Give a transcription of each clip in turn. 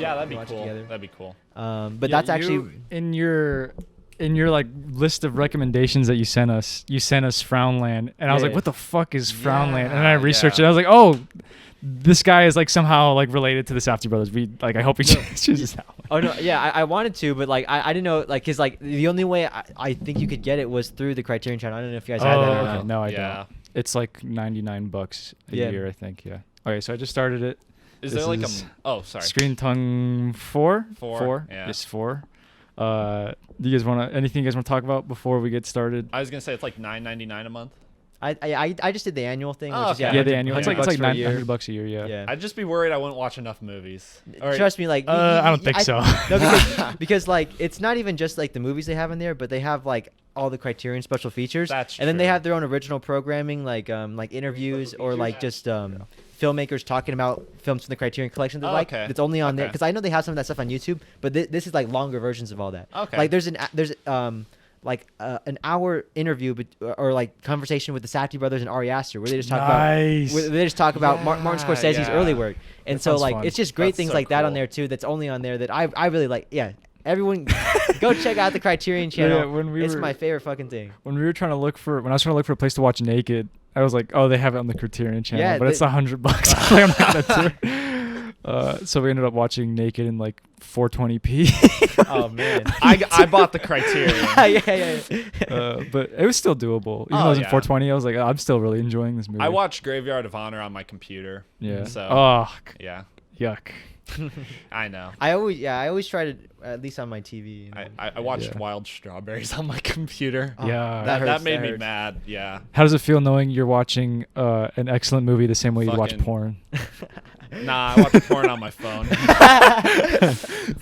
Yeah, that'd be watch it cool. together. That'd be cool. But that's actually in your like list of recommendations that you sent us Frownland, and I was like, what the fuck is Frownland? And I researched it. I was like, oh, this guy is like somehow like related to the Safdie brothers. I hope he chooses that one. Oh no, yeah, I wanted to, but like I didn't know, like, cause like the only way I think you could get it was through the Criterion channel. I don't know if you guys had that or not. No, I don't. It's like $99 a year, I think. Yeah. Okay, so I just started it. Is there like Screen Tongue 4? 4. Yeah. It's 4. Do you guys want to anything you guys want to talk about before we get started? I was gonna say it's like $9.99 a month. I just did the annual thing. Oh, which is, the annual. It's like $100 $900 a year. Yeah. I'd just be worried I wouldn't watch enough movies. Trust me, like I don't think so. No, because like it's not even just like the movies they have in there, but they have like all the Criterion special features. That's and then they have their own original programming, like interviews or like just filmmakers talking about films from the Criterion Collection. That's only on there because I know they have some of that stuff on YouTube, but this is like longer versions of all that. Okay. Like there's an hour interview or like conversation with the Safdie brothers and Ari Aster where they just talk about Martin Scorsese's early work. And so like fun. It's just great things like that on there too that's only on there that I really like. Yeah, everyone go check out the Criterion channel. It's my favorite fucking thing. When I was trying to look for a place to watch Naked, I was like, oh, they have it on the Criterion channel, but it's $100. I'm not gonna do it. So we ended up watching Naked in like 420p. Oh man, I bought the Criterion. yeah. But it was still doable. Even though it was in 420, I was like, oh, I'm still really enjoying this movie. I watched Graveyard of Honor on my computer. Yeah. So. Yeah. Yuck. I know. I always try to at least on my TV. You know? I watched Wild Strawberries on my computer. That made me mad. Yeah. How does it feel knowing you're watching an excellent movie the same way you watch porn? Nah, I watch porn on my phone.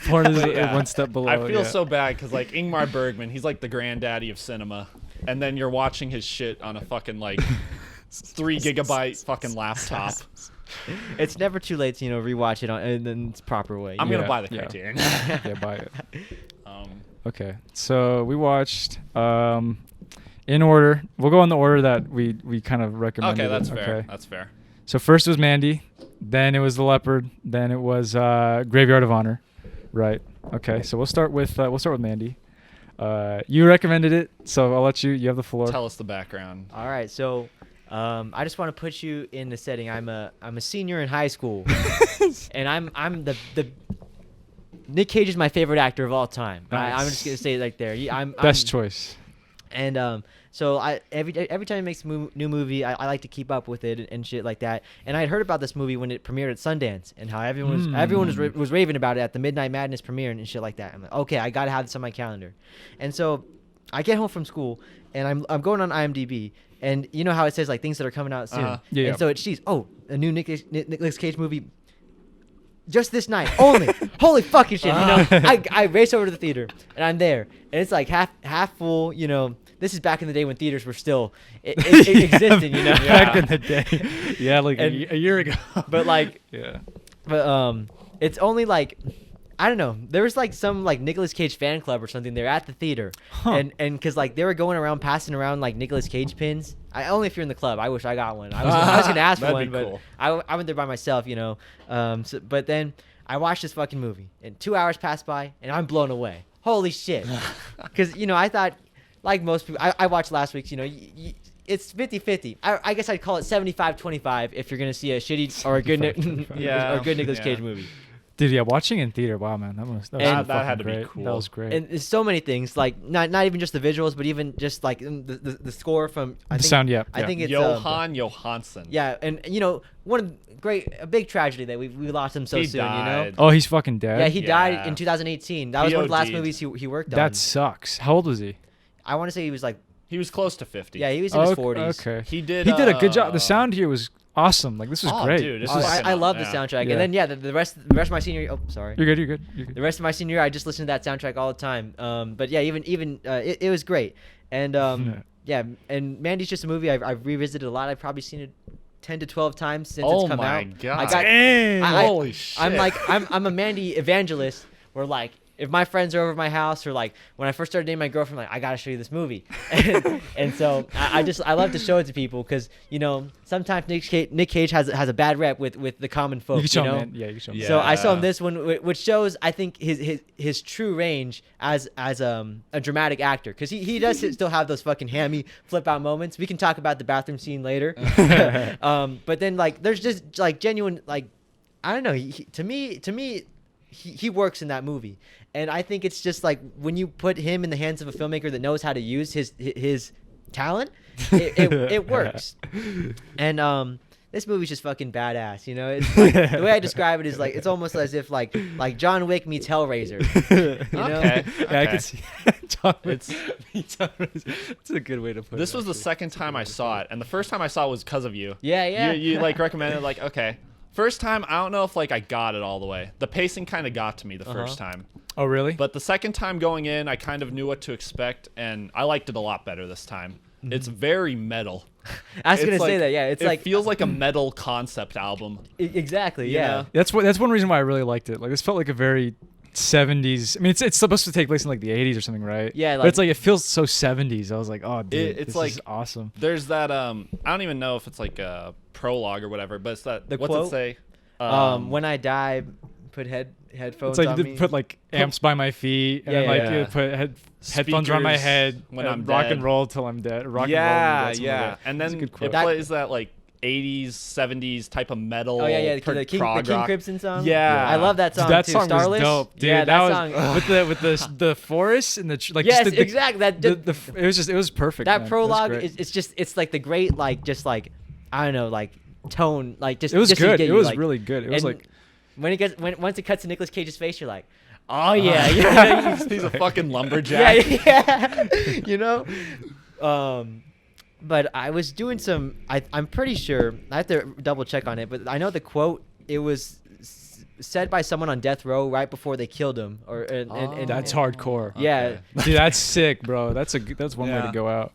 Porn is one step below. I feel so bad because like Ingmar Bergman, he's like the granddaddy of cinema, and then you're watching his shit on a fucking like 3 gigabyte fucking laptop. It's never too late to rewatch it in its proper way. I'm gonna buy the Criterion. Yeah, buy it. Okay, so we watched in order. We'll go in the order that we kind of recommended. Okay, that's fair. That's fair. So first was Mandy, then it was The Leopard, then it was Graveyard of Honor, right? Okay, so we'll start with Mandy. You recommended it, so I'll let you have the floor. Tell us the background. All right, so I just want to put you in the setting. I'm a senior in high school, and I'm the Nick Cage is my favorite actor of all time. Nice. I'm just gonna say it like there. Best choice. And so every time he makes a new movie, I like to keep up with it and shit like that. And I had heard about this movie when it premiered at Sundance and how everyone was raving about it at the Midnight Madness premiere and shit like that. I'm like, okay, I gotta have this on my calendar. And so I get home from school and I'm going on IMDb. And you know how it says like things that are coming out soon. Yeah. And so it sees a new Nicolas Cage movie. Just this night only. Holy fucking shit! I race over to the theater and I'm there, and it's like half full. This is back in the day when theaters were still existing. Back in the day. Yeah, like a year ago. But like, yeah. But it's only like, I don't know. There was like some like Nicolas Cage fan club or something there at the theater, and because like they were going around passing around like Nicolas Cage pins. Only if you're in the club. I wish I got one. I was gonna ask for one, but cool. I went there by myself, but then I watched this fucking movie, and 2 hours passed by, and I'm blown away. Holy shit! Because I thought, like most people, I watched last week's. It's 50-50. I guess I'd call it 75-25 if you're gonna see a shitty or a good Nicolas Cage movie. Dude, yeah, watching in theater, wow, man, that had to great. be cool. That was great. And there's so many things, like not even just the visuals, but even just like the score from the sound. Yeah, I think it's Johan Johansson. Yeah, and a big tragedy that we lost him so soon. Died. Oh, he's fucking dead. Yeah, he died in 2018. That was one of the last movies he worked on. That sucks. How old was he? I want to say he was like. He was close to 50. Yeah, he was in his 40s. Okay. He did a good job. The sound here was awesome. Like, this was great. Dude, I love the soundtrack. Yeah. And then the rest of my senior year. Oh, sorry. You're good. The rest of my senior year, I just listened to that soundtrack all the time. But yeah, even it was great. And and Mandy's just a movie I've revisited a lot. I've probably seen it 10 to 12 times since it's come out. Oh my god! Holy shit! I'm a Mandy evangelist. Where like if my friends are over at my house, or like when I first started dating my girlfriend, like I gotta show you this movie, and so I love to show it to people because sometimes Nick Cage has a bad rep with the common folk. You can show him, man. Yeah, you can show him. Yeah. So I saw him this one, which shows I think his true range as a dramatic actor, because he does still have those fucking hammy flip out moments. We can talk about the bathroom scene later, but then like there's just like genuine like I don't know. To me. He works in that movie, and I think it's just like when you put him in the hands of a filmmaker that knows how to use his talent, it works. And this movie's just fucking badass, It's like, the way I describe it is like it's almost as if like John Wick meets Hellraiser. Okay. Yeah, I can see. John Wick meets Hellraiser. It's a good way to put it. This was the second time I saw it, and the first time I saw it was because of you. Yeah. You like recommended like okay. First time, I don't know if like I got it all the way. The pacing kind of got to me the first time. Oh, really? But the second time going in, I kind of knew what to expect, and I liked it a lot better this time. It's very metal. I was gonna It's say like- that. Yeah, it's it like feels like a metal concept album. Exactly. You Yeah. know? That's one reason why I really liked it. Like this felt like a very 70s. I mean, it's supposed to take place in like the 80s or something, right? Yeah, but it's like it feels so 70s. I was like, oh, dude, It's this like- is awesome. There's that I don't even know if it's like a prologue or whatever, but it's that The what's quote? it say? When I die, put headphones It's like on you me. put like amps by my feet, and Yeah, then like yeah. you put headphones around my Speakers head when and I'm rock dead. and roll till I'm dead. Rock Yeah, and roll. yeah. And That's then a good it quote. plays that like 80s, 70s type of metal. Oh yeah, prog the King rock. Crimson song. Yeah. I love that Dude, song that too. song Starless. was dope, dude. Yeah, that was song. with the forest and the like. Yes, just the, exactly. That it was perfect. that man. It was prologue great. it's like the great like just like I don't know like tone like just It was just to good. get It you, was like- really good. It was and like once it cuts to Nicolas Cage's face, you're like, oh yeah, yeah, He's a fucking lumberjack. yeah. But I was doing some. I'm pretty sure I have to double check on it, but I know the quote. It was said by someone on death row right before they killed him, that's hardcore. Yeah. Dude, that's sick, bro. That's one way Yeah. to go out.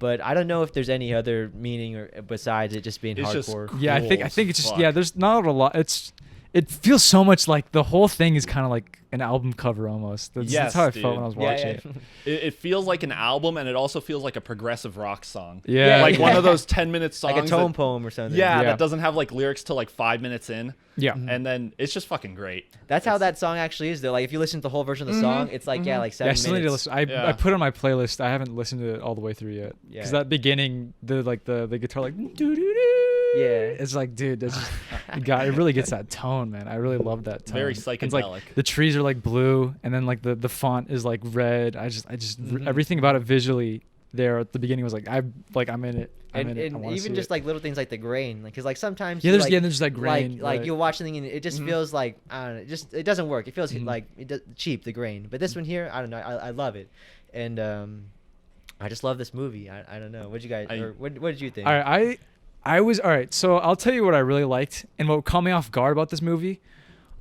But I don't know if there's any other meaning or besides it just being It's just hardcore. cool. Yeah, I think as it's just fuck. yeah. There's not a lot. It feels so much like the whole thing is kind of like an album cover almost. That's Yes, how I dude. felt when I was Yeah, watching yeah. it. It feels like an album, and it also feels like a progressive rock song. Yeah, like yeah. one of those 10-minute songs. Like a tone that- poem or something. Yeah, Yeah. that doesn't have like lyrics till like 5 minutes in, Yeah. and then it's just fucking great. That's how that song actually is though. Like if you listen to the whole version of the song, it's like like Yeah, I 7 still need to minutes. listen. Yeah. I put it on my playlist. I haven't listened to it all the way through yet. Yeah. Because that beginning, the guitar like doo doo doo. Yeah. It's like, dude, that's just, it really gets that tone, man. I really love that tone. Very It's like psychedelic. the trees are like blue, and then like the font is like red. I just everything about it visually there at the beginning was like I'm in it. I'm And, in it. I and wanna even see just it. like little things like the grain, like because like sometimes Yeah, you, there's like, there's that grain. like right. you'll watch something and it just feels like I don't know, it doesn't work. It feels Mhm. like cheap, the grain. But this one here, I don't know, I love it, and I just love this movie. I don't know, what you guys or what did you think? All right, I was all right. So I'll tell you what I really liked, and what caught me off guard about this movie,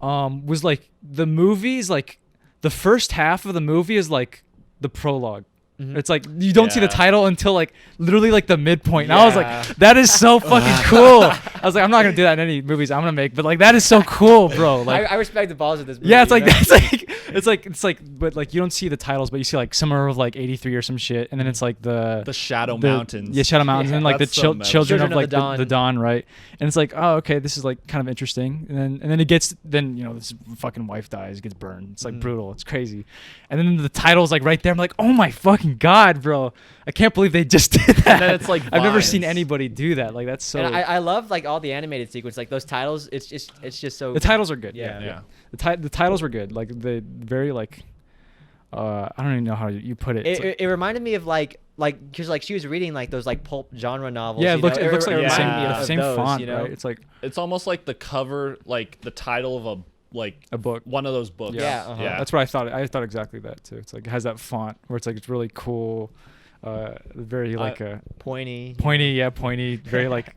was like the movie's like the first half of the movie is like the prologue. Mhm. It's like you don't see the Yeah. title until like literally like the midpoint. And I was Yeah. like, that is so fucking cool. I was like, I'm not gonna do that in any movies I'm gonna make, but like that is so cool, bro. Like I respect the balls of this movie. yeah, it's like you know? that's like it's like but like you don't see the titles, but you see like Summer of like 83 or some shit, and then it's like the Shadow the- Mountains. Yeah, Shadow Mountains, Yeah. and like the That's so metal. children of like Children of the dawn, right? And it's like, oh, okay, this is like kind of interesting. And then it gets this fucking wife dies, gets burned. It's like Mhm. brutal. It's crazy. And then the title's like right there. I'm like, oh my fucking god, bro! I can't believe they just did that. And then it's like I've never seen vines. anybody do that. Like that's so. And I love like all the animated sequence, like those titles. It's just so. the titles are good. Yeah. Yeah. The titles were good. Like the very like. I don't even know how you put it. It's like- It reminded me of like because like she was reading like those like pulp genre novels. yeah, you it looks know? it looks like the reminded same, me the of same those, font, you know? right? It's like It's almost like the cover, like the title of a book. one of those books. Yeah, uh-huh. That's what I thought. I thought exactly that too. It's like it has that font where it's like it's really cool, very like pointy. pointy, very like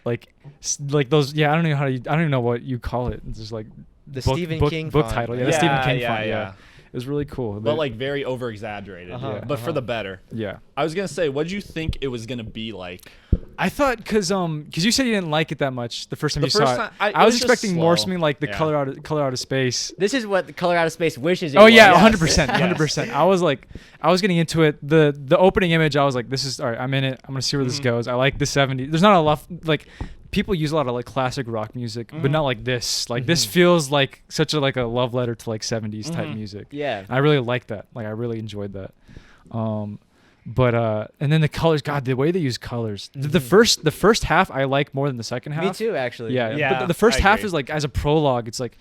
those. Yeah, I don't know I don't even know what you call it. It's just like The book, Stephen book, King book font. title. Yeah, Yeah, the Stephen King yeah, font. yeah. It was really cool. But like very over exaggerated. Uh-huh, But for uh-huh. the better. yeah. I was gonna say, what did you think it was gonna be like? I thought because you said you didn't like it that much the first time The you first saw time- it. it I was was just expecting more slow. something like the Yeah. color out of space. This is what the Color Out of Space wishes it Oh was. yeah, Yes. 100%, 100%. I was getting into it. The opening image, I was like, this is all right. I'm in it. I'm gonna see where this goes. I like the '70s. There's not a lot like people use a lot of like classic rock music, but not like this. Like this feels like such a like a love letter to like '70s type music. Yeah. I really like that. Like I really enjoyed that. But and then the colors, God, the way they use colors. The first half I like more than the second half. Me too, actually. Yeah, Yeah, but the first I half agree. is like as a prologue, it's like,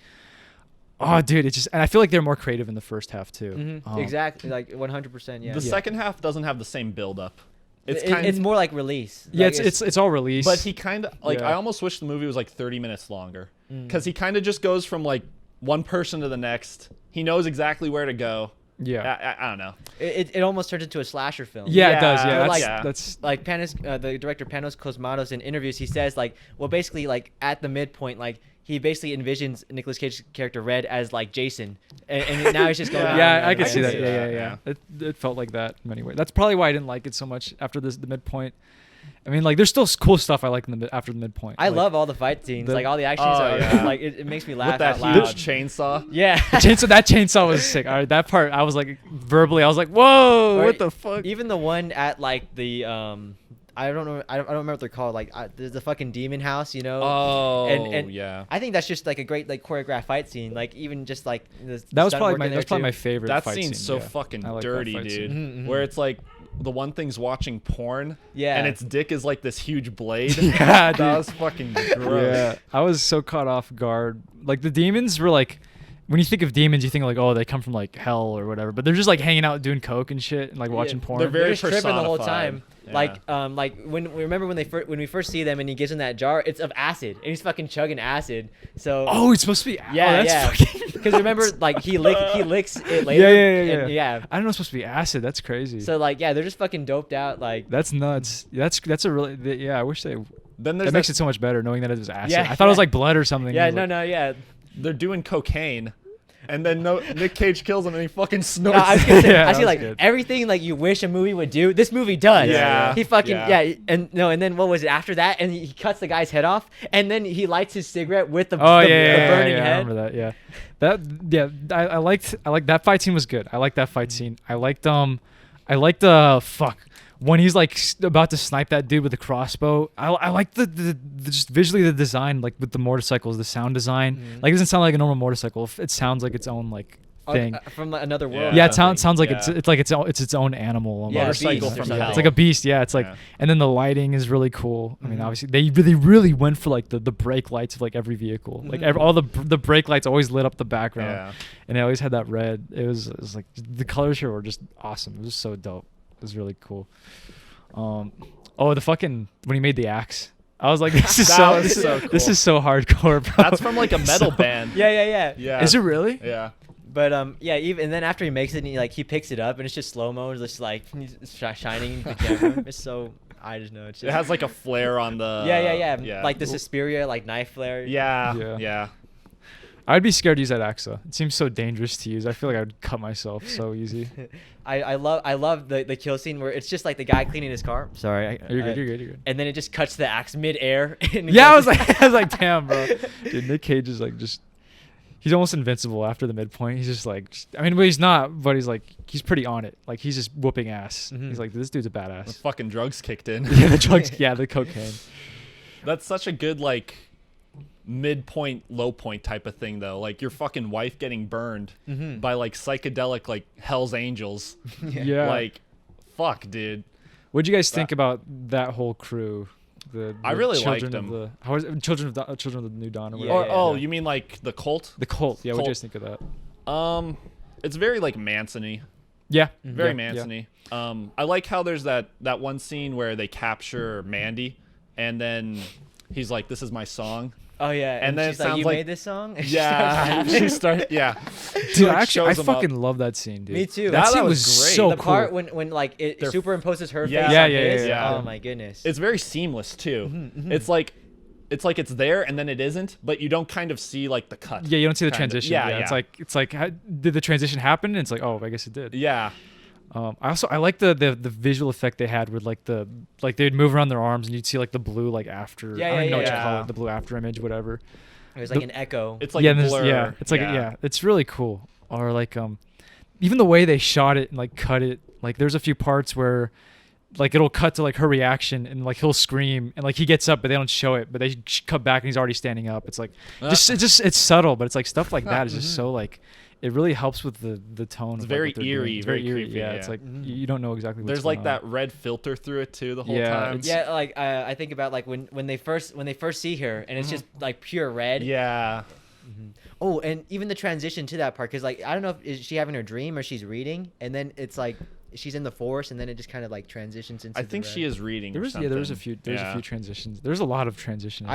oh, dude, it's just, and I feel like they're more creative in the first half too. Exactly, like 100%. Yeah. The second half doesn't have the same build up. It's It's more like release. Yeah, Like, it's all release. But he kind of like Yeah. I almost wish the movie was like 30 minutes longer because he kind of just goes from like one person to the next. He knows exactly where to go. yeah, I don't know. it almost turns into a slasher film. yeah, it does. Yeah, Yeah, like- that's Like Panos, the director Panos Cosmatos in interviews, he says like, well, basically like at the midpoint, like he basically envisions Nicolas Cage's character Red as like Jason, and now he's just going. Yeah. yeah, I can can see that. see Yeah, that, yeah, yeah. It felt like that in many ways. That's probably why I didn't like it so much after the midpoint. I mean, like there's still cool stuff I like in after the midpoint. I Like, love all the fight scenes, the- like all the action Oh, scenes. yeah. Like it makes me laugh With that out loud. huge chainsaw. Yeah. that chainsaw was sick. All right, that part I was like verbally, I was like, whoa, Or what the fuck? Even the one at like the I don't know. I don't remember what they're called. Like there's the fucking demon house, you know. Oh, and yeah. I think that's just like a great like choreographed fight scene. Like even just like the That was stunt probably work my in there, my too. favorite. That fight scene's so yeah. fucking I like that dirty, fight dude. scene. Mhm, mhm. Where it's like the one thing's watching porn, Yeah. and its dick is like this huge blade. Yeah, dude. that was fucking gross. Yeah, I was so caught off guard. Like the demons were like, when you think of demons, you think like, oh, they come from like hell or whatever. But they're just like hanging out doing coke and shit and like watching porn. They're very They're just tripping the whole personified. time. Yeah. Like when remember when when we first see them and he gives him that jar, it's of acid and he's fucking chugging acid. So Oh, it's supposed to be. yeah, oh, that's yeah. fucking. Because remember, like he licks it later. Yeah. and yeah. I don't know. It's supposed to be acid. That's crazy. So like yeah, they're just fucking doped out. Like that's nuts. That's a really yeah. I wish they. Then there's That makes it so much better knowing that it was acid. Yeah, I thought it was yeah. like blood or something. yeah, I was no, like, no, yeah. they're doing cocaine, and then Nick Cage kills him and he fucking No, snorts. I was gonna say, Yeah, I that see was like good. everything like you wish a movie would do. This movie does. Yeah. He fucking Yeah. and then what was it after that? And he cuts the guy's head off, and then he lights his cigarette with the, Oh the, yeah, the yeah, burning yeah, I head. remember that. Yeah, I liked that fight scene was good. I liked that fight scene. I liked fuck when he's like about to snipe that dude with the crossbow. I like the just visually the design, like with the motorcycles, the sound design. Like it doesn't sound like a normal motorcycle. It sounds like its own like thing. From another world. Yeah, or it sounds something. like Yeah. it's like its own animal. almost. Yeah, Motorcycle beast or from something. hell. It's like a beast. Yeah, it's like, Yeah. and then the lighting is really cool. I mean, obviously they really went for like the brake lights of like every vehicle. Like all the brake lights always lit up the background, Yeah. and they always had that red. It was like the colors here were just awesome. It was so dope. It was really cool. Oh, the fucking when he made the axe. I was like, this is That was this, so this cool. is so hardcore, bro. That's from like a metal band. Yeah. Yeah. Is it really? Yeah. But yeah, even and then after he makes it, and he picks it up, and it's just slow mo, and it's just like he's shining into the camera. It's so I just know it's just It has like a flare on the. yeah. Like the Suspiria like knife flare. Yeah. Yeah. I'd be scared to use that axe though. It seems so dangerous to use. I feel like I would cut myself so easy. I love the kill scene where it's just like the guy cleaning his car. Sorry, You're good. And then it just cuts to the axe mid-air. and it Yeah, goes- I was like, damn, bro. Dude, Nick Cage is like just. He's almost invincible after the midpoint. He's just like, I mean, but he's not. But he's like, he's pretty on it. Like he's just whooping ass. He's like, this dude's a The badass. fucking drugs kicked in. Yeah, the drugs. Yeah, the cocaine. That's such a good like midpoint, low point type of thing though. Like your fucking wife getting burned by like psychedelic like Hell's Angels. Yeah. Like, fuck, dude. What'd you guys think about that whole crew? I really children liked of them. How was it? Children of the New Dawn or Yeah, whatever. Or you mean like the cult? The cult. Yeah, what'd you Cult. guys think of that? It's very like Manson-y. Yeah. Very yeah, Manson-y. I like how there's that one scene where they capture Mandy, and then he's like, "This is my song." Oh yeah, And then she's it like, sounds you like- made this song. And she Yeah, starts she rapping. start. Yeah, Dude, like, actually, I shows 'em up. fucking love that scene, dude. Me too. That That scene was was great. so the cool. part when like it They're- superimposes her Yeah. face Yeah, on yeah, his. yeah. Oh my goodness. it's very seamless too. It's like it's there and then it isn't, but you don't kind of see like the cut. Yeah, you don't see the kind of. transition. Yeah, It's like, did the transition happen? And it's like, oh, I guess it did. Yeah. I like the visual effect they had with like they'd move around their arms and you'd see like the blue like after. I don't even know what you call it, the blue after image, whatever. It was like an echo. It's like blur. It's like it's really cool. Or like even the way they shot it and like cut it. Like there's a few parts where like it'll cut to like her reaction and like he'll scream and like he gets up but they don't show it, but they cut back and he's already standing up. It's like it's subtle, but it's like stuff like that is just so like it really helps with the tone. It's of very like, what they're eerie, doing. It's very eerie. creepy, Yeah, it's like you don't know exactly what's There's going like on. that red filter through it too the whole time. Yeah, like I think about like when they first see her and it's just like pure red. Yeah. Oh, and even the transition to that part, because like I don't know if is she having her dream or she's reading, and then it's like she's in the forest, and then it just kind of like transitions into. I think she is reading. There was a few transitions. There's a lot of transitions.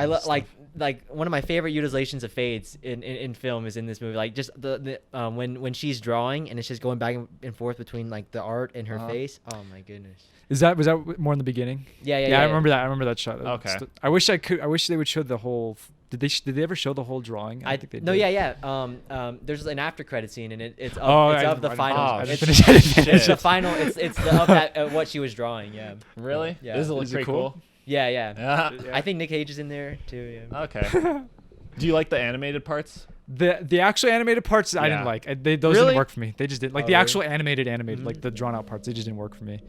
Like one of my favorite utilizations of fades in film is in this movie. Like just the when she's drawing and it's just going back and forth between like the art and her face. Oh my goodness. Was that more in the beginning? Yeah. I remember that. I remember that shot. Okay. I wish they would show the whole. Did they ever show the whole drawing? I think they did. No, yeah. There's an after credit scene and it's of the final. It's the final. It's of that what she was drawing. Yeah. Really? Yeah. Does it look pretty cool? Yeah. I think Nick Cage is in there too. Yeah. Okay. Do you like the animated parts? The actual animated parts I didn't like. Those didn't work for me. They just didn't like the actual animated like the drawn out parts. They just didn't work for me.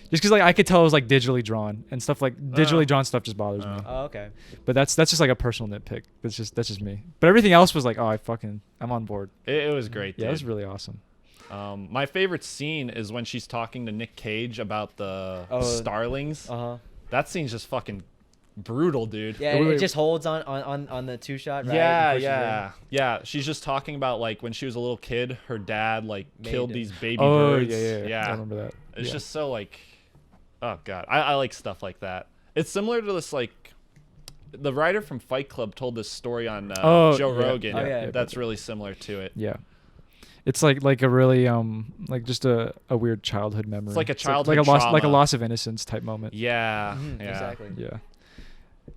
Just because like I could tell it was like digitally drawn and stuff like digitally drawn stuff just bothers me. Oh, okay. But that's just like a personal nitpick. That's just me. But everything else was like, I'm on board. It was great. Yeah, it was really awesome. My favorite scene is when she's talking to Nick Cage about the starlings. That scene's just fucking brutal, dude. Yeah, it just holds on the two shot. Right? Yeah. She's just talking about like when she was a little kid, her dad like killed these baby birds. Yeah. I remember that. It's just so like. Oh god, I like stuff like that. It's similar to this like, the writer from Fight Club told this story on Joe Rogan. That's really similar to it. Yeah, it's like a really like just a weird childhood memory. It's like a childhood trauma. Like a loss of innocence type moment. Yeah, exactly. Yeah,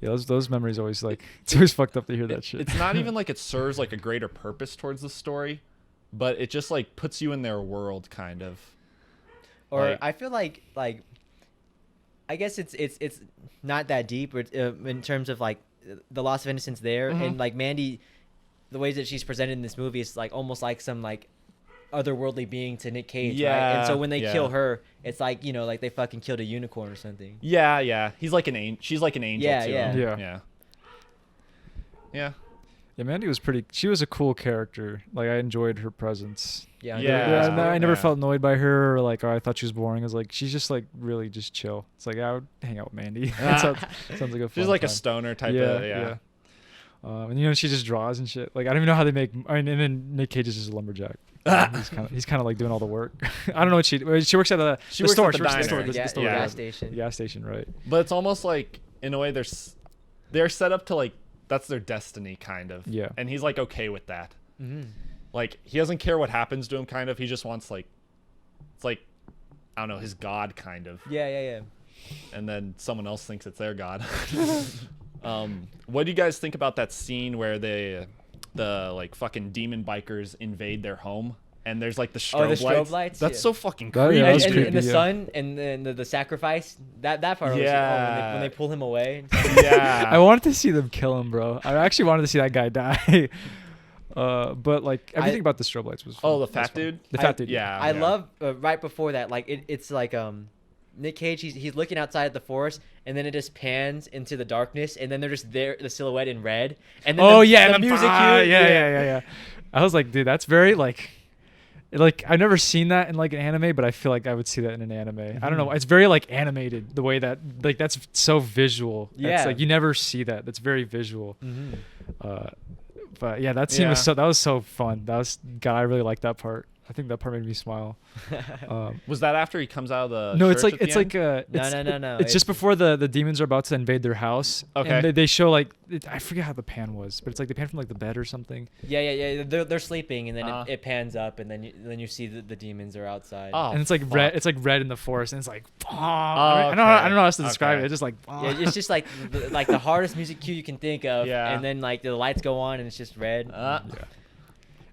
those memories always like it's always fucked up to hear that shit. It's not even like it serves like a greater purpose towards the story, but it just like puts you in their world kind of. Or I feel like. I guess it's not that deep in terms of like the loss of innocence there, and like Mandy, the ways that she's presented in this movie is like almost like some like otherworldly being to Nick Cage, right? And so when they kill her, it's like like they fucking killed a unicorn or something. Yeah. He's like she's like an angel to him. Yeah. Yeah, Mandy was she was a cool character. Like I enjoyed her presence. I never felt annoyed by her or like I thought she was boring. I was like, she's just like really just chill. It's like I would hang out with Mandy. Sounds like a fun She's like time. a stoner type of and she just draws and shit. Like I don't even know how they make. And then Nick Cage is just a lumberjack. He's kind of like doing all the work. I don't know what she works at the store. She works at the store. Gas station. The gas station, right? But it's almost like in a way they're set up to like. That's their destiny, kind of. Yeah. And he's like okay with that. Like he doesn't care what happens to him, kind of. He just wants like, it's like, I don't know, his god, kind of. Yeah. And then someone else thinks it's their god. What do you guys think about that scene where the like fucking demon bikers invade their home? And there's like the strobe lights. That's so fucking creepy. And the sun and then the sacrifice. That part. Was, when they pull him away. Yeah. I wanted to see them kill him, bro. I actually wanted to see that guy die. But like everything about the strobe lights was fun. The fat dude. The fat dude. Yeah. I love right before that. Like it's like Nick Cage. He's looking outside at the forest, and then it just pans into the darkness, and then they're just there, the silhouette in red. And then the music. Yeah. I was like, dude, that's very like I've never seen that in like an anime, but I feel like I would see that in an anime. I don't know. It's very like animated the way that like that's so visual. Yeah. It's like you never see that. That's very visual. But yeah, that scene was so fun. I really liked that part. I think that part made me smile. Was that after he comes out of the no, church No. It's just before the demons are about to invade their house. Okay. And they show like I forget how the pan was, but it's like they pan from like the bed or something. Yeah. They're sleeping, and then it pans up, and then you see the demons are outside. Oh, and it's like red. It's like red in the forest, and it's like. I don't know how else to describe it. It's just like. Yeah, it's just like the hardest music cue you can think of, and then like the lights go on, and it's just red.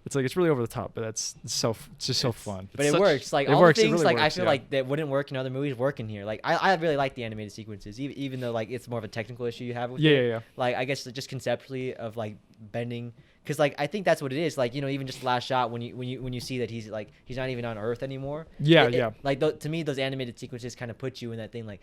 It's like it's really over the top, but it's just so fun. But it works. Like it all works, the it things really like I works, feel yeah. like that wouldn't work in other movies work in here. Like I really like the animated sequences, even though like it's more of a technical issue you have with it. Yeah. Like I guess just conceptually of like bending, because like I think that's what it is. Like even just the last shot when you see that he's not even on Earth anymore. Yeah. Like to me those animated sequences kind of put you in that thing like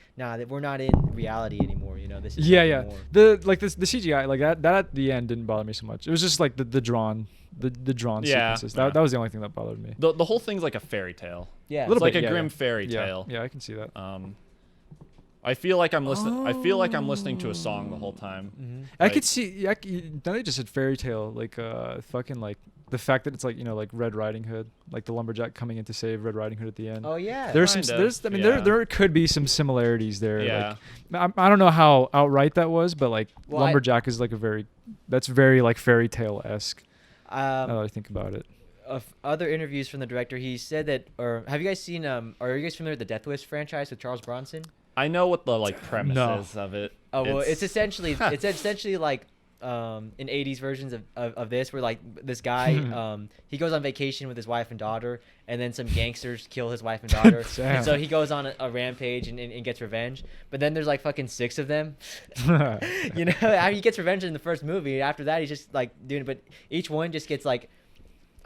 we're not in reality anymore. This is Yeah. more. The CGI like that at the end didn't bother me so much. It was just like the drawn sequences. That was the only thing that bothered me. The whole thing's like a fairy tale. Yeah, It's like bit, a yeah, grim yeah. fairy tale. Yeah, I can see that. I feel like I'm listening. I feel like I'm listening to a song the whole time. Mm-hmm. I could see. Now they just said fairy tale, like fucking like the fact that it's like like Red Riding Hood, like the lumberjack coming in to save Red Riding Hood at the end. Oh yeah. There's Kind some. of, There's. I mean, yeah. there could be some similarities there. Yeah. Like, I don't know how outright that was, but like Well, lumberjack is like that's very like fairy tale esque. Now that I think about it. Of other interviews from the director, he said that, or have you guys seen? Are you guys familiar with the Death Wish franchise with Charles Bronson? I know what the like premise is of it. Oh well, it's essentially like in 80s versions of this, where like this guy he goes on vacation with his wife and daughter, and then some gangsters kill his wife and daughter, and so he goes on a rampage and gets revenge. But then there's like fucking 6 of them. He gets revenge in the first movie. After that, he's just like doing it, but each one just gets like,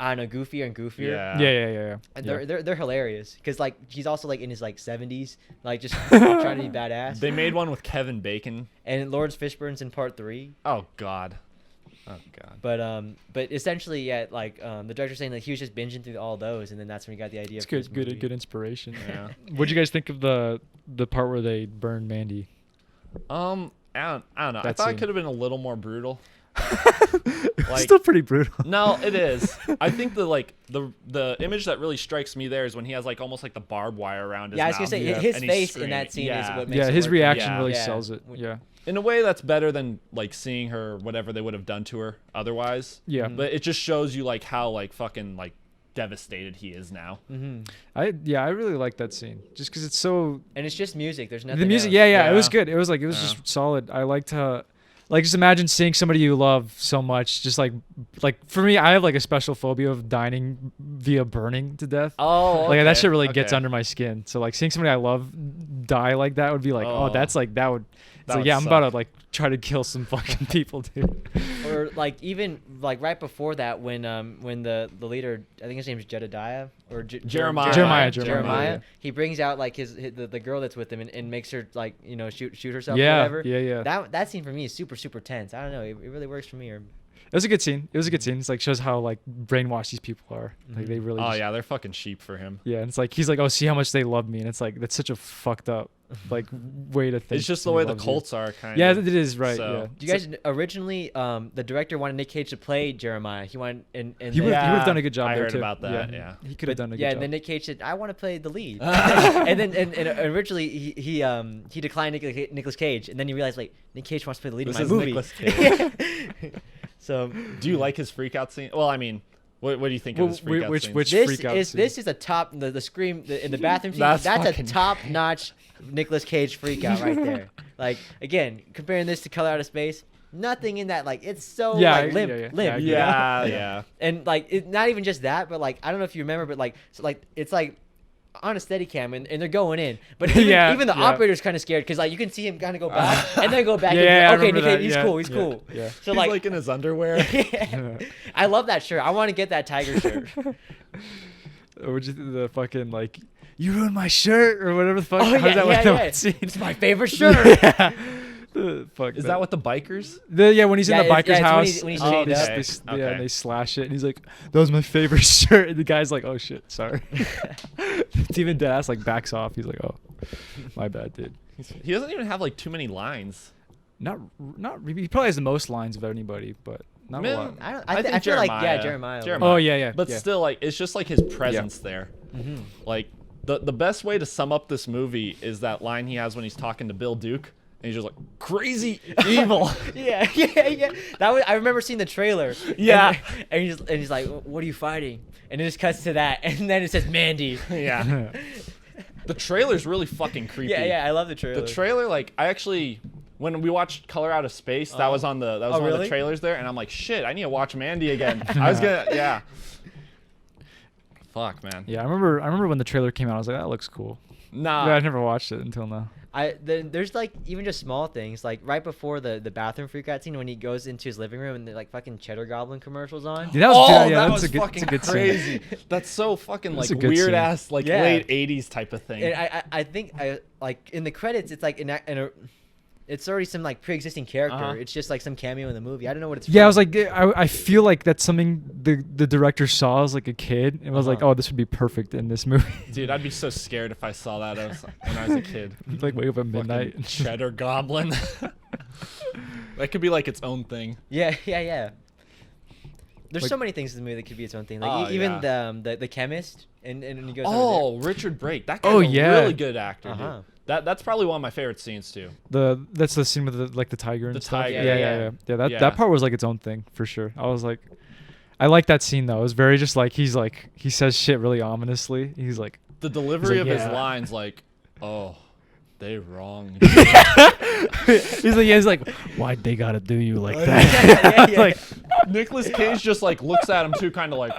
I don't know, goofier and goofier. Yeah. And they're hilarious because like he's also like in his like 70s, like just trying to be badass. They made one with Kevin Bacon. And Lawrence Fishburne's in part 3. Oh God. But essentially, yeah, like the director's saying that he was just binging through all those, and then that's when he got the idea. It's for this movie. good inspiration. Yeah. What'd you guys think of the part where they burned Mandy? I don't know. I That thought scene. it could have been a little more brutal. Like, Still pretty brutal. no, it is. I think the image that really strikes me there is when he has like almost like the barbed wire around his Yeah, I mouth. was gonna say Yeah. his and he's face in screaming. that scene is Yeah. what makes it His work. reaction Yeah. really Yeah. sells it. Yeah. In a way, that's better than like seeing her whatever they would have done to her otherwise. Yeah. But it just shows you like how like fucking like devastated he is now. Mm-hmm. I really like that scene just because it's so. And it's just music. There's nothing. The music, else. yeah, it was Yeah. good. It was just solid. I liked like just imagine seeing somebody you love so much, just like for me, I have like a special phobia of dying via burning to death. Oh, Like that okay, shit really gets okay. under my skin. So like seeing somebody I love die like that would be like, oh, that's like that would. It's That like would I'm about suck. to like try to kill some fucking people, dude. Or like even like right before that when the leader, I think his name is Jedediah or Jeremiah. Jeremiah. He brings out like the girl that's with him and makes her like shoot herself or Yeah, whatever. yeah. That scene for me is super tense. I don't know. It really works for me. It was a good scene. It's like shows how like brainwashed these people are. Like they really. Oh just- yeah, they're fucking sheep for him. Yeah, and it's like he's like, oh, see how much they love me, and it's like that's such a fucked up like way to think. It's just the he way the loves you. cults are kind Yeah, of. it is right. So- Yeah. Do you guys originally the director wanted Nick Cage to play Jeremiah? He wanted and He would have done a good job I there heard too. about that, yeah. He could have done a good yeah, job. and then Nick Cage said, "I want to play the lead," and then and originally he declined Nicolas Cage, and then he realized like Nick Cage wants to play the lead This in is my movie. Nicolas Cage. So Do you like his freak out scene? Well, I mean, what do you think of his freak out scene? which this freak out is scene? this is a top the scream in the bathroom scene. That's That's a fucking- top notch Nicolas Cage freak out right there. Like again, comparing this to Color Out of Space, nothing in that like it's so like limp. Yeah, Yeah. And like not even just that, but like I don't know if you remember, but like so like it's like on a steady cam and they're going in, but even the operator's kind of scared because like you can see him kind of go back and then go back. Yeah, and, I okay, remember that. he's Yeah, cool. He's yeah, cool. yeah. So He's like in his underwear. I love that shirt. I want to get that tiger shirt. Or would you think the fucking like you ruined my shirt or whatever the fuck? Oh How does yeah, that yeah. scene? It's my favorite shirt. Yeah. Fuck Is that what the bikers? when he's in the Yeah, biker's it's house? when he's Oh, chained okay. up. Yeah, and they slash it, and he's like, "That was my favorite shirt." And the guy's like, "Oh shit, sorry." Even Deadass like backs off. He's like, "Oh, my bad, dude." He doesn't even have like too many lines. Not really. He probably has the most lines of anybody, but not a lot. I think feel like Jeremiah. Jeremiah. Oh yeah. But yeah. still, like, it's just like his presence there. Mm-hmm. Like, the best way to sum up this movie is that line he has when he's talking to Bill Duke, and he's just like, crazy evil. Yeah. That was, I remember seeing the trailer. Yeah. And he's like, "What are you fighting?" And it just cuts to that, and then it says Mandy. Yeah. The trailer's really fucking creepy. Yeah. I love the trailer. The trailer, like, I actually, when we watched Color Out of Space, that was on the one of the trailers there, and I'm like, shit, I need to watch Mandy again. I was gonna, yeah. Fuck, man. Yeah, I remember when the trailer came out. I was like, that looks cool. Nah, but I never watched it until now. There's like even just small things like right before the bathroom freakout scene when he goes into his living room and the like fucking Cheddar Goblin commercials on. Dude, that was, that was fucking crazy. That's so fucking like weird ass like late '80s type of thing. And I think like in the credits it's like it's already some like pre-existing character. It's just like some cameo in the movie. I don't know what it's. Yeah, from. I was like, I feel like that's something the director saw as like a kid and was like, oh, this would be perfect in this movie. Dude, I'd be so scared if I saw that when I was a kid. Like wake up at midnight. Fucking Cheddar Goblin. That could be like its own thing. Yeah. There's Like, so many things in the movie that could be its own thing. Like even the chemist and he goes. Richard Brake. That guy's a really good actor. Dude. That's probably one of my favorite scenes too. That's the scene with the tiger and the stuff. tiger. Yeah. That part was like its own thing for sure. I was like, I like that scene though. It was very just like he says shit really ominously. He's like the delivery of his lines like, oh, they wronged. he's like, why'd they gotta do you like that? Like Nicolas Cage just like looks at him too, kind of like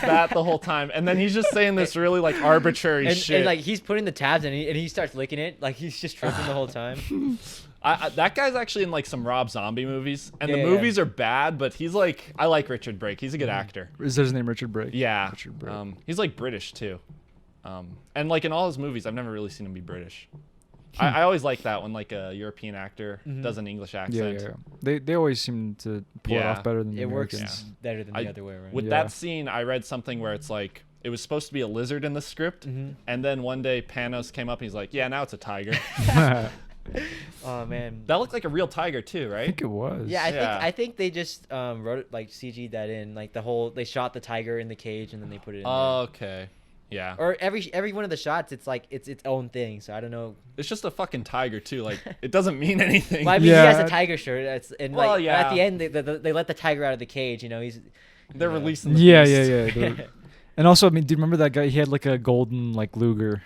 that the whole time, and then he's just saying this really like arbitrary shit. And like he's putting the tabs in and he starts licking it like he's just tripping the whole time. That guy's actually in like some Rob Zombie movies, and the movies are bad, but he's like, I like Richard Brake. He's a good actor. Is his name Richard Brake? Yeah. Richard Brake. He's like British too, and like in all his movies, I've never really seen him be British. I always like that when like a European actor does an English accent. Yeah. They always seem to pull it off better than the Americans. Americans. Better than the other way around. With that scene, I read something where it's like it was supposed to be a lizard in the script, and then one day Panos came up and he's like, yeah, now it's a tiger. Oh man, that looked like a real tiger too, right? I think it was. Yeah, I think they just wrote it like CG'd that in, like they shot the tiger in the cage and then they put it in. Okay. Yeah. Or every one of the shots, it's like it's its own thing. So I don't know. It's just a fucking tiger too. Like it doesn't mean anything. Well, I mean, he has a tiger shirt. At the end, they let the tiger out of the cage. You know, they're releasing. The Yeah. And also, I mean, do you remember that guy? He had like a golden like Luger.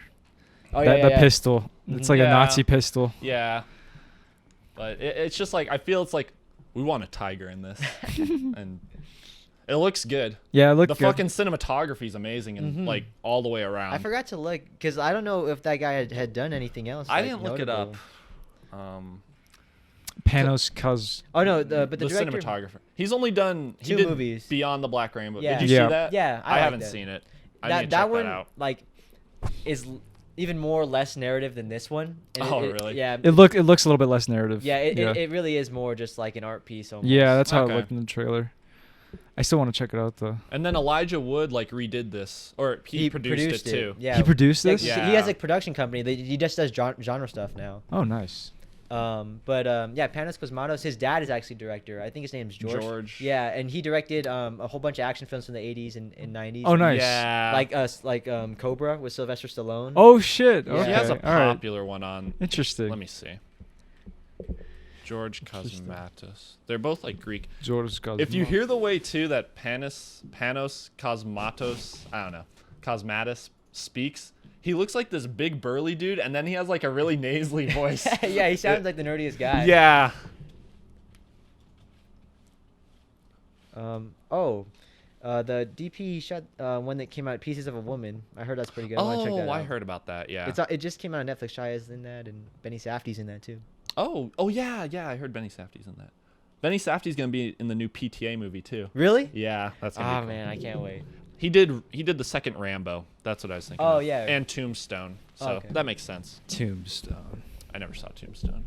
Oh that pistol. It's like a Nazi pistol. Yeah. But it's just like I feel it's like we want a tiger in this, and it looks good. Yeah, the fucking cinematography is amazing and like all the way around. I forgot to look because I don't know if that guy had done anything else. I didn't look it up. Panos Cos. Oh no, but the director, cinematographer. He's only done two movies. Beyond the Black Rainbow. Yeah. Did you see that? Yeah, I haven't seen it. I need to check that one out. like is even more less narrative than this one. And really? Yeah. It looks a little bit less narrative. Yeah, it really is more just like an art piece almost. Yeah, that's how it looked in the trailer. I still want to check it out though. And then Elijah Wood like redid this, or he produced it too. Yeah, he produced this. Yeah. He has a production company. He just does genre stuff now. Oh, nice. Panos Cosmatos, his dad is actually director. I think his name's George. Yeah, and he directed a whole bunch of action films from the 80s and 90s. Oh, nice. Yeah. Cobra with Sylvester Stallone. Oh shit. Yeah. Okay. He has a popular one on. Interesting. Let me see. George Cosmatos. They're both like Greek. George Cosmatos. If you hear the way too that Panos Cosmatos, I don't know, Cosmatos speaks, he looks like this big burly dude, and then he has like a really nasally voice. Yeah, he sounds like the nerdiest guy. Yeah. The DP shot one that came out, Pieces of a Woman. I heard that's pretty good. I heard about that. Yeah. It just came out on Netflix. Shaya's in that, and Benny Safdie's in that too. Oh yeah. I heard Benny Safdie's in that. Benny Safdie's gonna be in the new PTA movie too. Really? Yeah, that's gonna be cool. Man, I can't wait. He did the second Rambo. That's what I was thinking. Oh of. yeah. And Tombstone. So that makes sense. Tombstone. I never saw Tombstone.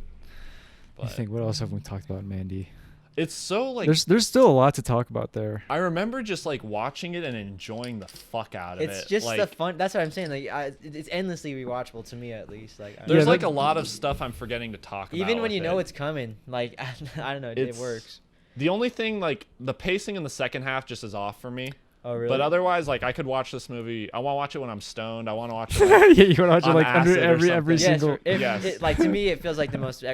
I think what else have we talked about, Mandy? It's so like there's still a lot to talk about there. I remember just like watching it and enjoying the fuck out of it. It's just like, the fun. That's what I'm saying. Like it's endlessly rewatchable to me, at least. Like there's like a lot of stuff I'm forgetting to talk about. Even when you know it's coming, like I don't know, it works. The only thing, like the pacing in the second half just is off for me. Oh really? But otherwise, like I could watch this movie. I want to watch it when I'm stoned. I want to watch it. Like, yeah, you want to watch it like under every yes, single. Like to me, it feels like the most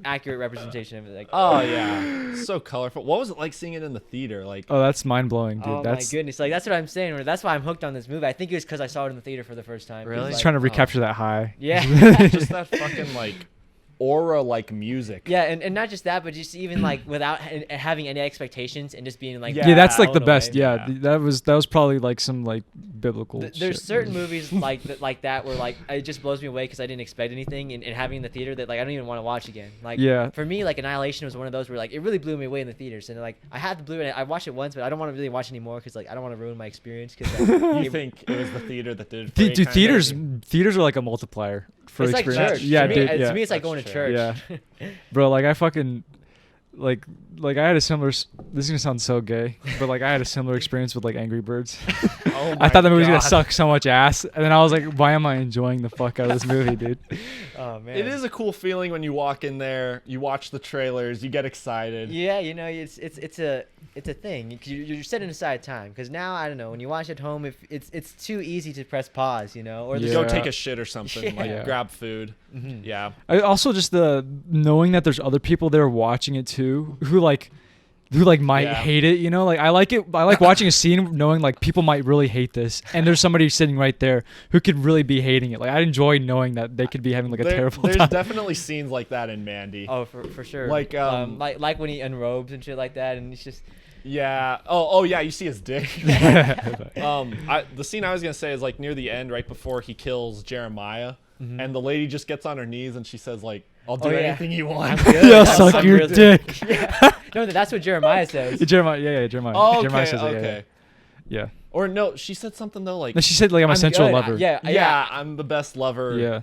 accurate representation of it. Like, oh yeah, so colorful. What was it like seeing it in the theater? Like, oh, that's mind blowing, dude. Oh my goodness, like that's what I'm saying. That's why I'm hooked on this movie. I think it was because I saw it in the theater for the first time. Really? He's trying to recapture that high. Yeah. Just that fucking like aura like music. Yeah, and not just that, but just even like without having any expectations and just being like Yeah, that's like the blown best. away. Yeah, that was probably like some like biblical. There's shit. certain movies like that where like it just blows me away because I didn't expect anything, and having in the theater that like I don't even want to watch again. Like Yeah. for me, like Annihilation was one of those where like it really blew me away in the theaters, and like I had the Blu-ray. I watched it once, but I don't want to really watch anymore because like I don't want to ruin my experience. Because You think it was the theater that did it for you, Dude, kinda? theaters are like a multiplier for it's like experience. church. Yeah, to me, dude. to Yeah. me it's like going to That's church. Yeah. Bro, like I fucking like I had a similar this is gonna sound so gay, but like I had a similar experience with like Angry Birds. Oh I thought the movie was gonna God. suck so much ass, and then I was like, why am I enjoying the fuck out of this movie, dude? Oh man, It is a cool feeling when you walk in there, you watch the trailers, you get excited. Yeah, you know, it's a thing. You're setting aside time because now I don't know when you watch at home, if it's too easy to press pause, you know, or You the go Yeah. take a shit or something, like Yeah. grab food. Mhm. Yeah. I also just the knowing that there's other people there watching it too who might Yeah. hate it, you know? Like I like watching a scene knowing like people might really hate this, and there's somebody sitting right there who could really be hating it. Like I enjoy knowing that they could be having like a terrible There's time. definitely scenes like that in Mandy. Oh, for sure. Like, like when he unrobes and shit like that, and it's just Yeah. Oh yeah, you see his dick. The scene I was gonna say is like near the end, right before he kills Jeremiah, and the lady just gets on her knees and she says like, "I'll do Oh, yeah. anything you want." I'm good. Yeah, I'm suck your really- dick. Yeah. No, that's what Jeremiah says. Jeremiah, Jeremiah. Oh, Jeremiah okay, says it, okay. Yeah. Or no, she said something though like, No, she said like I'm a sensual good. lover. Yeah. I'm the best lover Yeah.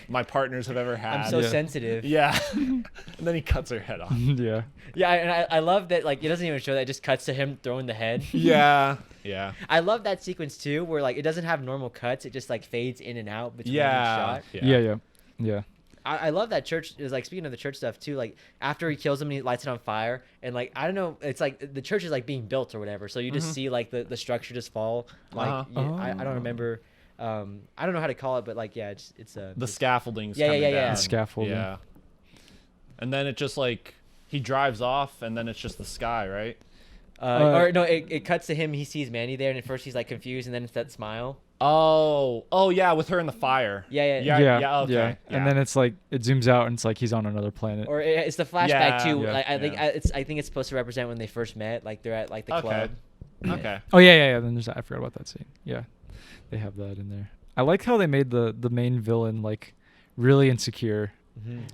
my partners have ever had. I'm so Yeah. sensitive. Yeah. And then he cuts her head off. Yeah. Yeah, and I love that like it doesn't even show that, it just cuts to him throwing the head. Yeah. Yeah. I love that sequence too, where like it doesn't have normal cuts; it just like fades in and out between each Yeah. shot. Yeah. I love that church is like, speaking of the church stuff too, like after he kills him and he lights it on fire, and like I don't know, it's like the church is like being built or whatever, so you just see like the structure just fall. Like I don't remember, I don't know how to call it, but like yeah, it's The scaffolding's Yeah, coming yeah, yeah, yeah. down. The scaffolding. Yeah. And then it just like he drives off, and then it's just the sky, right? or no, it cuts to him. He sees Mandy there, and at first he's like confused, and then it's that smile. Oh yeah, with her in the fire. Yeah. Okay. And then it's like it zooms out and it's like he's on another planet. Or it's the flashback Yeah, too. yeah, Like, I think yeah. I think it's supposed to represent when they first met. Like they're at like the Okay. club. Okay. Oh yeah. Then there's I forgot about that scene. Yeah, they have that in there. I like how they made the main villain like really insecure.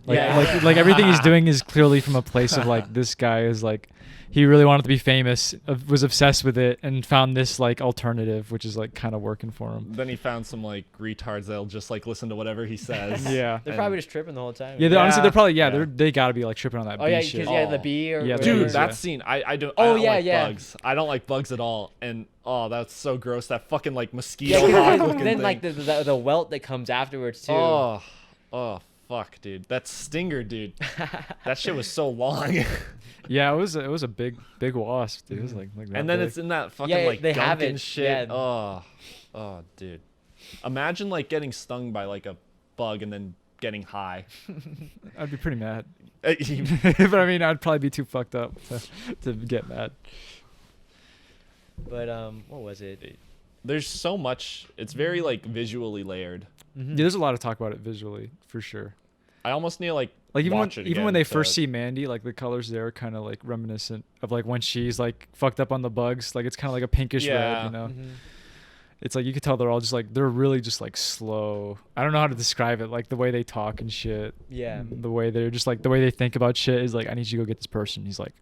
Like, Yeah. like everything he's doing is clearly from a place of like this guy is like he really wanted to be famous, was obsessed with it, and found this like alternative, which is like kind of working for him. Then he found some like retards that'll just like listen to whatever he says. Yeah. They're And- probably just tripping the whole time. Yeah, honestly, they're probably Yeah. they gotta be like tripping on that. Oh bee yeah, shit. because yeah, the Oh. bee or Yeah, whatever. Dude, Yeah. that scene, I don't Oh, like yeah. bugs. I don't like bugs at all. And oh, that's so gross. That fucking like mosquito Yeah, hawk 'cause looking then thing. like the welt that comes afterwards too. Oh, fuck, dude. That stinger, dude. That shit was so long. Yeah, it was a big wasp, dude. It was like that And then big. it's in that fucking Yeah, like they have gunk and it. shit. Yeah. Oh, dude. Imagine like getting stung by like a bug and then getting high. I'd be pretty mad. There's But I mean, I'd probably be too fucked up to get mad. But what was it? so much. It's very like visually layered. Yeah, there's a lot to talk about it visually, for sure. I almost need to like Even watch it even again when they to- first see Mandy, like the colors there are kind of like reminiscent of like when she's like fucked up on the bugs. Like it's kind of like a pinkish red, Yeah. you know. It's like you could tell they're all just like they're really just like slow. I don't know how to describe it. Like the way they talk and shit. Yeah. The way they're just like the way they think about shit is like I need you to go get this person. He's like,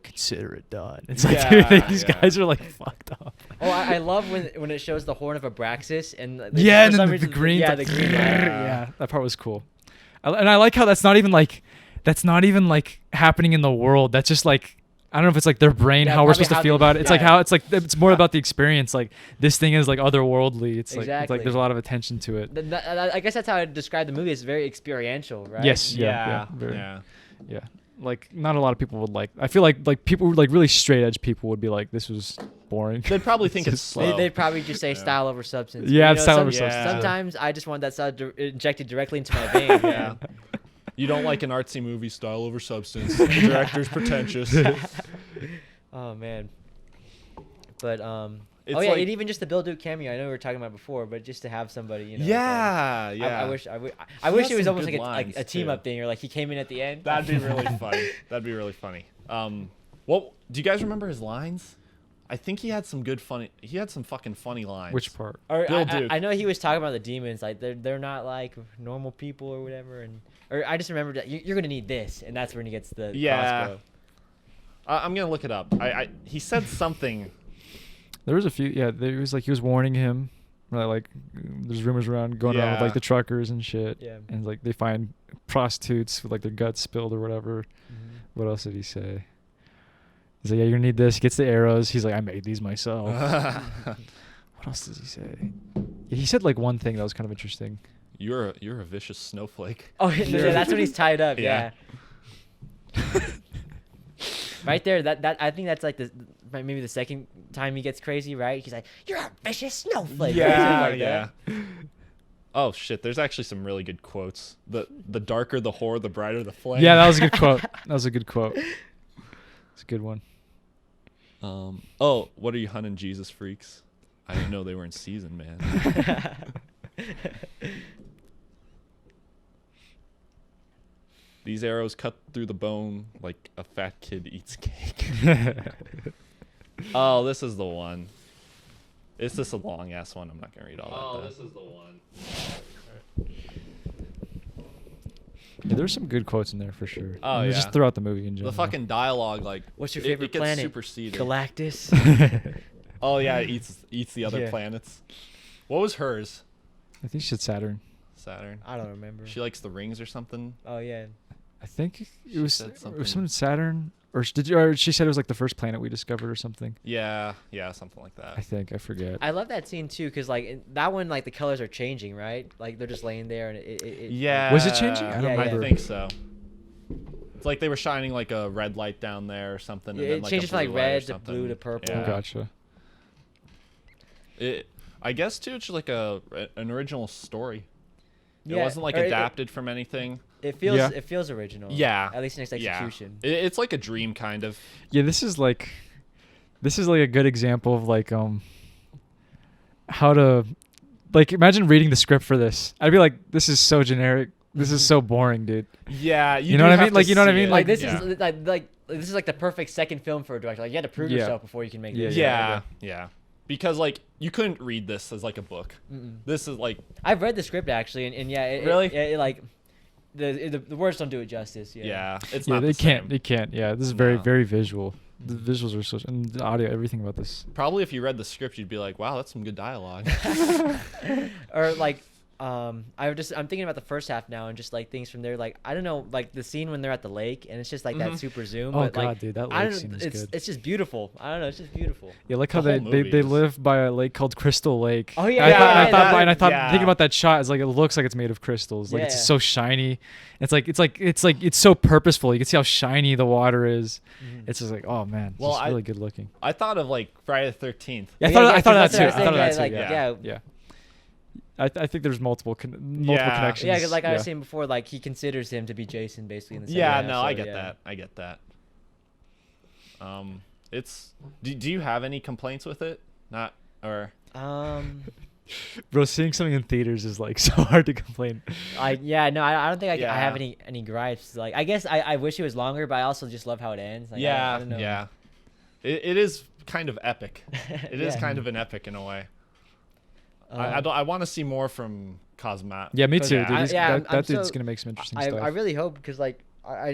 consider it done. It's like Yeah, dude, these yeah. guys are like fucked up. Oh, I love when it shows the horn of Abraxas and Yeah, for and some then the reason- green. Yeah, the green. Yeah, that part was cool. And I like how that's not even like happening in the world. That's just like I don't know if it's like their brain, Yeah, how we're probably supposed to how feel they- about it. It's like yeah. how it's more about the experience. Like this thing is like otherworldly. It's like Exactly. there's a lot of attention to it. I guess that's how I describe the movie. It's very experiential, right? Yes. Yeah. Very- Yeah. yeah. Like not a lot of people would like. I feel like people like really straight edge people would be like, this was boring. They'd probably think it's slow. They'd probably just say style over substance. Yeah, But, it's style over substance. Yeah. Sometimes I just want that style injected directly into my vein. Yeah. You don't like an artsy movie, style over substance. The director's pretentious. Oh man. But Oh yeah, and even just the Bill Duke cameo. I know we were talking about before, but just to have somebody, you know. Yeah, I wish it was almost like a team up thing, or like he came in at the end. That'd be really funny. That'd be really funny. Well, do you guys remember his lines? I think he had some fucking funny lines. Which part? Or Bill Duke. I know he was talking about the demons, like they're not like normal people or whatever, or I just remembered that you're gonna need this, and that's when he gets the crossbow. I'm gonna look it up. He said something. There was a few. Yeah, there was like he was warning him. Like there's rumors around going around with like the truckers and shit. Yeah. And like they find prostitutes with like their guts spilled or whatever. Mm-hmm. What else did he say? He's like, yeah, you're gonna need this. He gets the arrows. He's like, I made these myself. What else does he say? Yeah, he said like one thing that was kind of interesting. You're a vicious snowflake. Oh yeah, that's when he's tied up. Yeah. Right there, that I think that's like maybe the second time he gets crazy, right? He's like, "You're a vicious snowflake." Yeah. Oh shit! There's actually some really good quotes. The darker the whore, the brighter the flame. Yeah, that was a good quote. It's a good one. Oh, what are you hunting, Jesus freaks? I didn't know they were in season, man. These arrows cut through the bone like a fat kid eats cake. Oh, this is the one. It's just a long ass one. I'm not gonna read all that. Oh, this is the one. Yeah, there's some good quotes in there for sure. Oh yeah. Just throughout the movie in general. The fucking dialogue, like. What's your favorite planet? Superseded. Galactus. Oh yeah, it eats the other planets. What was hers? I think she said Saturn. Saturn. I don't remember. She likes the rings or something. Oh yeah. I think it was something Saturn, or she said it was like the first planet we discovered or something. Yeah, something like that. I forget. I love that scene too, because like that one, like the colors are changing, right? Like they're just laying there, and it yeah. Was it changing? I don't remember. I think so. It's like they were shining like a red light down there or something. Yeah, and then, it like changes from like red to blue to purple. Yeah. Gotcha. I guess too, it's just like an original story. Yeah, it wasn't like adapted from anything. It feels original. Yeah. At least in its execution. Yeah. It's like a dream kind of. Yeah, this is like a good example of like how to like imagine reading the script for this. I'd be like, this is so generic. This is so boring, dude. Yeah, you know what I mean? Like, you know what I mean? Like this is like this is like the perfect second film for a director. Like you had to prove yourself before you can make this. Yeah. Because like you couldn't read this as like a book. Mm-mm. This is like I've read the script actually, and yeah, it like the words don't do it justice. Yeah, it's not. They can't. Yeah, this is very very visual. The visuals are so, and the audio, everything about this. Probably if you read the script, you'd be like, wow, that's some good dialogue. Or like. I'm thinking about the first half now and just like things from there, like I don't know, like the scene when they're at the lake and it's just like that super zoom. Oh but, god, like, dude, that lake scene is good. It's just beautiful. I don't know, it's just beautiful. Yeah, like how they live by a lake called Crystal Lake. Oh yeah, I thought thinking about that shot is like it looks like it's made of crystals. Like it's so shiny. It's so purposeful. You can see how shiny the water is. Mm-hmm. It's just like, oh man, it's just really good looking. I thought of like Friday the 13th. Yeah, I thought of that too. Yeah. I think there's multiple connections. Yeah, because like I was saying before, like he considers him to be Jason basically in the second half, I get that. It's do you have any complaints with it? Not or Bro, seeing something in theaters is like so hard to complain. I don't think I have any gripes. Like I guess I wish it was longer, but I also just love how it ends. Like, I don't know. Yeah. It is kind of epic. It is kind of an epic in a way. I want to see more from Cosmat. Yeah, me too. Dude. That dude's gonna make some interesting stuff. I really hope because like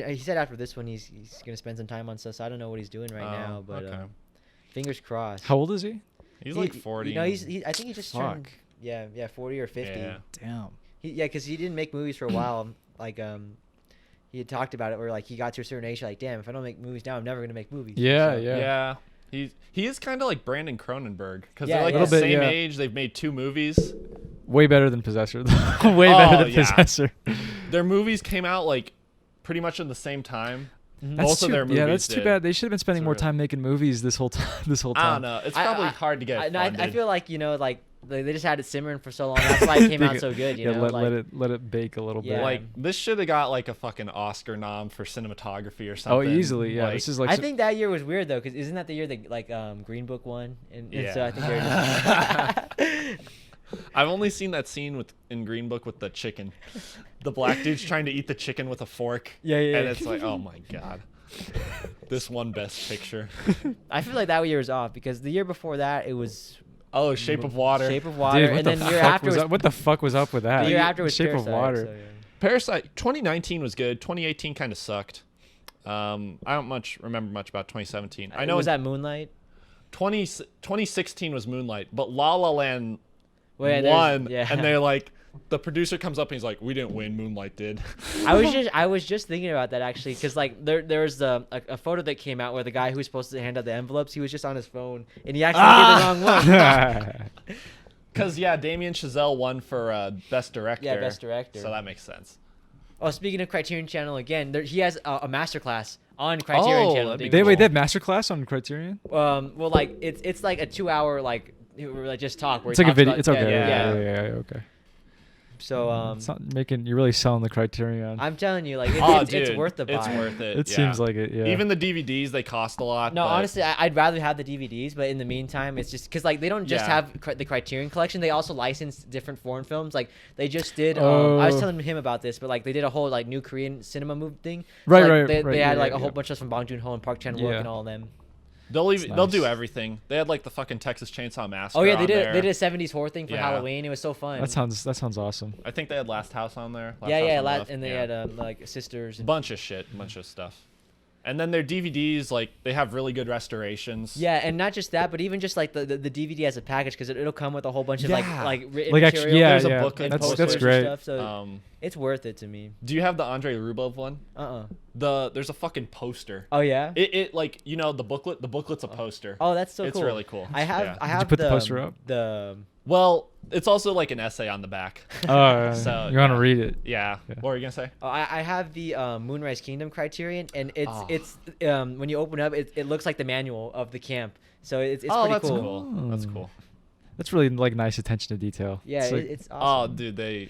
he said after this one he's gonna spend some time on stuff. So I don't know what he's doing right now, but fingers crossed. How old is he? He's like 40. You know, I think he just turned 40 or 50. Yeah. Damn. Because he didn't make movies for a while. Like he had talked about it where like he got to a certain age like, damn, if I don't make movies now, I'm never gonna make movies. Yeah. He is kind of like Brandon Cronenberg because they're like the same age. They've made 2 movies. Way better than Possessor. Way better than Possessor. Their movies came out like pretty much in the same time. Most of their movies. Yeah, that's too bad. They should have been spending more time making movies this whole time. I don't know. It's probably hard to get. I feel like like they just had it simmering for so long. That's why it came out so good. You know, let it bake a little bit. Like this should have got like a fucking Oscar nom for cinematography or something. Oh, easily. Yeah, like, this is like. I think that year was weird though, because isn't that the year that like Green Book won? And so I think they're just. I've only seen that scene in Green Book with the chicken. The black dude's trying to eat the chicken with a fork. Yeah. And it's like, oh my god. This won Best Picture. I feel like that year was off because the year before that it was. Oh, Shape of Water. Shape of Water, Dude, and then the year after was what the fuck was up with that? The year after was Shape Parasite, of Water. So, yeah. Parasite 2019 was good. 2018 kind of sucked. I don't remember much about 2017. I know was that Moonlight? 2016 was Moonlight, but La La Land won, and they're like, the producer comes up and he's like, "We didn't win, Moonlight did." I was just thinking about that actually, because like there was a photo that came out where the guy who was supposed to hand out the envelopes, he was just on his phone and he actually did the wrong one. Because Damien Chazelle won for Best Director. Yeah, Best Director. So that makes sense. Oh, speaking of Criterion Channel again, he has a masterclass on Criterion Channel. That'd be They cool. have masterclass on Criterion. Well, like it's like a 2-hour like just talk. Where It's he like a talks video. about- It's okay. Yeah. Yeah, okay. So It's not making. You're really selling the Criterion. I'm telling you, like Dude, it's worth the buy. It's worth it. It seems like it. Yeah. Even the DVDs, they cost a lot. No, but honestly, I'd rather have the DVDs, but in the meantime, it's just because like they don't just have the Criterion Collection; they also license different foreign films. Like they just did. I was telling him about this, but like they did a whole like new Korean cinema movie thing. So, like, They had like a whole bunch of from Bong Joon-ho and Park Chan-wook and all of them. They'll do everything. They had like the fucking Texas Chainsaw Massacre. Oh yeah, they on did. there. They did a '70s horror thing for Halloween. It was so fun. That sounds awesome. I think they had Last House on there. And they had like sisters. And bunch of shit, bunch of stuff. And then their DVDs, like they have really good restorations. Yeah, and not just that, but even just like the DVD as a package, because it'll come with a whole bunch of like written Like material. actually, yeah, There's a yeah. booklet and That's posters great. And stuff, so it's worth it to me. Do you have the Andrei Rublev one? There's a fucking poster. Oh yeah. It like the booklet. The booklet's a poster. Oh, that's so cool. It's really cool. I have. Yeah. Did you put the poster up? Well, it's also like an essay on the back. Oh, so you want to read it? Yeah. What were you gonna say? Oh, I have the Moonrise Kingdom Criterion, and it's when you open up, it looks like the manual of the camp. So it's pretty that's cool. cool. That's cool. That's really like nice attention to detail. Yeah, it's it's awesome. Oh, dude,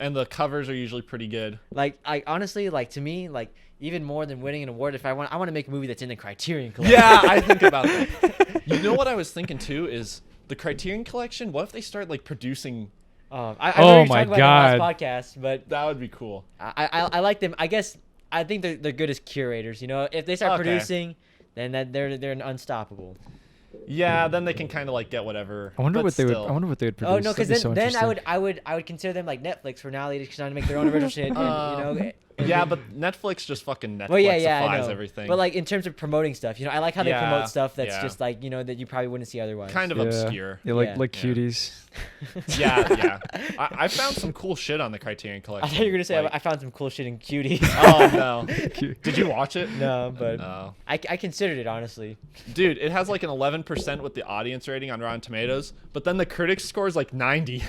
and the covers are usually pretty good. Like I honestly, like to me, like even more than winning an award, if I want to make a movie that's in the Criterion Collection. Yeah, I think about that. You know what I was thinking too is the Criterion Collection. What if they start like producing? I know you're my talking about God. the last podcast, but That would be cool. I like them. I guess I think they're good as curators. You know, if they start producing, then they're unstoppable. Yeah, then they can kind of like get whatever. I wonder but what they would. still. I wonder what they would produce. Oh no, because That'd be then so I would consider them like Netflix for now. They just trying to make their own original shit. And, you know. Yeah, but Netflix just fucking Netflixifies Well, yeah, I know. everything. But like in terms of promoting stuff, you know, I like how they Yeah, promote stuff that's yeah. just like that you probably wouldn't see otherwise. kind of obscure. Yeah, like Yeah. like cuties. Yeah. I found some cool shit on the Criterion I Collection. thought you were gonna say Like- I found some cool shit in Cuties. Oh no! Did you watch it? No, but No. I considered it honestly. Dude, it has like an 11% with the audience rating on Rotten Tomatoes, but then the critics score is like 90.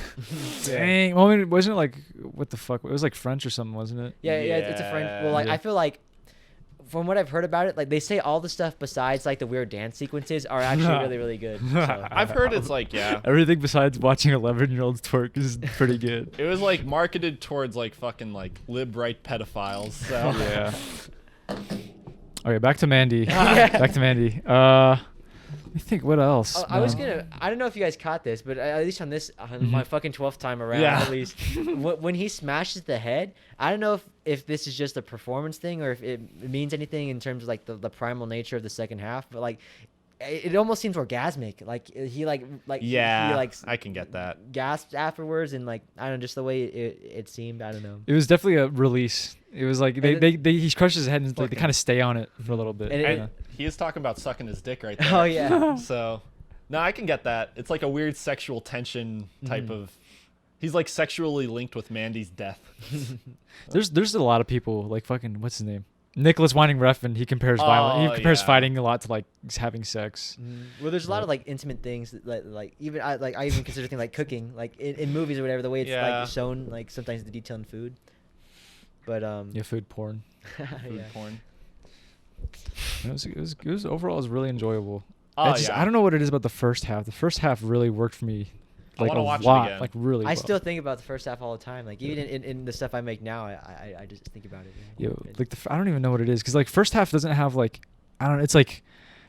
Dang. Well, I mean, wasn't it like what the fuck? It was like French or something, wasn't it? Yeah, it's a French. Well, like Yeah. I feel like from what I've heard about it, like they say all the stuff besides like the weird dance sequences are actually really, really good. So. I've heard it's like, yeah. Everything besides watching 11-year-olds twerk is pretty good. It was like marketed towards like fucking like lib-right pedophiles. So Yeah. Okay, back to Mandy. Back to Mandy. Let me think. What else? Oh, I was gonna. I don't know if you guys caught this, but at least on this, on my fucking 12th time around, Yeah. at least when he smashes the head, I don't know if this is just a performance thing or if it means anything in terms of like the primal nature of the second half. But like, it almost seems orgasmic. Like he yeah, he like I can get that. gasped afterwards, and like I don't know, just the way it seemed. I don't know. It was definitely a release. It was like he crushed his head and like, they kind of stay on it for a little bit. And he is talking about sucking his dick right there. Oh yeah. So, no, I can get that. It's like a weird sexual tension type of. He's like sexually linked with Mandy's death. There's a lot of people like fucking what's his name? Nicholas Winding Refn. He compares fighting a lot to like having sex. Well, there's a lot of like intimate things that, like even I even consider things like cooking, like in movies or whatever. The way it's like shown, like sometimes the detail in food. But yeah, food porn. Food porn. It was overall it was really enjoyable. Oh, I don't know what it is about the first half. The first half really worked for me. like a watch it lot, again. like really. I well. still think about the first half all the time. Like even in the stuff I make now, I just think about it. Yo, like I don't even know what it is because like first half doesn't have like I don't know. It's like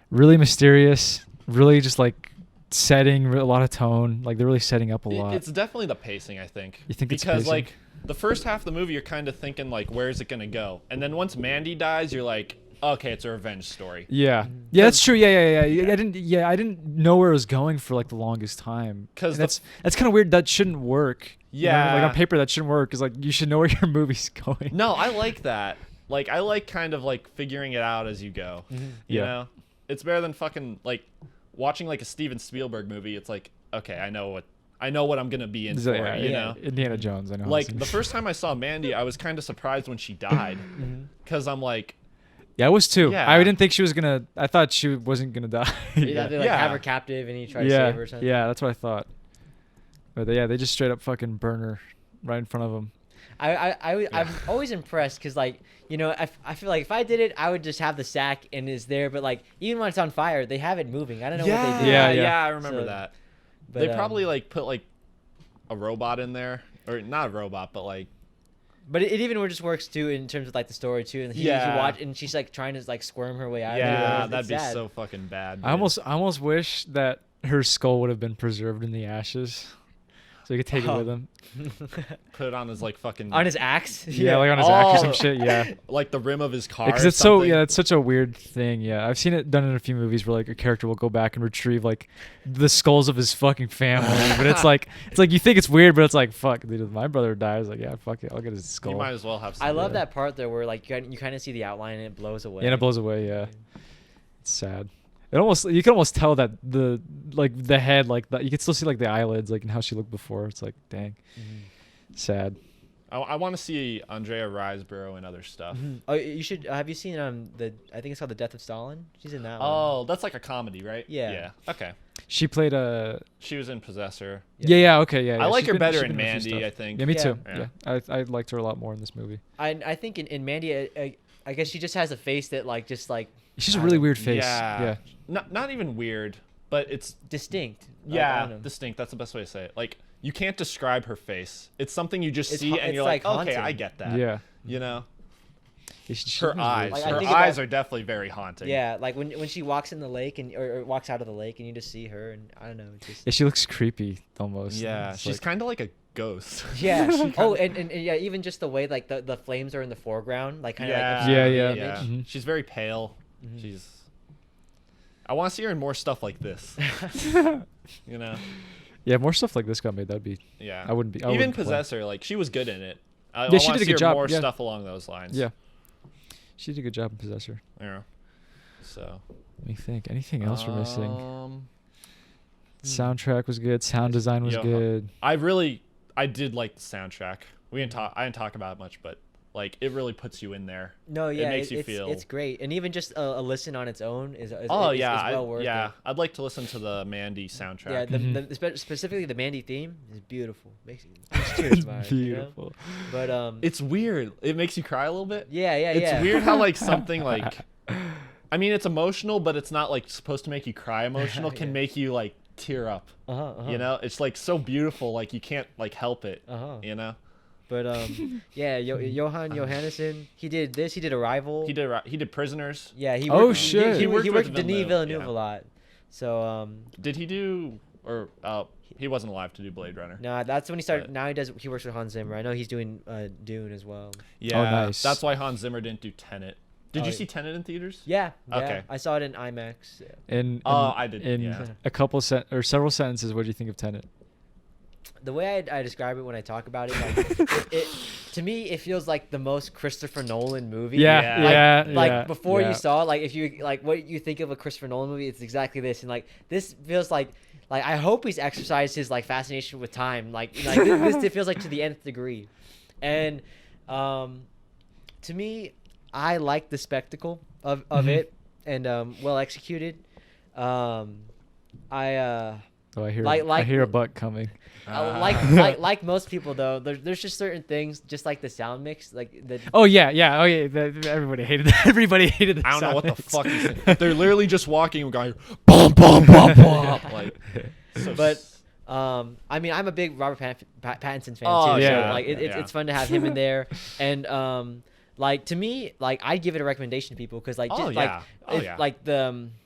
really mysterious, really just like setting a lot of tone. Like they're really setting up a lot. It's definitely the pacing, I think. You think it's because pacing? like the first half of the movie, you're kind of thinking like, where's it gonna go? And then once Mandy dies, you're like, okay, it's a revenge story. Yeah, yeah, that's true. Yeah. I didn't know where it was going for like the longest time. Because that's kind of weird. That shouldn't work. Yeah, you know? Like on paper, that shouldn't work. Because like you should know where your movie's going. No, I like that. Like I like kind of like figuring it out as you go. You know, it's better than fucking like watching like a Steven Spielberg movie. It's like, okay, I know what I'm gonna be in for. You know, Indiana Jones. I know. Like the first time I saw Mandy, I was kind of surprised when she died, because I'm like. Yeah, I was too. Yeah. I didn't think she was gonna. I thought she wasn't gonna die. They like have her captive and he tried to save her or something. Yeah, that's what I thought. But they just straight up fucking burn her right in front of them. I'm always impressed because, like, you know, I feel like if I did it, I would just have the sack and it's there. But, like, even when it's on fire, they have it moving. I don't know what they do. Yeah, I remember that. But, they probably, like, put, like, a robot in there. Or not a robot, but, like... But it even just works, too, in terms of, like, the story, too. And he watch, and she's, like, trying to, like, squirm her way out of it. Yeah, that'd be so fucking bad. I almost wish that her skull would have been preserved in the ashes. So he could take it with him. Put it on his like fucking on his axe. Yeah, like on his axe or some shit. Yeah, like the rim of his car. Because it's so it's such a weird thing. Yeah, I've seen it done in a few movies where like a character will go back and retrieve like the skulls of his fucking family. But it's like you think it's weird, but it's like fuck, dude, if my brother dies, like yeah, fuck it, I'll get his skull. You might as well have. I love that part there where like you kind of see the outline and it blows away. Yeah, and it blows away. Yeah, it's sad. You can almost tell that the head, like you can still see like the eyelids, like and how she looked before. It's like dang, sad. I want to see Andrea Riseborough and other stuff. Oh, you should. Have you seen I think it's called The Death of Stalin. She's in that one. Oh, that's like a comedy, right? Yeah. Okay. She played She was in Possessor. Yeah. Okay. Yeah. I like her better in Mandy. I think. Yeah, me too. Yeah. I liked her a lot more in this movie. I think in Mandy, I guess she just has a face that like just like. She's a really weird face. Yeah. Not even weird, but it's distinct. Yeah, distinct. That's the best way to say it. Like you can't describe her face. It's something you just see and you're like, okay, I get that. Yeah. You know. Her eyes. Like, her eyes are definitely very haunting. Yeah, like when she walks in the lake or walks out of the lake and you just see her and I don't know. Yeah, she looks creepy almost. Yeah, she's kind of like a ghost. Yeah. and yeah, even just the way like the flames are in the foreground, like kind of like She's very pale. I want to see her in more stuff like this. You know. Yeah, more stuff like this got made. That'd be. Yeah. I wouldn't be. Even Possessor, like she was good in it. I she did a good job. More stuff along those lines. Yeah. She did a good job in Possessor. Yeah. So. Let me think. Anything else we're missing? Soundtrack was good. Sound design was good. I did like the soundtrack. I didn't talk about it much, but like it really puts you in there. No, yeah, it makes you feel. It's great, and even just a listen on its own is well worth it. I'd like to listen to the Mandy soundtrack. Yeah, specifically the Mandy theme is beautiful. Makes cheers vibes, beautiful. You know? But it's weird. It makes you cry a little bit. Yeah. It's weird how like something like, I mean, it's emotional, but it's not like supposed to make you cry. Emotional can make you like tear up. You know, it's like so beautiful, like you can't like help it. You know. But Johan Johannesson, he did this. He did Arrival. He did Prisoners. Yeah, he worked, he worked with Denis Villeneuve a lot. So did he do he wasn't alive to do Blade Runner? No, that's when he started. Now he works with Hans Zimmer. I know he's doing Dune as well. Yeah, nice. That's why Hans Zimmer didn't do Tenet. Did you see Tenet in theaters? Yeah. Okay. I saw it in IMAX. Yeah. I did. In a couple several sentences, what do you think of Tenet? The way I describe it when I talk about it, like, to me, it feels like the most Christopher Nolan movie. Yeah. Before you saw it, like if you like what you think of a Christopher Nolan movie, it's exactly this. And like this feels like I hope he's exercised his like fascination with time. Like this it feels like to the nth degree. And to me, I like the spectacle of it and well executed. I hear a butt coming. Like most people though, there's just certain things, just like the sound mix, like the. Everybody hated that. Everybody hated the. I don't know what mix. the fuck he's saying. They're literally just walking and going, bum bum bum bum. Like, but I mean, I'm a big Robert Pattinson fan Oh, too. yeah. So, like, it's fun to have him in there, and like to me, like I'd give it a recommendation to people because like like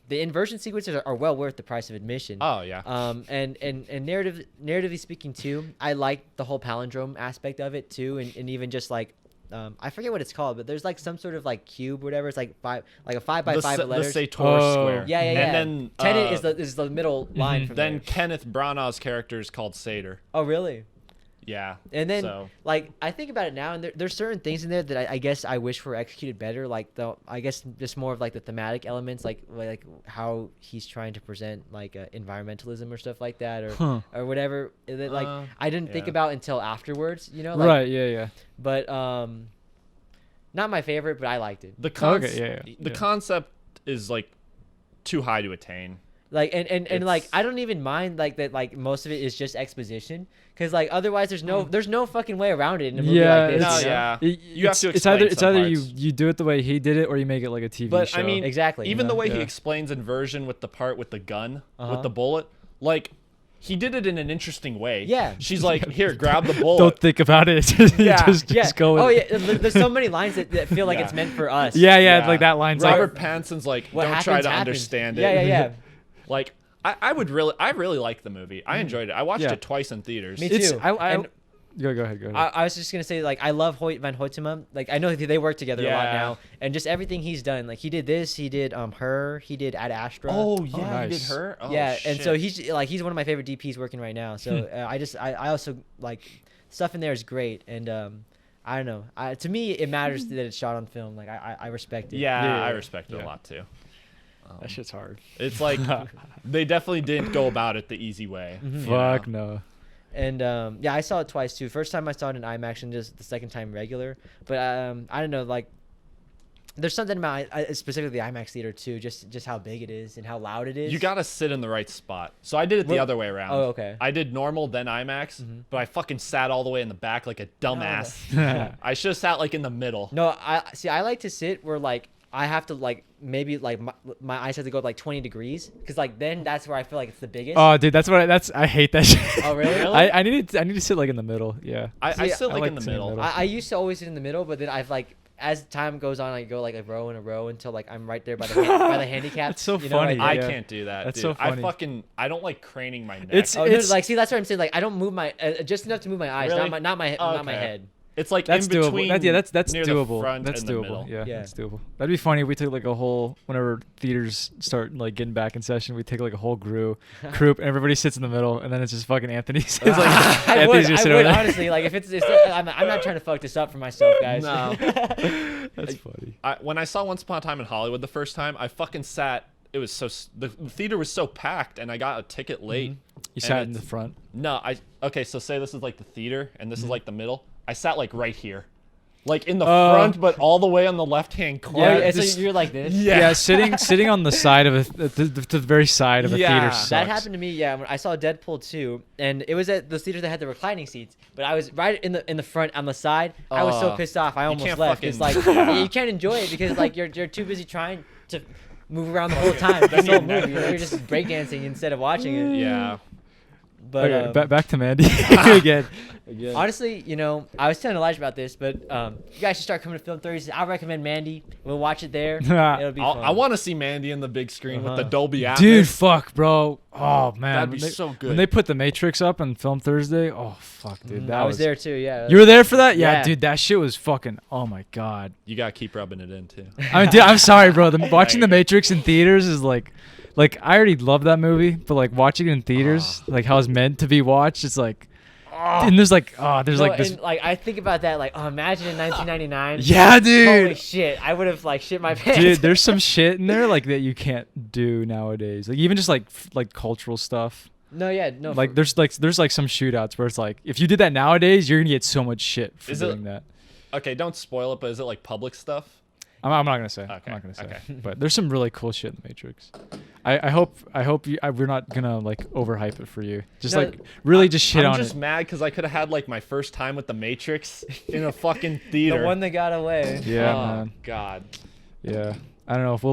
the inversion sequences are well worth the price of admission. Oh yeah. And narratively speaking too, I like the whole palindrome aspect of it too, and even just like. I forget what it's called, but there's like some sort of like cube or whatever. It's like a 5 by 5 letters. The Sator square. Yeah. And then Tenet is the middle line from then there. Kenneth Branagh's character is called Sator. Oh really? Yeah. And then like I think about it now, and there's certain things in there that I guess I wish were executed better. Like I guess just more of like the thematic elements, like how he's trying to present like environmentalism or stuff like that, or whatever. That like I didn't think about until afterwards, you know. Like, Right. Yeah. But not my favorite, but I liked it. The concept is like too high to attain. Like and like I don't even mind like that, like most of it is just exposition, because like otherwise there's no fucking way around it in a movie like this. No, you know? yeah. You have to it's explain either some parts. you do it the way he did it, or you make it like a TV But show. I mean, exactly. Even the way he Yeah. explains inversion with the part with the gun, with the bullet, like he did it in an interesting way. Yeah. She's like, here, grab the bullet. don't think about it. just go with Oh it. yeah, there's so many lines that feel like it's meant for us. Yeah, like that line's like Robert Pattinson's like, What don't try to happens. understand it. Yeah. Like, I really liked the movie. I enjoyed it. I watched Yeah. it twice in theaters. Me It's too. I And go ahead. I was just gonna say, like, I love Hoyt van Hoytema. Like, I know they work together a lot Yeah. now, and just everything he's done. Like, he did this, he did Her, he did Ad Astra. Oh yeah, you did nice. her. Oh, yeah, and so shit. he's one of my favorite DPs working right now. So I also like stuff in there is great, and I don't know. To me, it matters that it's shot on film. Like, I respect it. Yeah, I respect it a lot too. that shit's hard. It's like they definitely didn't go about it the easy way. you Fuck know? no. And yeah, I saw it twice too. First time I saw it in IMAX, and just the second time regular. But I don't know, like there's something about specifically the IMAX theater too, just how big it is and how loud it is. You gotta sit in the right spot. So I did it the other way around. Oh, okay. I did normal then IMAX, but I fucking sat all the way in the back like a dumbass. I should have sat like in the middle. No, I like to sit where like I have to like maybe like my eyes have to go like 20 degrees, because like then that's where I feel like it's the biggest. Oh, dude, I hate that shit. Oh, really? I need to sit like in the middle. Yeah. I sit like like in the sitting in the middle. middle. I used to always sit in the middle, but then I've like as time goes on, I go like a row in a row until like I'm right there by the by the handicaps. That's so you know, funny. like- I Yeah. can't do that. That's dude. so funny. I don't like craning my neck. It's- Oh, no, like see, that's what I'm saying. Like I don't move my just enough to move my eyes, Really? not my Okay. head. It's like That's in doable. between. That's near doable. The front That's and the doable. middle. Yeah, Yeah. that's doable. That'd be funny if we took like a whole, whenever theaters start like getting back in session, we take like a whole group and everybody sits in the middle, and then it's just fucking Anthony. It's like I would, just sitting over there. honestly, like if it's I'm not trying to fuck this up for myself, guys. No. That's funny. When I saw Once Upon a Time in Hollywood the first time, I fucking sat. It was so the theater was so packed, and I got a ticket late. You sat in the front. No, okay. So say this is like the theater, and this is like the middle. I sat like right here, like in the front, but all the way on the left-hand corner. Yeah, just- so you're like this. Yeah, sitting on the side of the very side of a Yeah. theater That sucks. That happened to me. Yeah, when I saw Deadpool 2, and it was at the theaters that had the reclining seats, but I was right in the front on the side. I was so pissed off, I almost can't left. It's like fucking- you can't enjoy it because like you're too busy trying to move around the whole time. This whole movie, you're just breakdancing instead of watching it. Yeah. But Okay, back to Mandy again. honestly, you know, I was telling Elijah about this, but you guys should start coming to Film Thursdays. I recommend Mandy. We'll watch it there. It'll be fun. I want to see Mandy in the big screen with the Uh-huh. Dolby Atmos. Dude, fuck, bro. Oh man, That'd be When they- so good. When they put the Matrix up on Film Thursday, oh fuck, dude, that I was there too. Yeah. You were there for that? Yeah, Yeah. dude, that shit was fucking. Oh my god. You gotta keep rubbing it in too. I mean, dude, I'm sorry, bro. Watching the Matrix in theaters is like I already love that movie, but like watching it in theaters, like how it's meant to be watched, it's like, and there's like this. And, like I think about that, like, oh, imagine in 1999. Yeah, dude. Holy shit, I would have like shit my pants. Dude, there's some shit in there like that you can't do nowadays. Like even just like cultural stuff. no, yeah, no. Like there's some shootouts where it's like if you did that nowadays, you're gonna get so much shit for Is it- doing that. Okay, don't spoil it, but is it like public stuff? I'm not gonna say. Okay, I'm not gonna say. okay. But there's some really cool shit in the Matrix. I hope we're not gonna like overhype it for you. Just No, like really just shit I'm on just it. mad because I could have had like my first time with the Matrix in a fucking theater. the one that got away. Yeah, Oh man. God. Yeah. I don't know if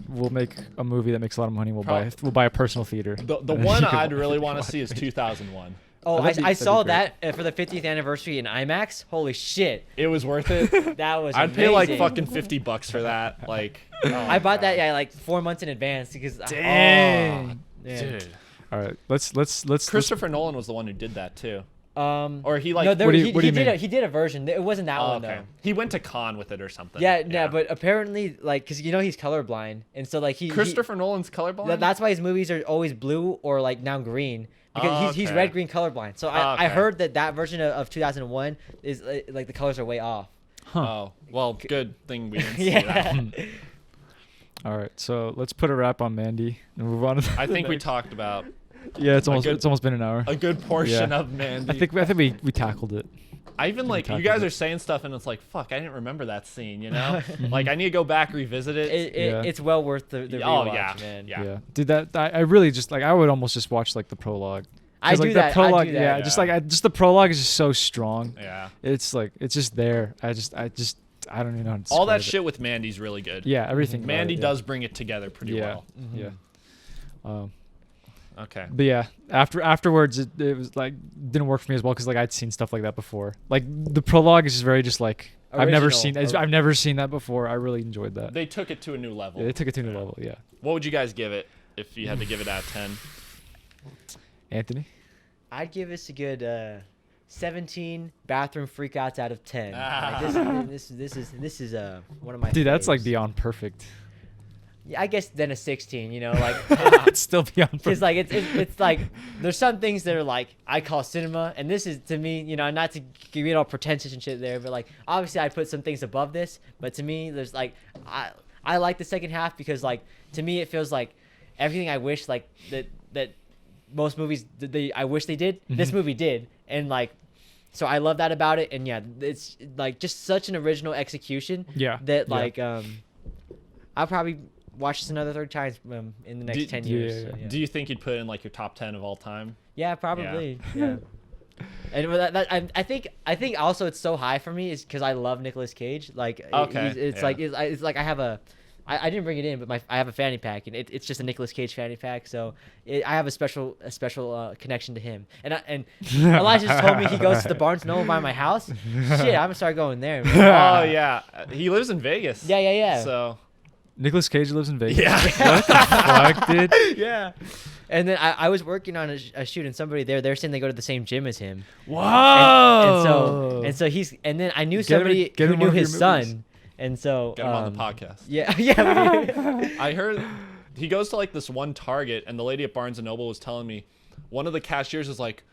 we'll make a movie that makes a lot of money. We'll buy a personal theater. The one I'd really want to see is 2001. Oh, I saw that for the 50th anniversary in IMAX. Holy shit! It was worth it. That was. I'd amazing. pay like fucking $50 for that. Like, I bought that like 4 months in advance because. Dang. Dude. All right, let's. Christopher Nolan was the one who did that too. Or he like. No, what do you mean? He did a version. It wasn't that one okay. though. He went to Cannes with it or something. Yeah, but apparently, like, cause he's colorblind, and so like Christopher Nolan's colorblind. That's why his movies are always blue or like now green. Because he's red green colorblind. So I heard that version of 2001 is like the colors are way off. Huh. Oh, well, good thing we didn't see that. All right, so let's put a wrap on Mandy and move on to I think we talked about Yeah, it's almost been an hour. a good portion of Mandy. I think we tackled it. I even like you guys are saying stuff and it's like, fuck, I didn't remember that scene, you know? Like I need to go back, revisit it. It's well worth the rewatch, man. Yeah. Dude, I really just like I would almost just watch like the prologue. I do like, that. The prologue, I do that. yeah, just the prologue is just so strong. Yeah. It's like it's just there. I don't even know how to All that describe it. shit with Mandy's really good. Yeah, everything. about Mandy it, does bring it together pretty well. Yeah. Okay. But yeah, afterwards it was like didn't work for me as well because like I'd seen stuff like that before. Like the prologue is just very just like I've never seen that before. I really enjoyed that. They took it to a new level. Yeah, they took it to a new level. Yeah. What would you guys give it if you had to give it out of 10? Anthony? I'd give this a good 17 bathroom freakouts out of 10. This is one of my. Dude, that's faves. like beyond perfect. Yeah, I guess then a 16. You know, like It's still beyond perfect. because like it's like there's some things that are like I call cinema, and this is to me, you know, not to get all pretentious and shit there, but like obviously I put some things above this, but to me there's like I like the second half because like to me it feels like everything I wish like that most movies I wish they did. This movie did, and like so I love that about it, and yeah, it's like just such an original execution. Yeah. That like I'll probably watch this another 30 times in the next 10 years. Yeah. So, yeah. Do you think you'd put it in like your top 10 of all time? Yeah, probably. Yeah. And I think also it's so high for me is because I love Nicolas Cage. Like, it's like I have I didn't bring it in, but I have a fanny pack, and it's just a Nicolas Cage fanny pack. So I have a special connection to him. And Elijah just told me he goes to the Barnes & Noble by my house. Shit, I'm gonna start going there. Man. Oh yeah, he lives in Vegas. Yeah. So Nicolas Cage lives in Vegas. yeah. What the fuck, dude? Yeah. And then I was working on a shoot, and somebody they're saying they go to the same gym as him. Whoa. And so and then I knew somebody who knew his son. And so Get him on the podcast. Yeah. I heard he goes to like this one Target, and the lady at Barnes & Noble was telling me one of the cashiers is like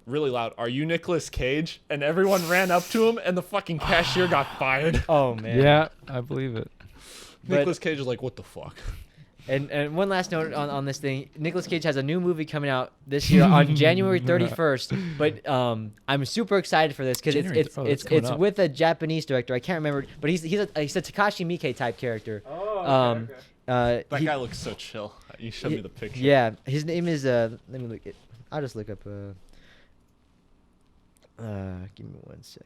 really loud, "Are you Nicolas Cage?" And everyone ran up to him, and the fucking cashier got fired. Oh man. Yeah, I believe it. Nicolas Cage is like, "What the fuck?" And one last note on this thing, Nicolas Cage has a new movie coming out this year on January 31st. But I'm super excited for this because it's with a Japanese director. I can't remember, but he's a Takashi Miike type character. That guy looks so chill. You showed me the picture. Yeah, his name is let me look it. I'll just look up. Give me 1 sec.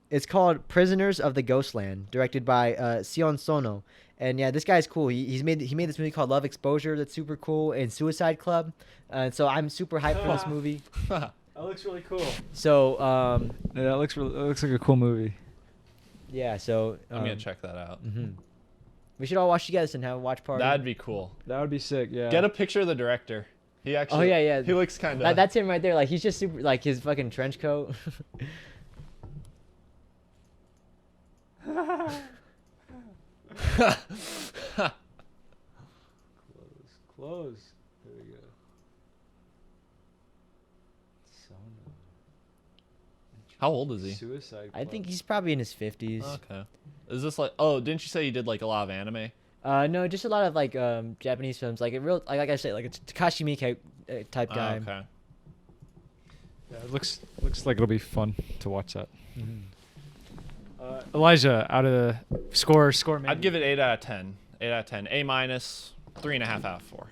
It's called Prisoners of the Ghostland, directed by Sion Sono. And yeah, this guy's cool. He made this movie called Love Exposure that's super cool, and Suicide Club. So I'm super hyped for this movie. That looks really cool. So yeah, that looks like a cool movie. Yeah, so I'm gonna check that out. We should all watch together and have a watch party. That'd be cool. That would be sick. Yeah. Get a picture of the director. He actually. Oh yeah. He looks kind of. That's him right there. Like he's just super. Like his fucking trench coat. Close. There we go. How old is he? Suicide Club. I think he's probably in his 50s. Okay. Is this like? Oh, didn't you say you did like a lot of anime? No, just a lot of like Japanese films. Like like I said, like a Takashi Miike type guy. Okay. Yeah, it looks like it'll be fun to watch that. Elijah, out of the score. Maybe. I'd give it 8 out of 10. 8 out of 10. A minus. 3.5 out of 4.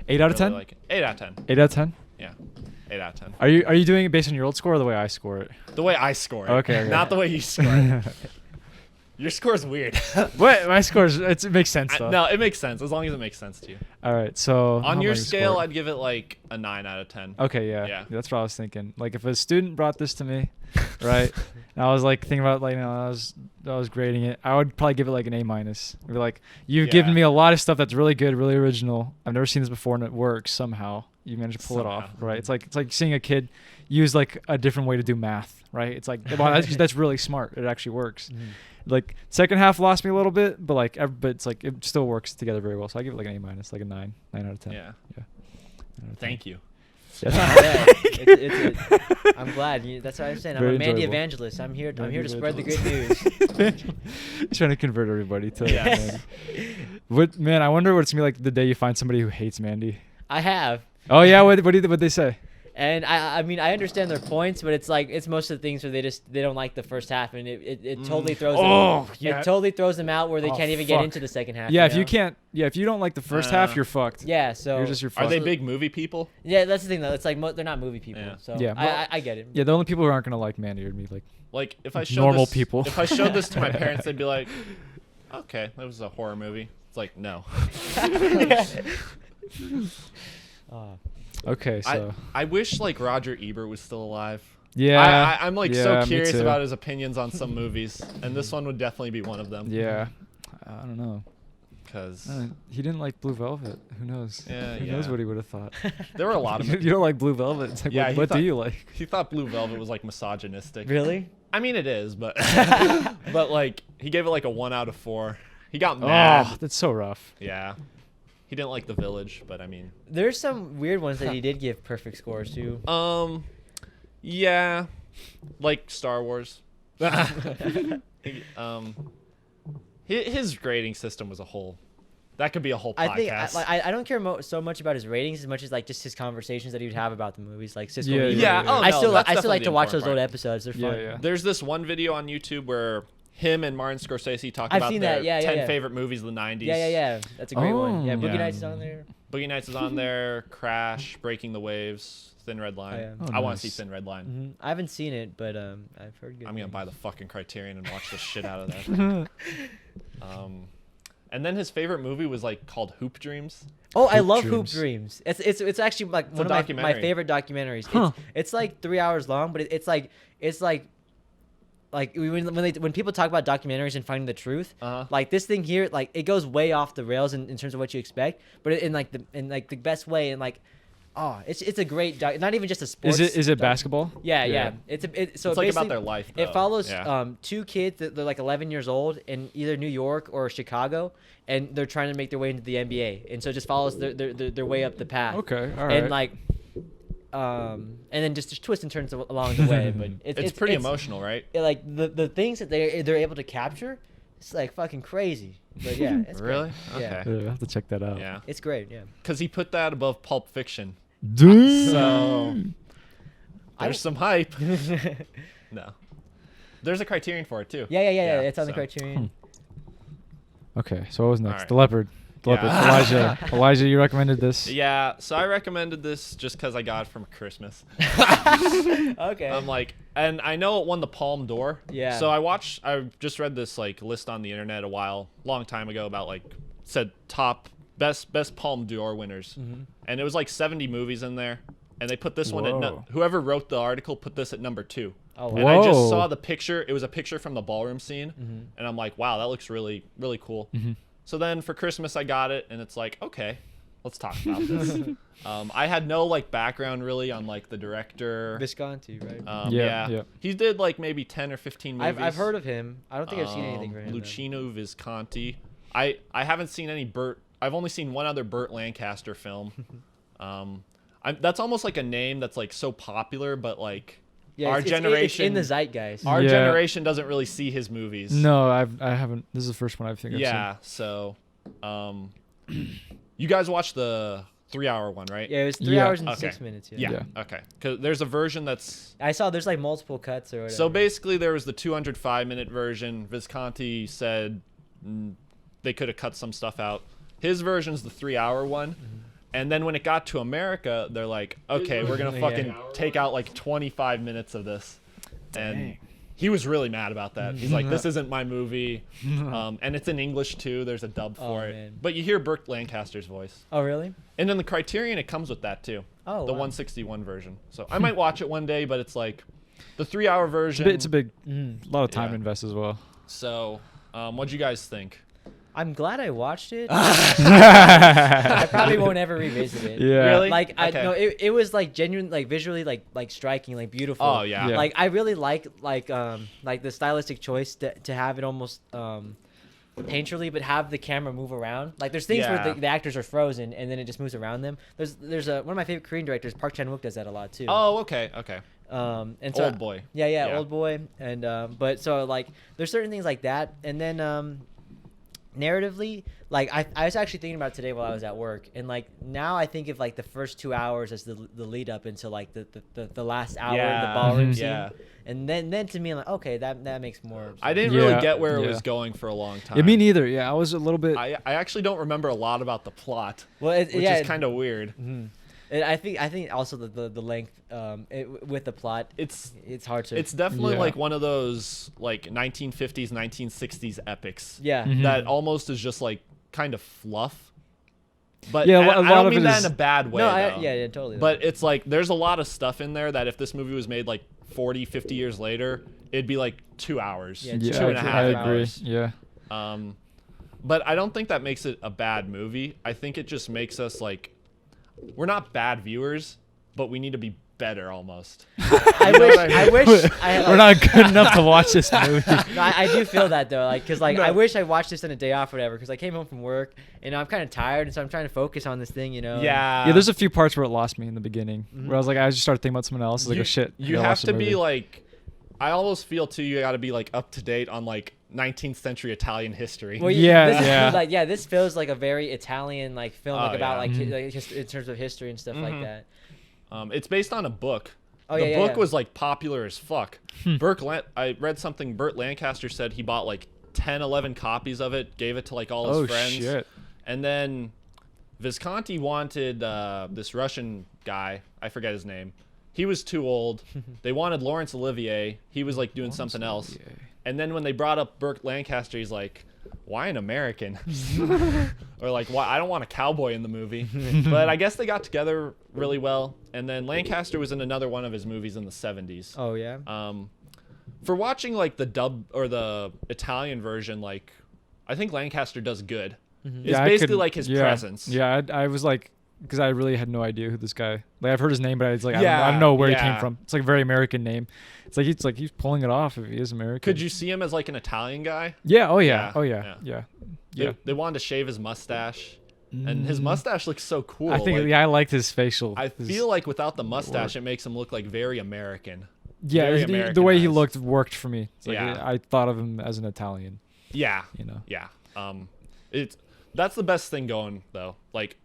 8 out of 10. Like 8 out of 10. 8 out of 10. Yeah. 8 out of 10. Are you doing it based on your old score or the way I score it? The way I score it. Okay. Not the way you score it. Your score's weird. What? My score's it makes sense though. No, it makes sense as long as it makes sense to you. All right, so On your scale, I'd give it like a 9 out of 10. Okay, yeah. Yeah. That's what I was thinking. Like if a student brought this to me, right, and I was like thinking about like I was grading it, I would probably give it like an A minus. I'd be like, you've given me a lot of stuff that's really good, really original. I've never seen this before and it works somehow. You managed to pull it off, right? It's like seeing a kid use like a different way to do math, right? It's like wow, that's really smart. It actually works. Mm-hmm. Like second half lost me a little bit, but but it's like it still works together very well. So I give it like an A minus, like a 9 out of 10. Yeah. Thank you. I'm glad. That's what I'm saying. I'm a Mandy evangelist. I'm here to spread the good news. He's trying to convert everybody to Mandy. Man, I wonder what it's gonna be like the day you find somebody who hates Mandy. I have. Oh yeah, what did they say? And I mean I understand their points, but it's like it's most of the things where they don't like the first half, and it totally throws it totally throws them out where they can't even get into the second half. Yeah, if you don't like the first half, you're fucked. Yeah, so you're fucked. Are they big movie people? Yeah, that's the thing though. It's like they're not movie people. Yeah. So yeah, I get it. Yeah, the only people who aren't gonna like Mandy are me, like if I showed normal this, people. If I showed this to my parents, they'd be like, "Okay, that was a horror movie." It's like no. Okay, so I wish like Roger Ebert was still alive. Yeah, I'm like so curious about his opinions on some movies, and this one would definitely be one of them. Yeah, I don't know, because he didn't like Blue Velvet. Who knows? Yeah, who knows what he would have thought. There were a lot of you don't like Blue Velvet. It's like, what do you like? He thought Blue Velvet was like misogynistic. Really? I mean, it is, but but like he gave it like a 1 out of 4. He got mad. Oh, that's so rough. Yeah. He didn't like The Village, but I mean, there's some weird ones that he did give perfect scores to. Yeah, like Star Wars. His grading system was a whole. That could be a whole podcast. I don't care so much about his ratings as much as like just his conversations that he would have about the movies, like Cisco. Yeah. Oh, I still like to watch those old episodes. They're fun. Yeah. There's this one video on YouTube where him and Martin Scorsese talk about their 10 favorite movies of the 90s. Yeah. That's a great one. Yeah, Boogie Nights is on there. Boogie Nights is on there. Crash, Breaking the Waves, Thin Red Line. I want to see Thin Red Line. Mm-hmm. I haven't seen it, but I've heard good. I'm going to buy the fucking Criterion and watch the shit out of that. And then his favorite movie was like called Hoop Dreams. Oh, I love Hoop Dreams. It's actually like one of my favorite documentaries. Huh. It's like 3 hours long, but it's like when people talk about documentaries and finding the truth, like this thing here, like it goes way off the rails in terms of what you expect, but in the best way, and like, it's a great not even just a sports. Is it basketball? Yeah. It's like about their life. Though. It follows 2 kids that they're like 11 years old in either New York or Chicago, and they're trying to make their way into the NBA, and so it just follows their way up the path. Okay, all right. And like. And then just twists and turns along the way, but it's pretty emotional, right? Like the things that they're able to capture, it's like fucking crazy. But yeah, it's really great. okay. Yeah, I have to check that out. Yeah, it's great. Yeah, because he put that above Pulp Fiction. So there's some hype. No, there's a Criterion for it too. Yeah. It's on the Criterion. Okay, so what was next? Right. The Leopard. Elijah, you recommended this. Yeah, so I recommended this just because I got it from Christmas. Okay. I'm like, and I know it won the Palme d'Or. Yeah. So I just read this like list on the internet long time ago about like said top best Palme d'Or winners, and it was like 70 movies in there, and they put this one at whoever wrote the article put this at number 2. Oh, wow. And I just saw the picture. It was a picture from the ballroom scene, and I'm like, wow, that looks really really cool. So then for Christmas I got it, and it's like, okay, let's talk about this. I had no like background really on like the director. Visconti, right? Yeah. He did like maybe 10 or 15 movies. I've heard of him. I don't think I've seen anything from him. Luchino Visconti. I haven't seen any Burt. I've only seen one other Burt Lancaster film. That's almost like a name that's like so popular, but like our generation it's in the zeitgeist. Our generation doesn't really see his movies. No, I haven't. This is the first one I think I've seen. So you guys watched the 3-hour one, right? Yeah, it was 3 hours and 6 minutes. Yeah. Okay. Because there's a version that's. I saw there's like multiple cuts or whatever. So basically, there was the 205-minute version. Visconti said they could have cut some stuff out. His version's the 3-hour one. And then when it got to America, they're like, okay, we're going to fucking take out like 25 minutes of this. And he was really mad about that. He's like, this isn't my movie. And it's in English too. There's a dub for it. Man. But you hear Burt Lancaster's voice. Oh, really? And then the Criterion, it comes with that too. Oh, the 161 version. So I might watch it one day, but it's like the 3-hour version. It's a big, lot of time to invest as well. So, what'd you guys think? I'm glad I watched it. I probably won't ever revisit it. Yeah. Really? Like Okay. no, it was like genuine, like visually, like striking, like beautiful. Oh yeah. Yeah. Like I really like the stylistic choice to have it almost painterly, but have the camera move around. Like there's things Yeah. where the actors are frozen and then it just moves around them. There's one of my favorite Korean directors, Park Chan-wook, does that a lot too. Oh, okay. And so Old Boy. Yeah, Old Boy. And but so like there's certain things like that, and then narratively, like I was actually thinking about it today while I was at work, and like now I think of like the first 2 hours as the lead up into like the last hour, the ballroom scene. Yeah. And then to me, I'm like, okay, that makes more sense. I didn't really get where it was going for a long time. Yeah, me neither. Yeah, I was a little bit. I actually don't remember a lot about the plot, Well, which is kind of weird. Mm-hmm. I think also the length with the plot, it's hard to. It's definitely like one of those like 1950s, 1960s epics. Yeah. That almost is just like kind of fluff. But Yeah, a I lot don't of mean it that is- in a bad way. No, though. yeah, totally. But it's like there's a lot of stuff in there that if this movie was made like 40, 50 years later, it'd be like 2 hours, Yeah, Yeah, two and a half I agree. hours. Yeah. But I don't think that makes it a bad movie. I think it just makes us like, we're not bad viewers, but we need to be better almost. I wish I had, We're not good enough to watch this movie. No, I do feel that though, like, cause like I wish I watched this on a day off or whatever, cause I came home from work and I'm kind of tired, and so I'm trying to focus on this thing, you know. Yeah. Yeah, there's a few parts where it lost me in the beginning, where I was like, I just started thinking about someone else. I was like, oh shit. I You gotta have watch the to be movie. like, I almost feel too, you got to be like up to date on like 19th century Italian history. Well, Yeah, this, yeah. this feels like a very Italian like film, like Oh, about yeah. like in terms of history and stuff like that. It's based on a book. Oh, the yeah, book yeah. was like popular as fuck. I read something Burt Lancaster said he bought like 10, 11 copies of it, gave it to like all his Oh friends. shit. And then Visconti wanted this Russian guy, I forget his name. He was too old. They wanted Laurence Olivier. He was like doing something else. And then when they brought up Burt Lancaster, he's like, why an American? Or like, why? I don't want a cowboy in the movie. But I guess they got together really well. And then Lancaster was in another one of his movies in the 70s. Oh yeah. For watching like the dub or the Italian version, like I think Lancaster does good. It's I basically could- like his yeah, presence. Yeah, I was like, because I really had no idea who this guy. Like I've heard his name, but I was like, I Yeah, don't know where he yeah. came from. It's like a very American name. It's like he's pulling it off if he is American. Could you see him as like an Italian guy? Yeah. Oh yeah. Yeah, Oh yeah. yeah. Yeah. They, Yeah. they wanted to shave his mustache, and his mustache looks so cool. I think like, I liked his facial. I his- feel like without the mustache, it makes him look like very American. yeah, very the way he Americanized. looked worked for me. It's like Yeah. I thought of him as an Italian. Yeah, You know. yeah. That's the best thing going though. Like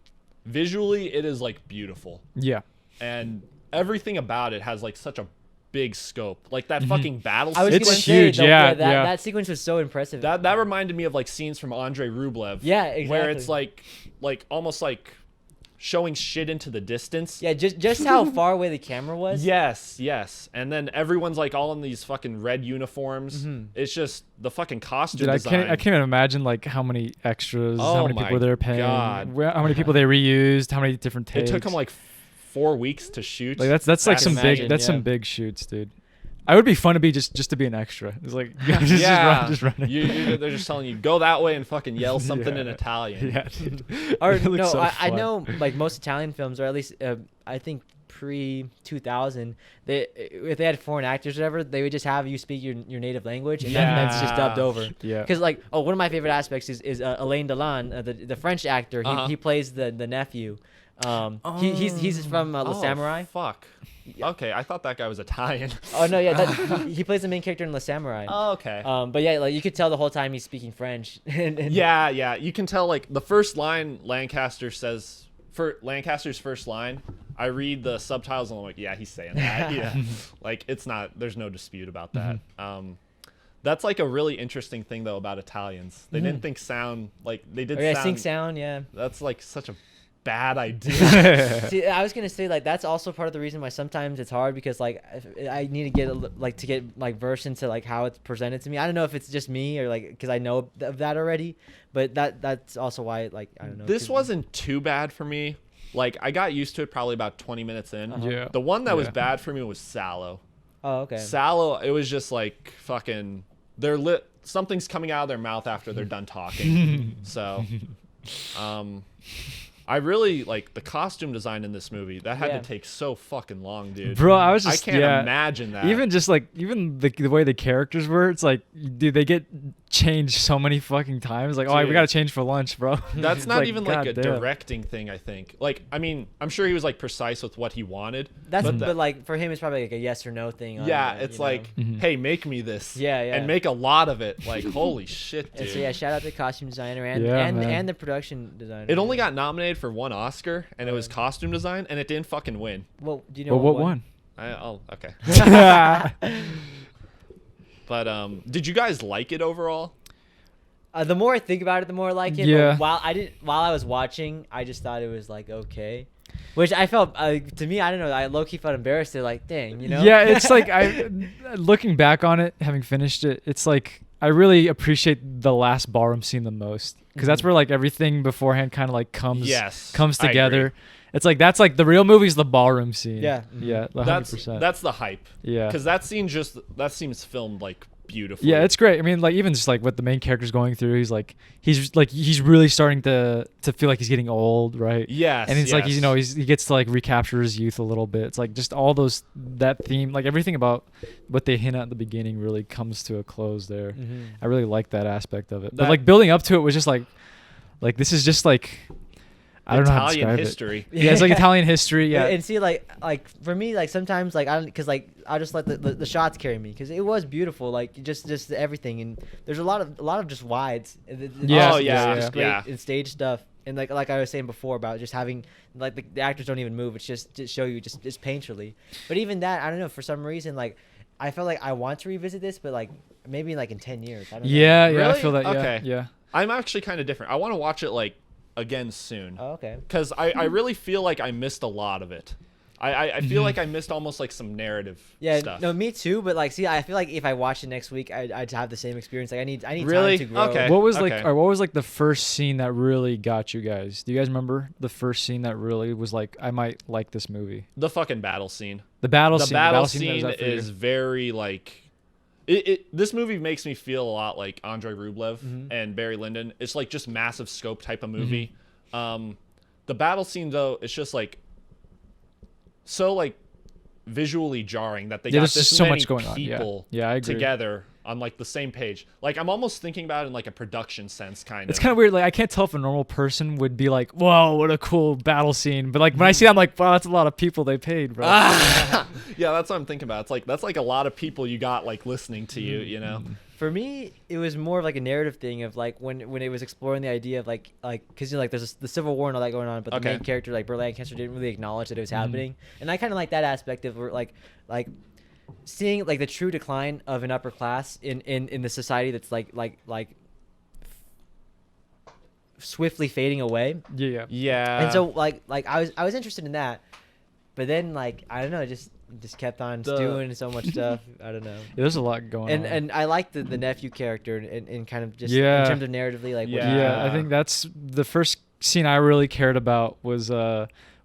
visually, it is like beautiful, Yeah. and everything about it has like such a big scope. Like that fucking battle I was It's gonna sequence. say, huge, though, yeah, that sequence was so impressive. That reminded me of like scenes from Andrei Rublev. Yeah, exactly. Where it's like almost like showing shit into the distance. yeah, just how far away the camera was. Yes, yes. And then everyone's like all in these fucking red uniforms. It's just the fucking costume Dude, I design. can't even imagine like how many extras, Oh how many my people they're paying, God. how many people they reused, how many different It takes. took them like 4 weeks to shoot. Like that's like Back some in big the day. that's yeah. some big shoots, dude. I would be fun to be just to be an extra. It's like just run. They're just telling you go that way and fucking yell something in Yeah. Italian. Yeah, dude. Or It looks no, so I fun. know like most Italian films, or at least I think pre 2000, if they had foreign actors or whatever, they would just have you speak your native language, and that's just dubbed over. Yeah. Because like one of my favorite aspects is Alain Delon, the French actor. He plays the nephew. He's from Le Samurai. Fuck. Okay, I thought that guy was Italian. Oh no, yeah, he plays the main character in Le Samurai. Oh, okay. But yeah, like you could tell the whole time he's speaking French. and Yeah, you can tell like the first line Lancaster says for Lancaster's first line. I read the subtitles and I'm like, yeah, he's saying that. Yeah, like there's no dispute about that. That's like a really interesting thing though about Italians. They didn't think sound like they did. Oh, yeah, sound, sync sound. Yeah. That's like such a bad idea. See, I was gonna say like that's also part of the reason why sometimes it's hard because like I need to get like versed into like how it's presented to me. I don't know if it's just me or like because I know of that already, but that's also why like I don't know. This wasn't too bad for me. Like I got used to it probably about 20 minutes in. Yeah. The one that was bad for me was Sallow. Oh, okay. Sallow, it was just like fucking something's coming out of their mouth after they're done talking. So I really like the costume design in this movie. That had to take so fucking long, dude. Bro, I can't imagine that. Even just like the way the characters were, it's like, dude, they get changed so many fucking times. Like, we gotta change for lunch, bro. That's not like, even like a directing thing, I think. Like, I mean, I'm sure he was like precise with what he wanted. But like for him, it's probably like a yes or no thing. It's like, hey, make me this. Yeah. And make a lot of it. Like, holy shit, dude. And so shout out to the costume designer and the production designer. It only got nominated for 1 Oscar, and it was costume design, and it didn't fucking win. Well, do you know what one? Okay. But did you guys like it overall? The more I think about it, the more I like it. Yeah. But while I was watching, I just thought it was like okay, which I felt to me, I don't know. I low key felt embarrassed. They're like, dang, you know. Yeah, it's like looking back on it, having finished it, it's like I really appreciate the last ballroom scene the most because that's where like everything beforehand kind of like comes together. It's like that's like the real movie's the ballroom scene. Yeah. Yeah, 100%. That's the hype. Yeah. Because that seems filmed like beautifully. Yeah, it's great. I mean, like even just like what the main character's going through, he's really starting to feel like he's getting old, right? Yes. And it's like he gets to like recapture his youth a little bit. It's like just all that theme, like everything about what they hint at the beginning really comes to a close there. Mm-hmm. I really like that aspect of it. But like building up to it was just like this is just like I don't know how to describe history. Yeah, it's like Italian history. Yeah, and see, like for me, like sometimes, like because like I just let the shots carry me because it was beautiful, like just everything, and there's a lot of just wides. Just great and stage stuff, and like I was saying before about just having like the actors don't even move; it's just show you just painterly. But even that, I don't know, for some reason, like I felt like I want to revisit this, but like maybe like in 10 years. I don't know. Yeah, really? I feel that. Okay. Yeah. I'm actually kind of different. I want to watch it like again soon. Oh, okay. Because I really feel like I missed a lot of it. I feel like I missed almost like some narrative stuff. No, me too. But like, see, I feel like if I watched it next week, I'd have the same experience. Like I need really? time to grow. Okay. What was like the first scene that really got you guys? Do you guys remember the first scene that really was like I might like this movie? The fucking battle scene. The battle scene is very like. This movie makes me feel a lot like Andrei Rublev and Barry Lyndon. It's like just massive scope type of movie. The battle scene though, it's just like so like visually jarring that they got this so many much going people on. I agree. together on like the same page. Like I'm almost thinking about it in like a production sense kind of. It's kind of weird. Like I can't tell if a normal person would be like, "Whoa, what a cool battle scene," but like when I see that, I'm like, "Wow, that's a lot of people they paid, bro." Yeah, that's what I'm thinking about. It's like that's like a lot of people you got like listening to you, you know. For me, it was more of like a narrative thing of like when it was exploring the idea of like because you know, like there's the Civil War and all that going on, but the main character like Burt Lancaster didn't really acknowledge that it was happening, and I kind of like that aspect of like seeing like the true decline of an upper class in the society that's like swiftly fading away. Yeah. And so like I was interested in that, but then like I don't know, it just kept on doing so much stuff. I don't know. There's a lot going on. And I like the nephew character and kind of just in terms of narratively like I think that's the first scene I really cared about was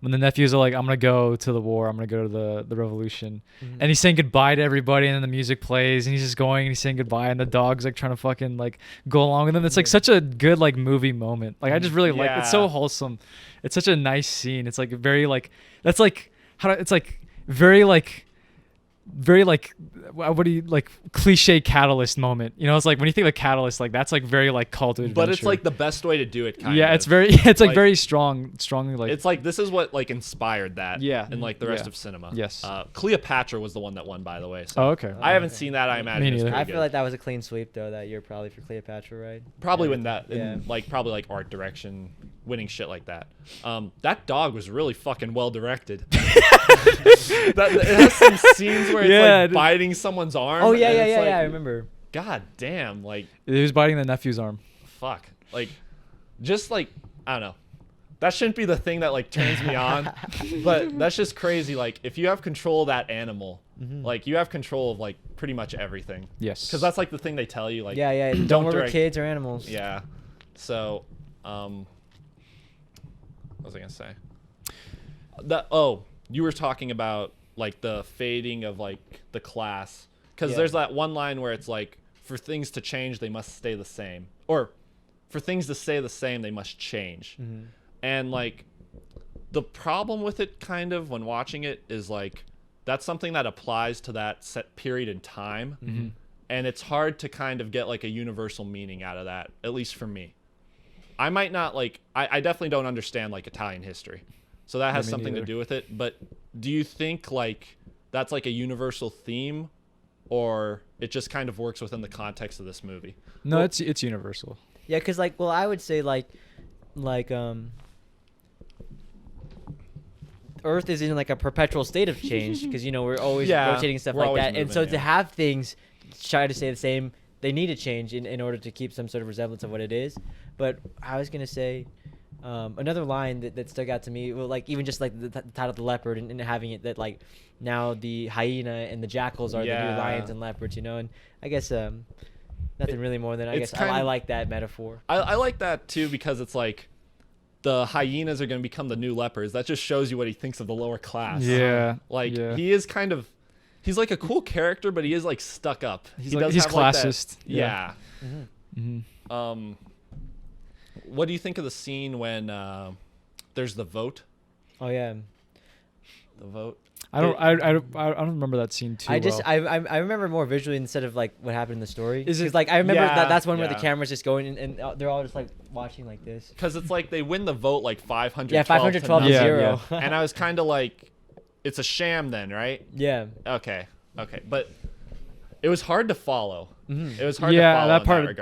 when the nephews are like, I'm gonna go to the war, I'm gonna go to the revolution, and he's saying goodbye to everybody, and then the music plays, and he's just going and he's saying goodbye, and the dog's like trying to fucking like go along with him. It's like such a good like movie moment. Like I just really like it's so wholesome. It's such a nice scene. It's like very like that's like it's like very like what do you like cliche catalyst moment, you know? It's like when you think of a catalyst, like that's like very like call to adventure, but it's like the best way to do it kind of. It's like very strongly like it's like this is what like inspired that in like the rest of cinema. Cleopatra was the one that won, by the way, so. Okay. I haven't seen that. I imagine it's I feel like that was a clean sweep though that year probably for Cleopatra, right? Probably when that like probably like art direction winning shit like that. That dog was really fucking well directed. It has some scenes where it's like biting someone's arm. Oh yeah, I remember. God damn, like he was biting the nephew's arm. Fuck, like just like I don't know. that shouldn't be the thing that like turns me on, but that's just crazy. Like if you have control of that animal, like you have control of like pretty much everything. Yes. Because that's like the thing they tell you. Like yeah. Don't work with kids or animals. Yeah. So, what was I gonna say? You were talking about like the fading of like the class, because there's that one line where it's like, for things to change, they must stay the same, or for things to stay the same, they must change. And like the problem with it kind of when watching it is like that's something that applies to that set period in time, and it's hard to kind of get like a universal meaning out of that, at least for me. I might not like I definitely don't understand like Italian history, so that has something to do with it. But do you think like that's like a universal theme, or it just kind of works within the context of this movie? No, well, it's universal. Yeah, because like, well, I would say like Earth is in like a perpetual state of change, because you know we're always rotating stuff like that, moving, and so to have things try to stay the same, they need to change in order to keep some sort of resemblance of what it is. But I was gonna say another line that stuck out to me, well, like even just like the title of the leopard, and having it that like now the hyena and the jackals are the new lions and leopards, you know. And I guess nothing really more than I like that metaphor. I like that too, because it's like the hyenas are going to become the new leopards. That just shows you what he thinks of the lower class. Yeah. Like he is kind of, he's like a cool character, but he is like stuck up. He's classist. Like yeah. What do you think of the scene when there's the vote? Oh yeah. The vote. I don't remember that scene too. I remember more visually instead of like what happened in the story. Because like I remember that's one where the camera's just going and they're all just like watching like this. Because it's like they win the vote like 512. Yeah, 512 to 0. Yeah. And I was kind of like, it's a sham then, right? Yeah. Okay. But it was hard to follow. It was hard to follow. Yeah,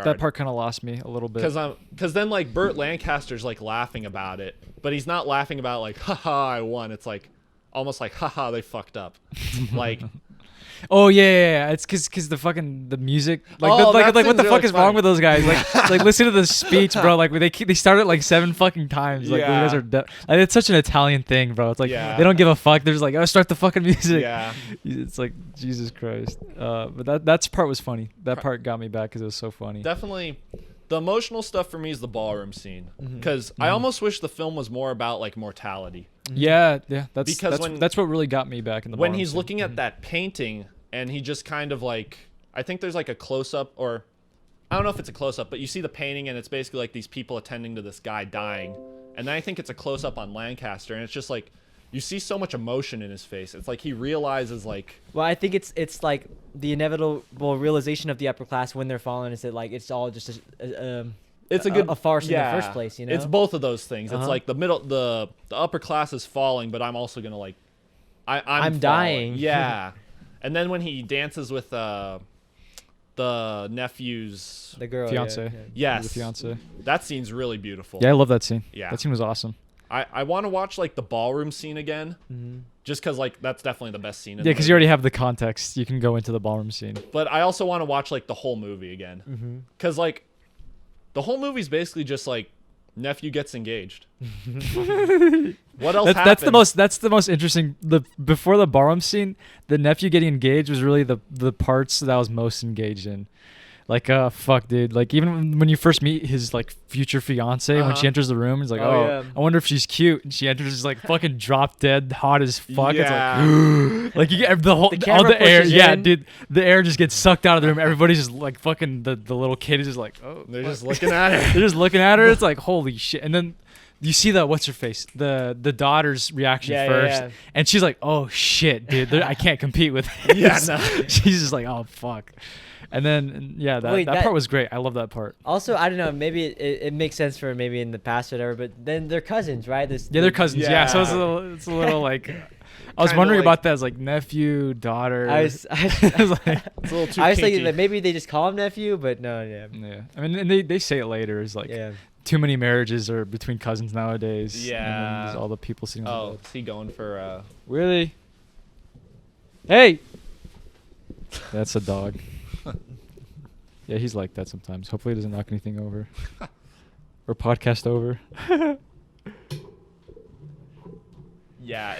that part kind of lost me a little bit. Because then like Burt Lancaster's like laughing about it, but he's not laughing about like, haha, I won. It's like almost like, haha, they fucked up. Like, oh yeah. It's because the music, like, what the fuck really is wrong with those guys? Like listen to the speech, bro. Like they start it like 7 fucking times. Like, you guys are like, it's such an Italian thing, bro. It's like they don't give a fuck. They're just like, oh, start the fucking music. Yeah. It's like, Jesus Christ. But that part was funny. That part got me back because it was so funny. Definitely. The emotional stuff for me is the ballroom scene, because I almost wish the film was more about like mortality. Yeah, that's what really got me back in the when he's looking at that painting and he just kind of like, I think there's like a close-up, or I don't know if it's a close-up, but you see the painting and it's basically like these people attending to this guy dying, and then I think it's a close-up on Lancaster, and it's just like you see so much emotion in his face. It's like he realizes like, well, I think it's like the inevitable realization of the upper class when they're falling is that like it's all just a farce in the first place, you know. It's both of those things. It's like the upper class is falling, but I'm also gonna like I'm dying. Yeah. And then when he dances with the nephew's fiance, yes, the fiance, that scene's really beautiful. Yeah, I love that scene. Yeah, that scene was awesome. I want to watch like the ballroom scene again, just because like that's definitely the best scene. Yeah, because you already have the context. You can go into the ballroom scene. But I also want to watch like the whole movie again, because like the whole movie's basically just like nephew gets engaged. What else happened? That's the most interesting. Before the ballroom scene, the nephew getting engaged was really the parts that I was most engaged in. Like, fuck, dude. Like, even when you first meet his like future fiance, when she enters the room, it's like, I wonder if she's cute. And she enters, is like fucking drop dead, hot as fuck. Yeah. It's like, like you get all the air. Yeah, dude. The air just gets sucked out of the room. Everybody's just like fucking the little kid is just like, oh, they're just looking at her. They're just looking at her. It's like, holy shit. And then you see what's her face, the daughter's reaction first, and she's like, oh shit, dude, I can't compete with this. Yeah, no. She's just like, oh fuck. And then that part was great. I love that part. Also, I don't know, maybe it makes sense for maybe in the past or whatever, but then they're cousins, right? They're cousins. Yeah. So it's a little like, I was wondering about that as like nephew, daughter. I was like, it's a little too I was kinky. thinking that maybe they just call him nephew, but no, yeah. I mean, and they say it later. It's like too many marriages are between cousins nowadays. Yeah. And then there's all the people seeing. Oh, is he going for? Really? Hey. That's a dog. Yeah, he's like that sometimes. Hopefully he doesn't knock anything over. Or podcast over. Yeah,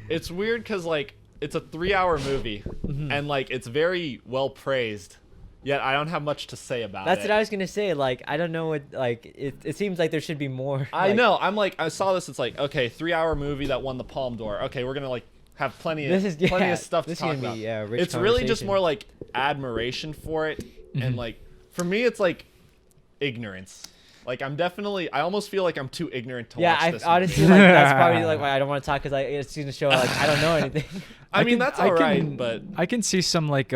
it's weird because like it's a 3-hour movie and like it's very well praised. Yet I don't have much to say about it. That's what I was gonna say. Like, I don't know what. Like, it seems like there should be more. I know. I'm like, I saw this. It's like, okay, 3-hour movie that won the Palme d'Or. Okay, we're gonna like have plenty of stuff to talk about. Rich it's really just more like admiration for it, and like for me, it's like ignorance. Like I almost feel like I'm too ignorant to watch this. Yeah, honestly, like that's probably like why I don't want to talk because it's gonna show like I don't know anything. I mean, that's alright, but I can see some like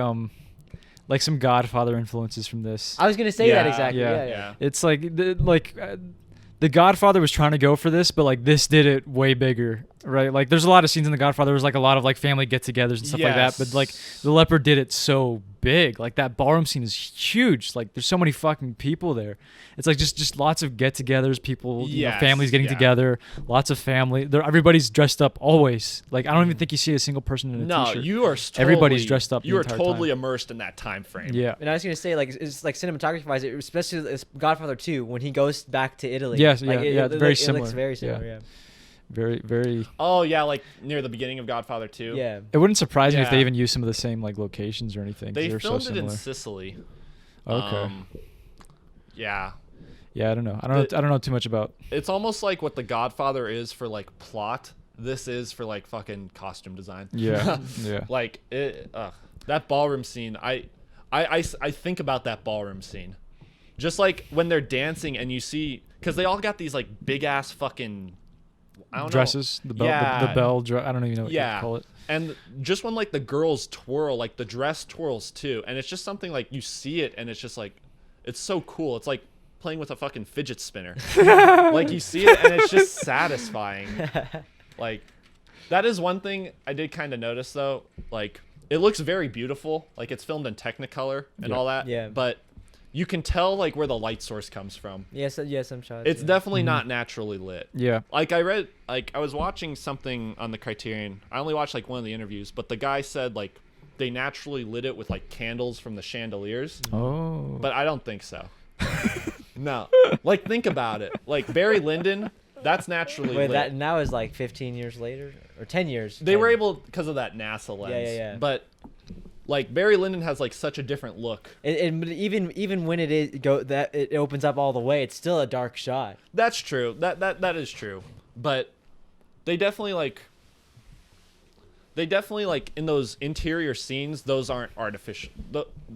some Godfather influences from this. I was gonna say that exactly. Yeah. It's like the Godfather was trying to go for this, but like this did it way bigger, right? Like there's a lot of scenes in the Godfather. There's like a lot of like family get-togethers and stuff like that. But like the Leopard did it so big. Like that ballroom scene is huge. Like there's so many fucking people there. It's like just lots of get-togethers, people, families getting together, lots of family. Everybody's dressed up always. Like I don't even think you see a single person in a t-shirt. No, you are totally, everybody's dressed up. You are totally immersed in that time frame. Yeah. And I was gonna say like it's like cinematography-wise, especially this Godfather 2 when he goes back to Italy. Yes, like, very similar. It looks very similar. Yeah. Very, very. Oh yeah, like near the beginning of Godfather 2. Yeah. It wouldn't surprise me if they even used some of the same like locations or anything. They filmed so it in Sicily. Okay. Yeah. Yeah, I don't know. I don't know too much about. It's almost like what the Godfather is for like plot. This is for like fucking costume design. Yeah. Yeah. Like that ballroom scene. I think about that ballroom scene, just like when they're dancing and you see, because they all got these like big ass fucking. I don't dresses, know. The bell, I don't even know what you call it. And just when like the girls twirl, like the dress twirls too, and it's just something like you see it and it's just like, it's so cool. It's like playing with a fucking fidget spinner. Like you see it and it's just satisfying. Like that is one thing I did kind of notice though. Like it looks very beautiful. Like it's filmed in Technicolor and all that. Yeah. But you can tell like where the light source comes from. Yes, some shots. It's definitely not naturally lit. Yeah. Like I was watching something on the Criterion. I only watched like one of the interviews, but the guy said like they naturally lit it with like candles from the chandeliers. Oh. But I don't think so. No. Like think about it. Like Barry Lyndon, that's naturally lit. That now is like 15 years later or 10 years. They were able because of that NASA lens. Yeah. But like Barry Lyndon has like such a different look. And even when it opens up all the way, it's still a dark shot. That's true. That is true. But they definitely like in those interior scenes, those aren't artificial.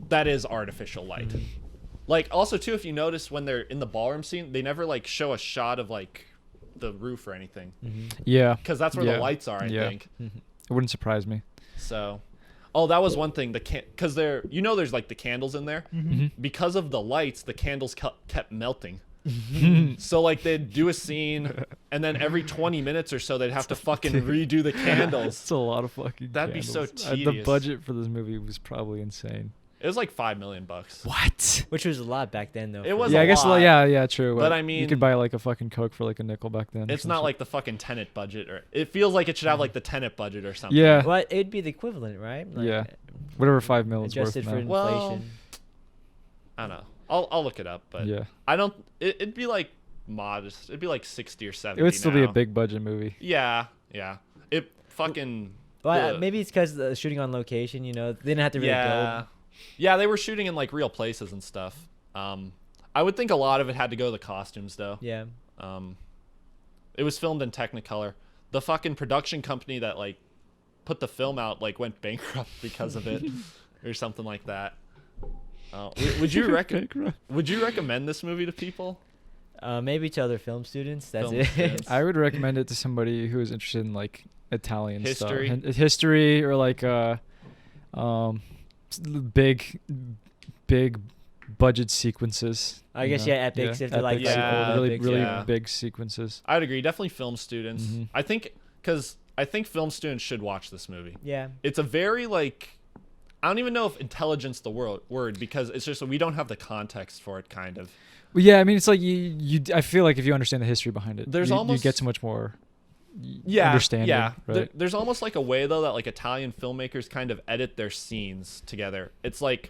That is artificial light. Like also too, if you notice when they're in the ballroom scene, they never like show a shot of like the roof or anything. Yeah. Because that's where the lights are, I think. It wouldn't surprise me. So. Oh, that was one thing. Because there's like the candles in there. Because of the lights, the candles kept melting. So like they'd do a scene, and then every 20 minutes or so they'd have to fucking redo the candles. It's a lot of fucking. That'd candles. Be so tedious. The budget for this movie was probably insane. It was like $5 million. What? Which was a lot back then, though. It was. Yeah, I guess. lot. Yeah, true. But I mean, you could buy like a fucking Coke for like a nickel back then. It's not like the fucking Tenet budget, or it feels like it should have like the Tenet budget or something. Yeah. Well, it'd be the equivalent, right? Like, yeah. Whatever $5 million is worth. Adjusted for inflation. Well, I don't know. I'll look it up, but yeah. I don't. It'd be like modest. It'd be like 60 or 70. It would still be a big budget movie. Yeah. It fucking. Well, maybe it's because the shooting on location. You know, they didn't have to really build. Yeah, they were shooting in like real places and stuff. I would think a lot of it had to go to the costumes though. Yeah. It was filmed in Technicolor. The fucking production company that like put the film out like went bankrupt because of it, or something like that. Would you recommend this movie to people? Maybe to other film students. That's Film it. students. I would recommend it to somebody who is interested in like Italian History. stuff, history, or like big budget sequences. I guess epics if they like really epics, big sequences. I'd agree. Definitely film students. I think film students should watch this movie. Yeah. It's a very like, I don't even know if intelligence the word, because it's just we don't have the context for it, kind of. Well, yeah, I mean, it's like you. I feel like if you understand the history behind it, you get so much more. Understanding. Yeah. Right? There's almost like a way though that like Italian filmmakers kind of edit their scenes together. It's like,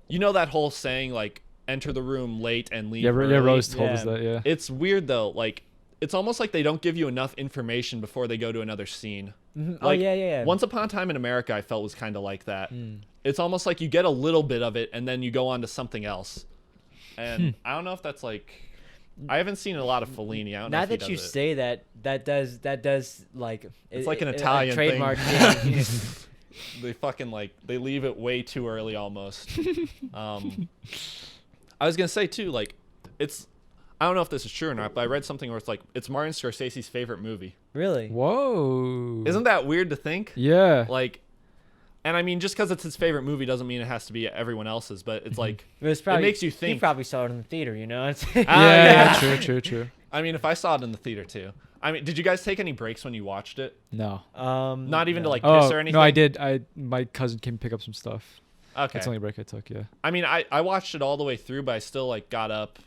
you know that whole saying like enter the room late and leave early? Rose told us that. Yeah. It's weird though. Like it's almost like they don't give you enough information before they go to another scene. Mm-hmm. Like, yeah. Once Upon a Time in America, I felt was kind of like that. It's almost like you get a little bit of it and then you go on to something else. And I don't know if that's like, I haven't seen a lot of Fellini. I don't know now if he that you does it. say that does like It's like an Italian trademark thing. thing. They fucking like they leave it way too early almost. I was gonna say too, like it's I don't know if this is true or not, but I read something where it's like it's Martin Scorsese's favorite movie. Really? Whoa. Isn't that weird to think? Yeah. Like, and I mean, just because it's his favorite movie doesn't mean it has to be everyone else's. But it's like It makes you think. He probably saw it in the theater, you know. Yeah. True. I mean, if I saw it in the theater too. I mean, did you guys take any breaks when you watched it? No. Not even to like piss or anything. No, I did. My cousin came pick up some stuff. Okay. That's the only break I took. Yeah. I mean, I watched it all the way through, but I still like got up,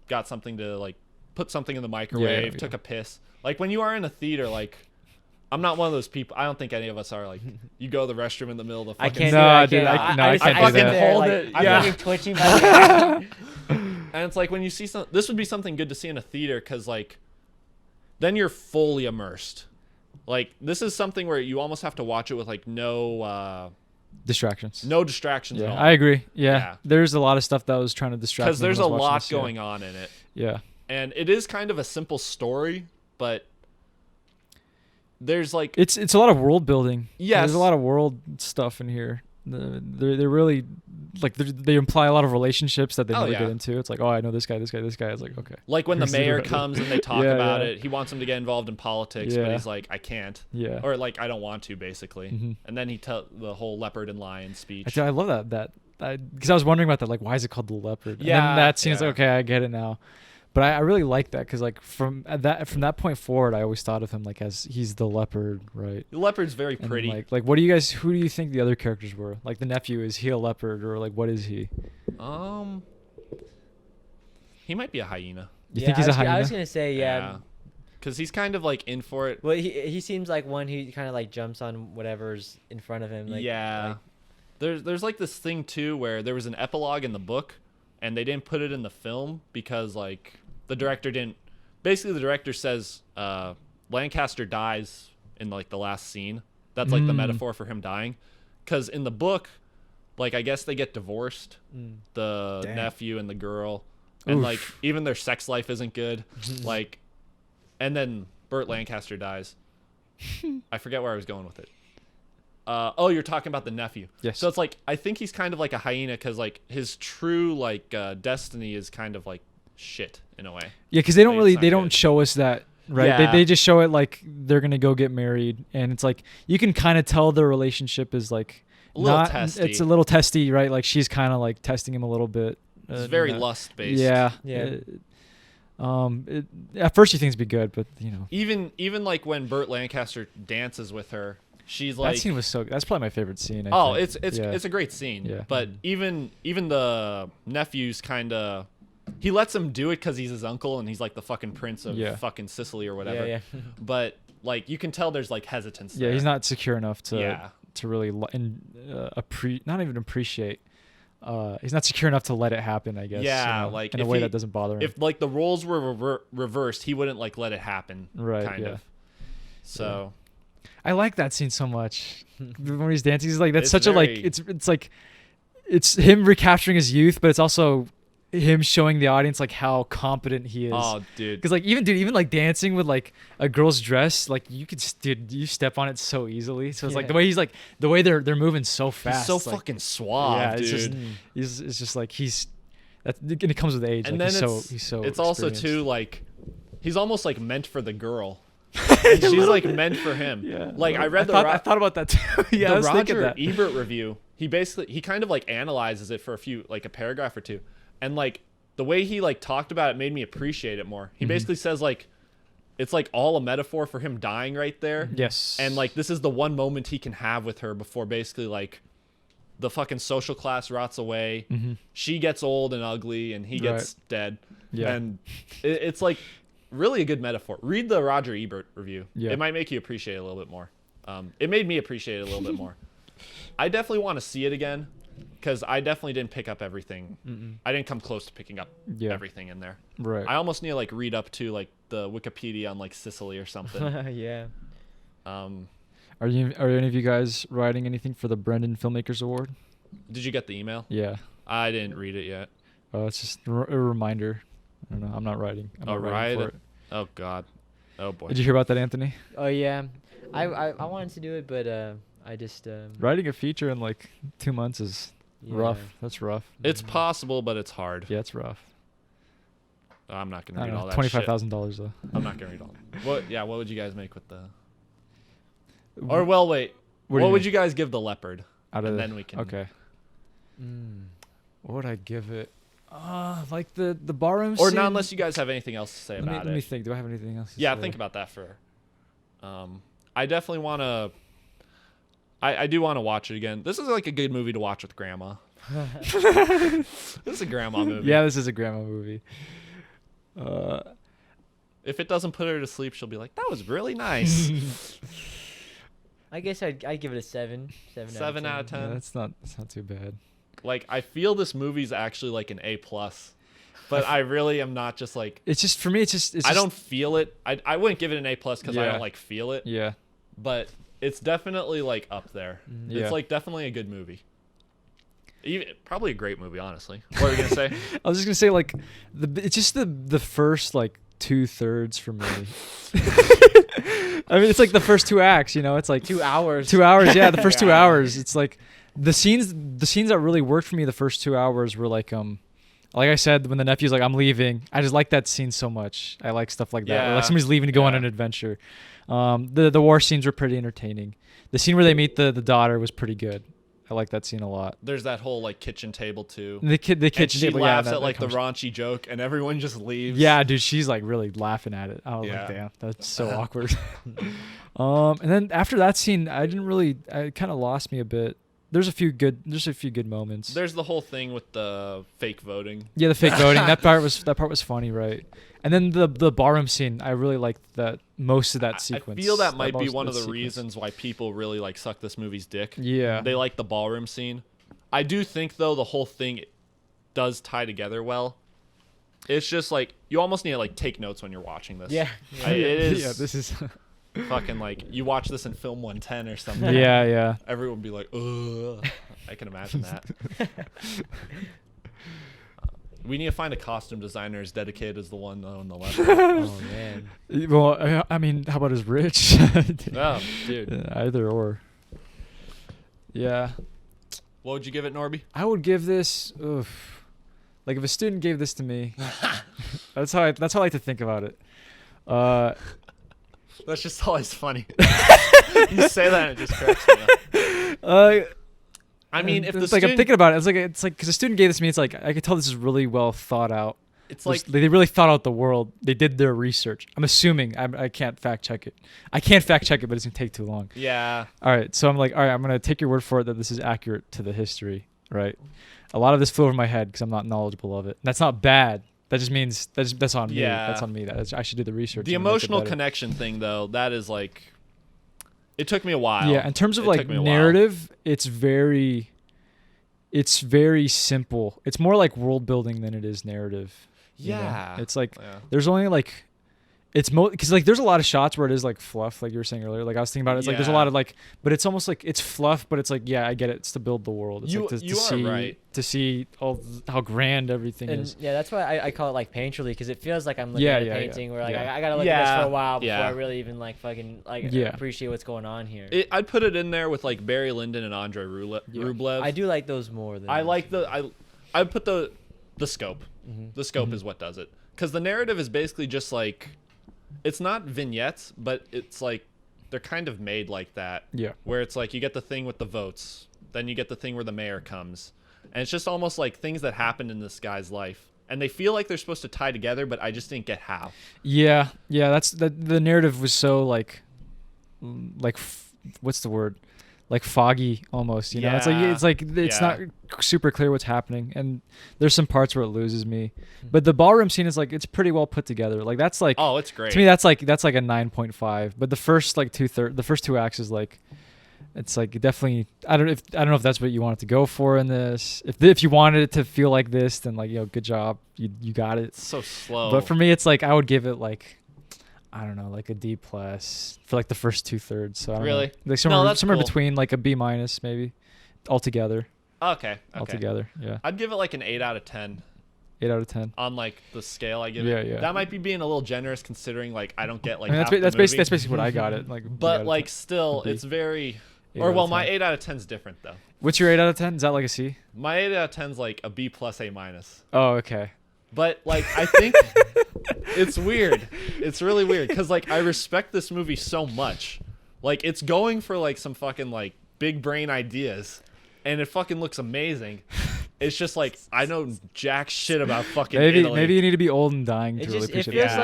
got something to like put something in the microwave, took a piss. Like when you are in a theater, like I'm not one of those people. I don't think any of us are like you go to the restroom in the middle of the fucking. I can't. No, do that. dude, I can't do that. Hold like, it. I'm Yeah. fucking twitching. My And it's like when you see this would be something good to see in a theater because like then you're fully immersed. Like this is something where you almost have to watch it with like no distractions. No distractions at Yeah, all. I agree. Yeah. There's a lot of stuff that was trying to distract me. Because there's a lot going on in it. Yeah. And it is kind of a simple story, but there's like it's a lot of world building. Yes. There's a lot of world stuff in here. They're really like they imply a lot of relationships that they never get into. It's like, oh, I know this guy. It's like, okay. Like when the mayor comes and they talk about yeah. it, he wants him to get involved in politics, but he's like, I can't. Yeah. Or like, I don't want to, basically. And then he tell the whole leopard and lion speech. I love that because I was wondering about that. Like, why is it called the leopard? Yeah. And then that seems like, okay, I get it now. But I really like that because like from that point forward, I always thought of him like as he's the leopard, right? The leopard's very And pretty. like who do you think the other characters were? Like the nephew, is he a leopard or like what is he? He might be a hyena. You think he's a hyena? I was gonna say yeah. Because he's kind of like in for it. Well, he seems like one who kind of like jumps on whatever's in front of him. Like, yeah. Like, there's like this thing too where there was an epilogue in the book and they didn't put it in the film because like the director didn't. Basically, the director says Lancaster dies in like the last scene. That's like the metaphor for him dying. Because in the book, like I guess they get divorced, the nephew and the girl, and like even their sex life isn't good. Like, and then Burt Lancaster dies. I forget where I was going with it. You're talking about the nephew. Yes. So it's like I think he's kind of like a hyena because like his true like destiny is kind of like shit in a way. Yeah, because they don't show us that, right? Yeah. They just show it like they're gonna go get married, and it's like you can kind of tell their relationship is like a little testy. It's a little testy, right? Like she's kind of like testing him a little bit. It's very lust based. Yeah. At first you think it'd be good, but you know. Even like when Burt Lancaster dances with her. She's like that scene was so good. That's probably my favorite scene. It's a great scene. Yeah. But even the nephew's kind of he lets him do it because he's his uncle and he's like the fucking prince of fucking Sicily or whatever. Yeah. But like you can tell there's like hesitance. Yeah, there. he's not secure enough to really not even appreciate. He's not secure enough to let it happen, I guess. Yeah, you know, like in a way that doesn't bother him. If like the roles were reversed, he wouldn't like let it happen. Right. Kind of. So. I like that scene so much. When he's dancing, he's like that's It's such a like it's like it's him recapturing his youth, but it's also him showing the audience like how competent he is. Oh, dude. Because like even like dancing with like a girl's dress, like you could you step on it so easily. So it's like the way they're moving so fast. He's so like, fucking suave, dude. It's just like and it comes with age. And like then he's so it's also too like he's almost like meant for the girl. And she's like meant for him. Yeah. Like I thought about that too. Yeah, I was thinking Roger that. Ebert review. He kind of like analyzes it for a paragraph or two, and like the way he like talked about it made me appreciate it more. He basically says like it's like all a metaphor for him dying right there. Yes. And like this is the one moment he can have with her before basically like the fucking social class rots away. She gets old and ugly, and he gets dead. Yeah. And it's like. Really a good metaphor. Read the Roger Ebert review. Yeah. It might make you appreciate it a little bit more. It made me appreciate it a little bit more. I definitely want to see it again. because I definitely didn't pick up everything. I didn't come close to picking up everything in there. Right. I almost need to like read up to like the Wikipedia on like Sicily or something. Yeah. Are any of you guys writing anything for the Brendan Filmmakers Award? Did you get the email? Yeah. I didn't read it yet. Oh, it's just a reminder. I don't know. I'm not writing. I'm not writing for it. Oh God. Oh boy. Did you hear about that, Anthony? Oh yeah. I wanted to do it, but I just writing a feature in like 2 months is rough. That's rough. It's possible, but it's hard. Yeah, it's rough. I'm not gonna read all that. $25,000 though. I'm not gonna read all that. What? Yeah. What would you guys make with the? Or well, wait. What would you guys give the Leopard? Then we can. Okay. What would I give it? Like the barroom scene? Or not unless you guys have anything else to say about it. Let me think. Do I have anything else to say? Yeah, think about that for. I definitely want to. I do want to watch it again. This is like a good movie to watch with grandma. This is a grandma movie. Yeah, this is a grandma movie. If it doesn't put her to sleep, she'll be like, "That was really nice." I guess I'd give it a 7. 7 out of 10. Yeah, that's not too bad. Like, I feel this movie's actually like an A+, but I really am not just like. It's just for me. It's I don't feel it. I wouldn't give it an A+ because I don't like feel it. Yeah. But it's definitely like up there. Yeah. It's like definitely a good movie. Probably a great movie, honestly. What were you gonna say? I was just gonna say like it's just the first like 2/3 for me. I mean, it's like the first 2 acts. You know, it's like 2 hours. 2 hours. Yeah, the first 2 hours. It's like the scenes that really worked for me the first 2 hours were like I said, when the nephew's like, I'm leaving, I just like that scene so much. I like stuff like that. Yeah. Or like somebody's leaving to go on an adventure. The war scenes were pretty entertaining. The scene where they meet the daughter was pretty good. I like that scene a lot. There's that whole like kitchen table too. The kitchen She table. laughs at like the raunchy joke, and everyone just leaves. Yeah, dude, she's like really laughing at it. I was like, damn, that's so awkward. And then after that scene, it kind of lost me a bit. There's a few good moments. There's the whole thing with the fake voting. Yeah, the fake voting. That part was funny, right? And then the ballroom scene, I really liked that most of that sequence. I feel that might be one of the reasons why people really like suck this movie's dick. Yeah. They like the ballroom scene. I do think though the whole thing does tie together well. It's just like you almost need to like take notes when you're watching this. Yeah. It is. Yeah, this is fucking like you watch this in film 110 or something. Yeah. Everyone would be like, ugh. I can imagine that. We need to find a costume designer as dedicated as the one on the left. Oh man. Well, I mean, how about as rich? Oh, dude. Either or. Yeah. What would you give it, Norby? I would give this. Like if a student gave this to me, that's how I like to think about it. That's just always funny. You say that and it just cracks me up. I mean, if the like I'm thinking about it, it's like because a student gave this to me, it's like I could tell this is really well thought out. It's like they really thought out the world. They did their research. I'm assuming. I can't fact check it. I can't fact check it, but it's gonna take too long. Yeah. All right, so I'm like, all right, I'm gonna take your word for it that this is accurate to the history, right? A lot of this flew over my head because I'm not knowledgeable of it. That's not bad. That just means that's on me. Yeah. That's on me. I should do the research. The emotional connection thing, though, that is like, it took me a while. Yeah, in terms of like narrative, it's very simple. It's more like world building than it is narrative. Yeah. It's like there's only like because like there's a lot of shots where it is like fluff, like you were saying earlier. Like I was thinking about it, it's like there's a lot of like, but it's almost like it's fluff, but it's like I get it. It's to build the world. It's like to see all how grand everything is. Yeah, that's why I call it like painterly, because it feels like I'm looking at a painting where like I gotta look at this for a while before I really even like fucking like appreciate what's going on here. I'd put it in there with like Barry Lyndon and Andrei Rublev. I do like those more than I like I put the scope. Mm-hmm. The scope is what does it, because the narrative is basically just like, it's not vignettes, but it's like they're kind of made like that. Yeah. Where it's like you get the thing with the votes, then you get the thing where the mayor comes, and it's just almost like things that happened in this guy's life, and they feel like they're supposed to tie together, but I just didn't get how. Yeah. That's the narrative was so like what's the word? Like foggy almost, you know. It's not super clear what's happening, and there's some parts where it loses me. But the ballroom scene is like, it's pretty well put together. Like that's like, it's great. To me, that's like a 9.5. But the first like the first 2 acts is like, It's like definitely. I don't know if that's what you wanted to go for in this. If you wanted it to feel like this, then like good job, you got it. It's so slow. But for me, it's like I would give it like, I don't know, like a D+ for like the first 2/3. So I don't know. Like somewhere cool. between like a B- maybe, altogether. Okay. Altogether, yeah. I'd give it like an 8 out of 10. 8 out of 10 on like the scale I give it. Yeah. That might be being a little generous considering like I don't get like. I mean, that's basically what I got it like. But like still, it's very. Or well, my 8 out of 10 is different though. What's your 8 out of 10? Is that like a C? My 8 out of 10 is like a B+, A-. Oh, okay. But like I think it's weird. It's really weird because like I respect this movie so much. Like it's going for like some fucking like big brain ideas, and it fucking looks amazing. It's just like I know jack shit about fucking Italy. Maybe you need to be old and dying to really It appreciate it. feels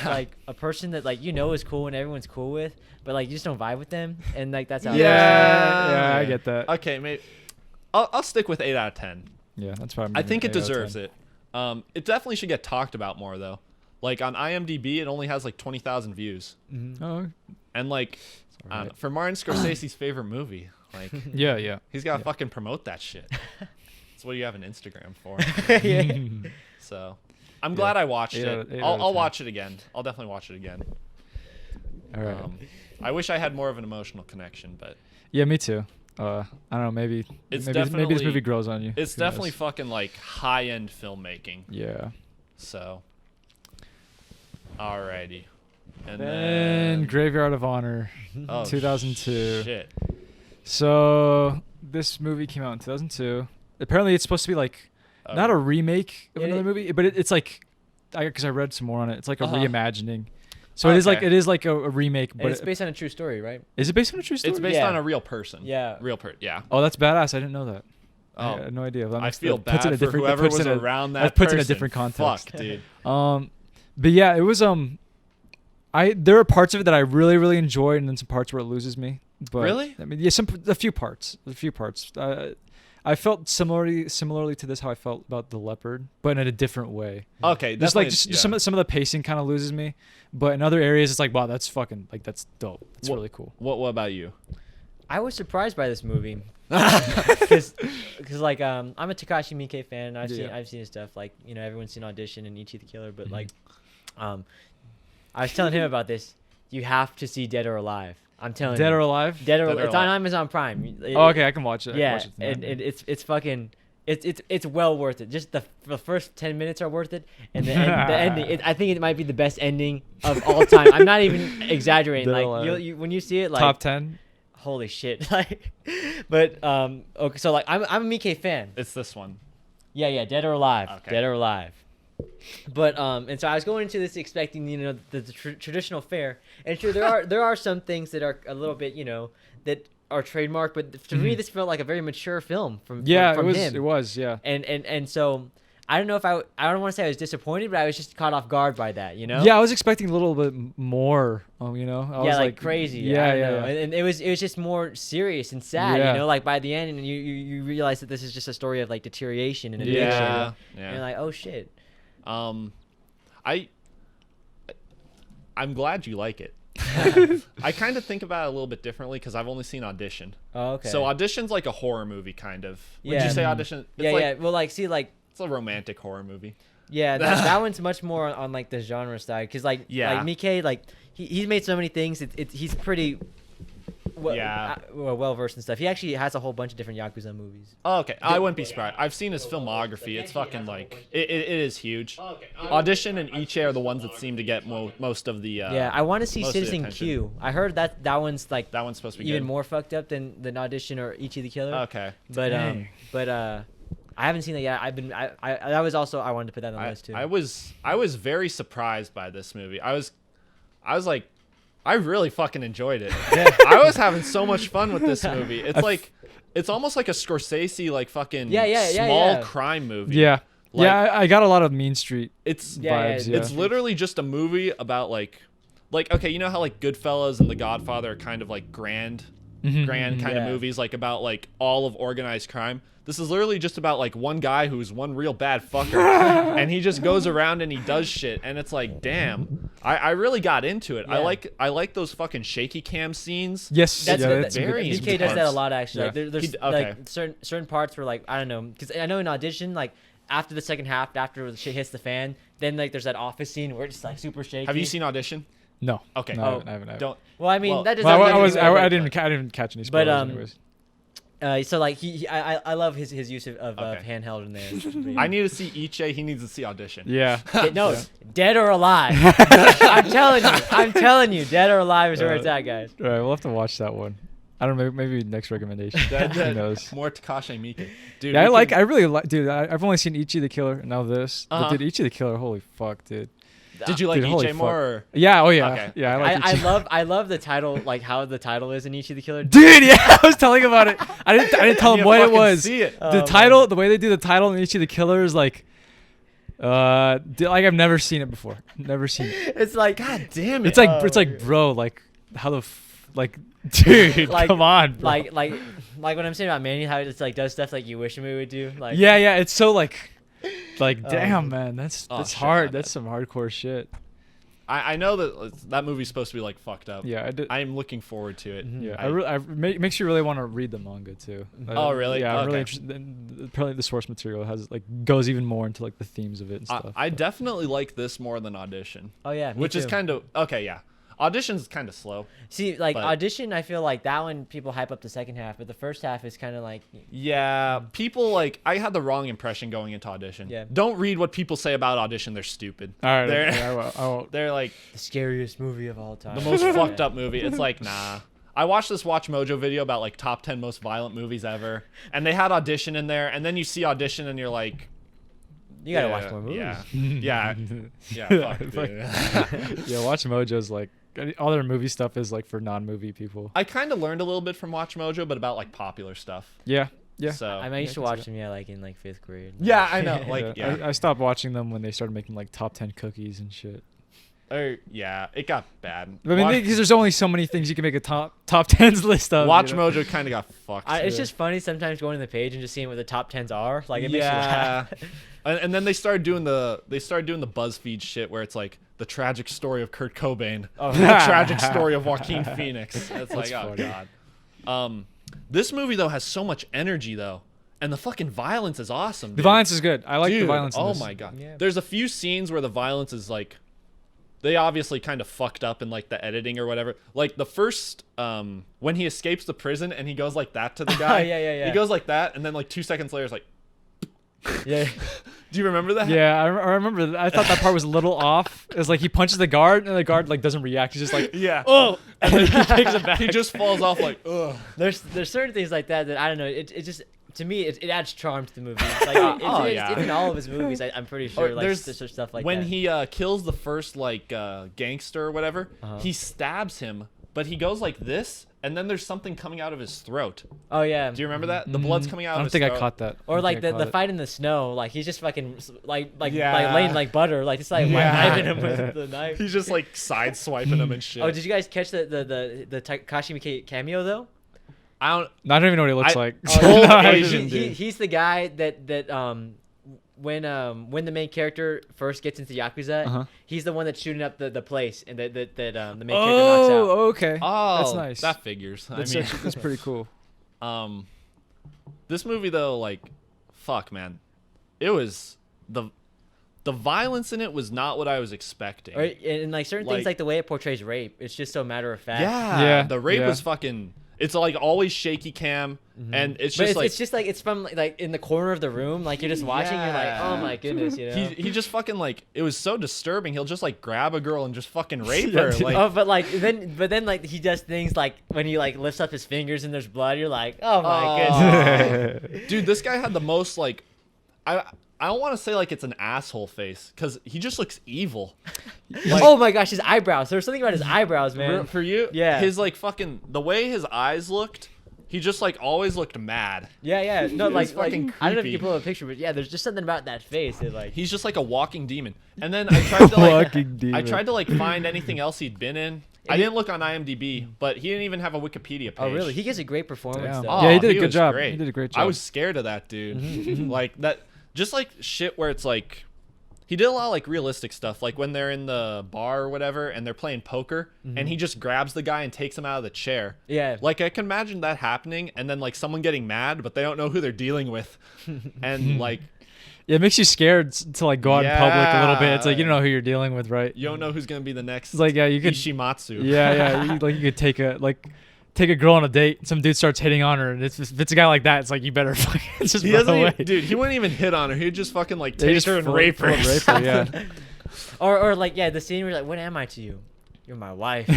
like a person that like is cool and everyone's cool with, but like you just don't vibe with them, and like that's how. Yeah, I get that. Okay, maybe I'll stick with 8 out of 10. Yeah, that's probably. I think it deserves it. It definitely should get talked about more though. Like on IMDb, it only has like 20,000 views. Mm-hmm. Oh. And like for Martin Scorsese's favorite movie, like yeah, he's got to fucking promote that shit. That's what you have an Instagram for. So I'm glad I watched it. I'll watch it again. I'll definitely watch it again. All right. I wish I had more of an emotional connection, but yeah, me too. I don't know. Maybe this movie grows on you. It's definitely fucking like high-end filmmaking. Yeah. So, alrighty. And then Graveyard of Honor, 2002. Shit. So this movie came out in 2002. Apparently, it's supposed to be like not a remake of another movie, but it's like because I read some more on it. It's like a reimagining. So it is like a remake, but and it's based on a true story, right? Is it based on a true story? It's based on a real person. Yeah. Yeah. Oh, that's badass. I didn't know that. Oh, I had no idea. I feel bad for whoever was around that. That puts it in a different context. Fuck, dude. But yeah, it was there are parts of it that I really, really enjoyed, and then some parts where it loses me. But, really? I mean, yeah, a few parts. I felt similarly to this how I felt about the Leopard, but in a different way. Okay, just like some of the pacing kind of loses me, but in other areas it's like, wow, that's fucking like that's dope. That's really cool. What about you? I was surprised by this movie because like I'm a Takashi Miike fan. I've seen his stuff. Like everyone's seen Audition and Ichi the Killer, but like I was telling him about this. You have to see Dead or Alive. I'm telling you. Dead or Alive? Dead or Alive. It's on Amazon Prime. Okay, I can watch it. Yeah, and it's fucking it's well worth it. Just the first 10 minutes are worth it, and the ending. I think it might be the best ending of all time. I'm not even exaggerating. Like you when you see it, like top 10. Holy shit! Like, but okay, so like I'm a Miike fan. It's this one. Yeah, Dead or Alive. Okay. Dead or Alive. But and so I was going into this expecting the traditional fare, and sure there are some things that are a little bit that are trademarked, but to me this felt like a very mature film from him. It was and so I don't know if I don't want to say I was disappointed, but I was just caught off guard by that, Yeah, I was expecting a little bit more. I was like crazy. Yeah. And it was just more serious and sad. Like by the end, and you realize that this is just a story of like deterioration and addiction. Yeah. And you're like, oh shit. I'm glad you like it. I kind of think about it a little bit differently because I've only seen Audition. Oh, okay. So Audition's like a horror movie, kind of. Would you say Audition? Well, like, see, like it's a romantic horror movie. Yeah, that one's much more on like the genre side because like Miike, like he's made so many things. He's pretty. Well versed and stuff. He actually has a whole bunch of different Yakuza movies. Oh, okay. I wouldn't be surprised. I've seen his filmography. It's fucking like it is huge. Audition and Ichi are the ones that seem to get most of the. I want to see Citizen Q. I heard that one's like that one's supposed to be even good. more fucked up than Audition or Ichi the Killer. Okay. But I haven't seen that yet. That was also I wanted to put that on the list too. I was very surprised by this movie. I was like. I really fucking enjoyed it. I was having so much fun with this movie. It's like, it's almost like a Scorsese like fucking small crime movie. Yeah, I got a lot of Mean Street. Vibes. It's literally just a movie about like okay, you know how like Goodfellas and The Godfather are kind of like grand grand kind of movies, like about like all of organized crime. This is literally just about like one guy who's one real bad fucker, and he just goes around and he does shit, and it's like, damn, I really got into it. Yeah. I like those fucking shaky cam scenes. Yes, That's very DK does that a lot actually. Yeah. Like, there's like certain parts where like I don't know, because I know in Audition like after the second half, after the shit hits the fan, then like there's that office scene where it's just like super shaky. Have you seen Audition? No. Okay. No, I haven't. Don't. Well, I mean that does. I didn't catch any spoilers. But anyways. So like I love his use of handheld in there. I need to see Iche. He needs to see Audition. Yeah. No, Dead or Alive. I'm telling you, Dead or Alive is where it's at, guys. All right, we'll have to watch that one. I don't know. Maybe next recommendation. Who knows? More Takashi Miike. Dude, Yeah, I really like. Dude, I've only seen Ichi the Killer. And now this. But dude, Ichi the Killer. Holy fuck, dude. Did you like Ichi more? Or? Yeah. Oh yeah. Okay. Yeah. I love the title, like how the title is in Ichi the Killer. Dude, yeah, I was telling about it. I didn't tell him what it was. See it. The title, the way they do the title in Ichi the Killer is like, like I've never seen it before. Never seen it. It's like, God damn it. It's like, bro, like how the like, dude, like, come on, bro. Like when I'm saying about Mandy, how it's like does stuff like you wish we would do. Like yeah, it's so like damn, man, that's hard. Shit, that's some hardcore shit. I know that movie's supposed to be like fucked up. Yeah, I'm looking forward to it. Yeah, I makes you really want to read the manga too. Oh, really? Yeah, I'm really Okay. interested. Apparently, the source material goes even more into like the themes of it and stuff. I definitely like this more than Audition. Oh yeah, which is kind of okay. Yeah, Audition's kind of slow. See, like but- Audition, I feel like that one people hype up the second half, but the first half is kind of like. Yeah, people like I had the wrong impression going into Audition. Yeah. Don't read what people say about Audition. They're stupid. All right, They're, I won't. they're like The scariest movie of all time. the most fucked up movie. It's like, nah. I watched this Watch Mojo video about like top 10 most violent movies ever, and they had Audition in there, and then you see Audition and you're like, You gotta watch more movies. Yeah, fuck, dude. Yeah, Watch Mojo's like all their movie stuff is like for non-movie people. I kind of learned a little bit from Watch Mojo, but about like popular stuff. Yeah. So I used to watch them, like in like 5th grade. yeah, I know. Like, yeah. I stopped watching them when they started making like top 10 cookies and shit. Yeah, it got bad. I mean, because there's only so many things you can make a top 10s list of. Watch you know? Mojo kind of got fucked. It's just funny sometimes going to the page and just seeing what the top 10s are. Like it makes you laugh. And then they started doing the BuzzFeed shit where it's like the tragic story of Kurt Cobain, the tragic story of Joaquin Phoenix. It's like, oh god. This movie though has so much energy though, and the fucking violence is awesome. Dude. The violence is good. I like Dude, the violence. In oh this. my god. Yeah. There's a few scenes where the violence is like, they obviously kind of fucked up in like the editing or whatever. Like the first, when he escapes the prison and he goes like that to the guy. Yeah. He goes like that, and then like 2 seconds later, it's like. Yeah. Do you remember that? Yeah, I remember. I thought that part was a little off. It's like he punches the guard, and the guard like doesn't react. He's just like, Yeah. oh, and then he takes it back. He just falls off like, ugh. There's certain things like that I don't know. It just to me it adds charm to the movie. Like it's in all of his movies. I'm pretty sure. Like There's there's stuff like when that. he kills the first like gangster or whatever, he stabs him, but he goes like this, and then there's something coming out of his throat. Oh yeah. Do you remember that? The blood's coming out I of don't his think throat. I caught that. Or like the fight in the snow, like he's just fucking like laying like butter, like it's like knifing him with the knife. He's just like side swiping him and shit. Oh, did you guys catch the Takashi Miike cameo though? I don't even know what he looks like. Old No, I Asian didn't. dude. He's the guy that when the main character first gets into Yakuza, he's the one that's shooting up the place and that the main character knocks out. Oh, okay. Oh, that's nice. That figures. That's pretty cool. This movie though, like, fuck, man, it was the violence in it was not what I was expecting. Or, and like certain things, like the way it portrays rape, it's just so matter of fact. Yeah, the rape was fucking. It's like always shaky cam, and it's just like it's just like it's from like in the corner of the room, like you're just watching, you're like, oh my goodness, you know. He just fucking like it was so disturbing. He'll just like grab a girl and just fucking rape her. Like, but then like he does things like when he like lifts up his fingers and there's blood, you're like, oh my goodness. Dude, this guy had the most like, I don't want to say like it's an asshole face because he just looks evil. Like, oh my gosh, his eyebrows. There's something about his eyebrows, man. For you, yeah. His like fucking the way his eyes looked, he just like always looked mad. Yeah. No, like fucking I don't know if you creepy. can pull up a picture, but yeah, there's just something about that face. That, like He's just like a walking demon. And then I tried to like Walking demon. I tried to like find anything else he'd been in, I didn't look on IMDb, but he didn't even have a Wikipedia page. Oh, really? He gives a great performance, though. Oh, yeah, he did a good was job. Great. He did a great job. I was scared of that dude. Like that, just like shit where it's like, he did a lot of like realistic stuff, like when they're in the bar or whatever and they're playing poker, and he just grabs the guy and takes him out of the chair. Yeah. Like I can imagine that happening, and then like someone getting mad, but they don't know who they're dealing with, and like. Yeah, it makes you scared to like go out in public a little bit. It's like you don't know who you're dealing with, right? You don't know who's gonna be the next. It's like you could Ishimatsu. Yeah. You could take a girl on a date. Some dude starts hitting on her, and if it's a guy like that, it's like you better fucking just run away. Dude, he wouldn't even hit on her. He'd just fucking like take her and rape her. Yeah. or like the scene where you're like, what am I to you? You're my wife.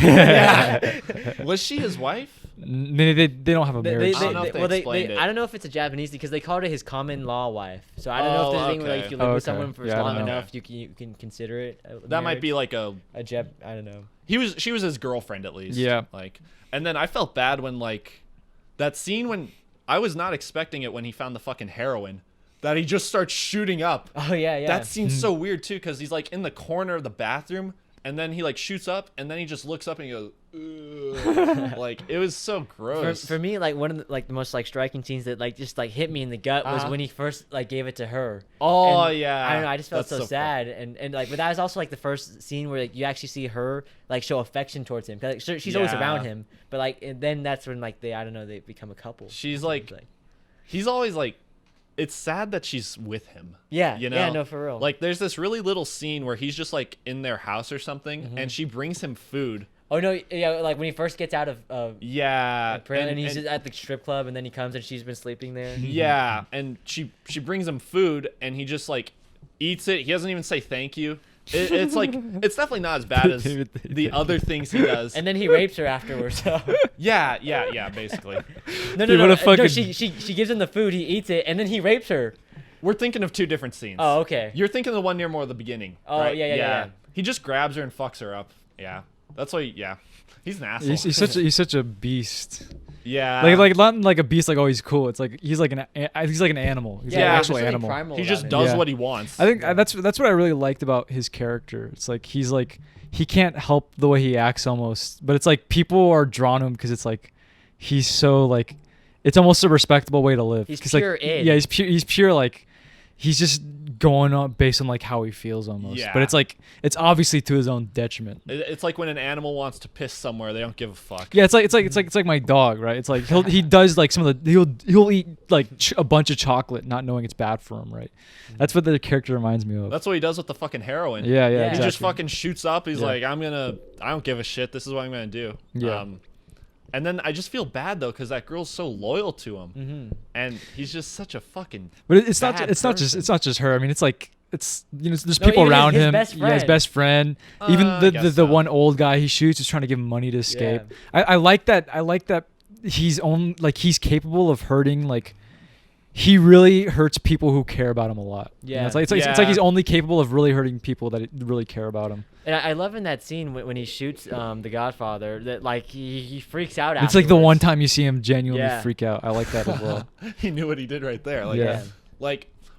Was she his wife? They don't have a marriage. I don't know if they explained it. I don't know if it's a Japanese because they called it his common law wife. So I don't know if there's anything where like, if you live with someone for long enough, you can consider it. That might be like a Jap. I don't know. She was his girlfriend at least. Yeah. Like, and then I felt bad when like that scene when I was not expecting it when he found the fucking heroin. That he just starts shooting up. Oh yeah. That scene's so weird too because he's like in the corner of the bathroom. And then he like shoots up, and then he just looks up and he goes, ugh. Like it was so gross. For me, like one of the most like striking scenes that like just like hit me in the gut was when he first like gave it to her. Oh and, yeah. I don't know. I just felt That's so sad, and like, but that was also like the first scene where like you actually see her like show affection towards him. Cause like, she's always around him, but like and then that's when like they become a couple. She's like, he's always like. It's sad that she's with him. Yeah, you know? Yeah, no, for real. Like, there's this really little scene where he's just like in their house or something, and she brings him food. Oh no, yeah, like when he first gets out of and he's just at the strip club, and then he comes and she's been sleeping there. Yeah, and she brings him food, and he just like eats it. He doesn't even say thank you. It's like it's definitely not as bad as the other things he does. And then he rapes her afterwards. So. Yeah, basically. No. She gives him the food, he eats it, and then he rapes her. We're thinking of two different scenes. Oh, okay. You're thinking of the one near more of the beginning. Oh, right? Yeah. He just grabs her and fucks her up. Yeah, that's why. Yeah, he's an asshole. He's such a beast. Yeah, like not like a beast. Like he's cool. It's like he's like an animal. He's like an actual animal. He just does what he wants. I think that's what I really liked about his character. It's like he can't help the way he acts almost, but it's like people are drawn to him because it's like he's so like it's almost a respectable way to live. He's pure like, id. Yeah, he's pure like he's just going on based on like how he feels almost. Yeah. But it's like it's obviously to his own detriment. It's like when an animal wants to piss somewhere, they don't give a fuck. Yeah, it's like my dog, right? It's like he does like some of the he'll eat like a bunch of chocolate, not knowing it's bad for him, right? That's what the character reminds me of. That's what he does with the fucking heroin. Yeah, Yeah. exactly. He just fucking shoots up. He's like, I don't give a shit. This is what I'm gonna do. Yeah. And then I just feel bad though because that girl's so loyal to him, and he's just such a fucking. But it's not just her. I mean, it's like there's people around him. His best friend. Even the one old guy he shoots is trying to give him money to escape. Yeah. I like that he's capable of hurting like. He really hurts people who care about him a lot. Yeah, it's like he's only capable of really hurting people that really care about him. And I love in that scene when he shoots the Godfather that like he freaks out. It's like the one time you see him genuinely freak out. I like that as well. He knew what he did right there.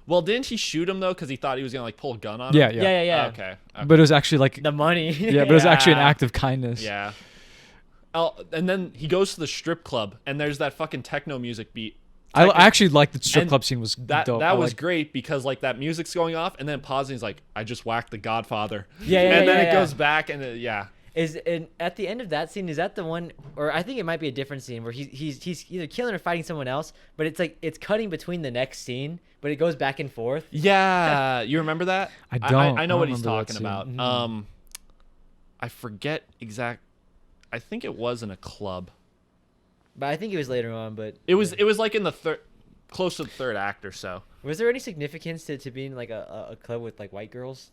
Well, didn't he shoot him though because he thought he was gonna like pull a gun on him? Yeah. Okay. But it was actually like the money. Yeah, but it was actually an act of kindness. Yeah. Oh, and then he goes to the strip club and there's that fucking techno music beat. I actually like the strip club scene was dope. That was great because like that music's going off and then pausing. He's like, I just whacked the Godfather. And then it goes back and at the end of that scene, is that the one, or I think it might be a different scene where he's either killing or fighting someone else, but it's like it's cutting between the next scene, but it goes back and forth. Yeah, you remember that? I don't. I know what he's talking about. Mm-hmm. I forget exact. I think it was in a club. But I think it was later on. But it was like in the close to the third act or so. Was there any significance to being like a club with like white girls?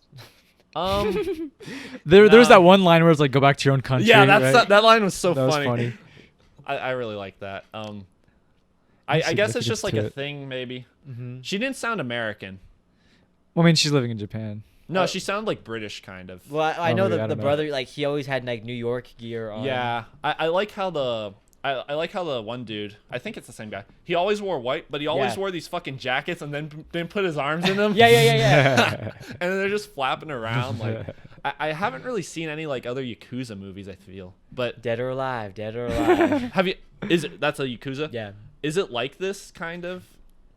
There's that one line where it's like, go back to your own country. Yeah, right? that line was so that funny. Was funny. I really like that. I guess it's just like a thing maybe. Mm-hmm. She didn't sound American. Well, I mean, she's living in Japan. No, she sounded like British kind of. Well, I know the brother, like he always had like New York gear on. Yeah, I like how I like how the one dude, I think it's the same guy. He always wore white, but he always wore these fucking jackets and then didn't put his arms in them. Yeah. And they're just flapping around. Like I haven't really seen any like other Yakuza movies, I feel. But Dead or Alive. have you? That's a Yakuza? Yeah. Is it like this kind of?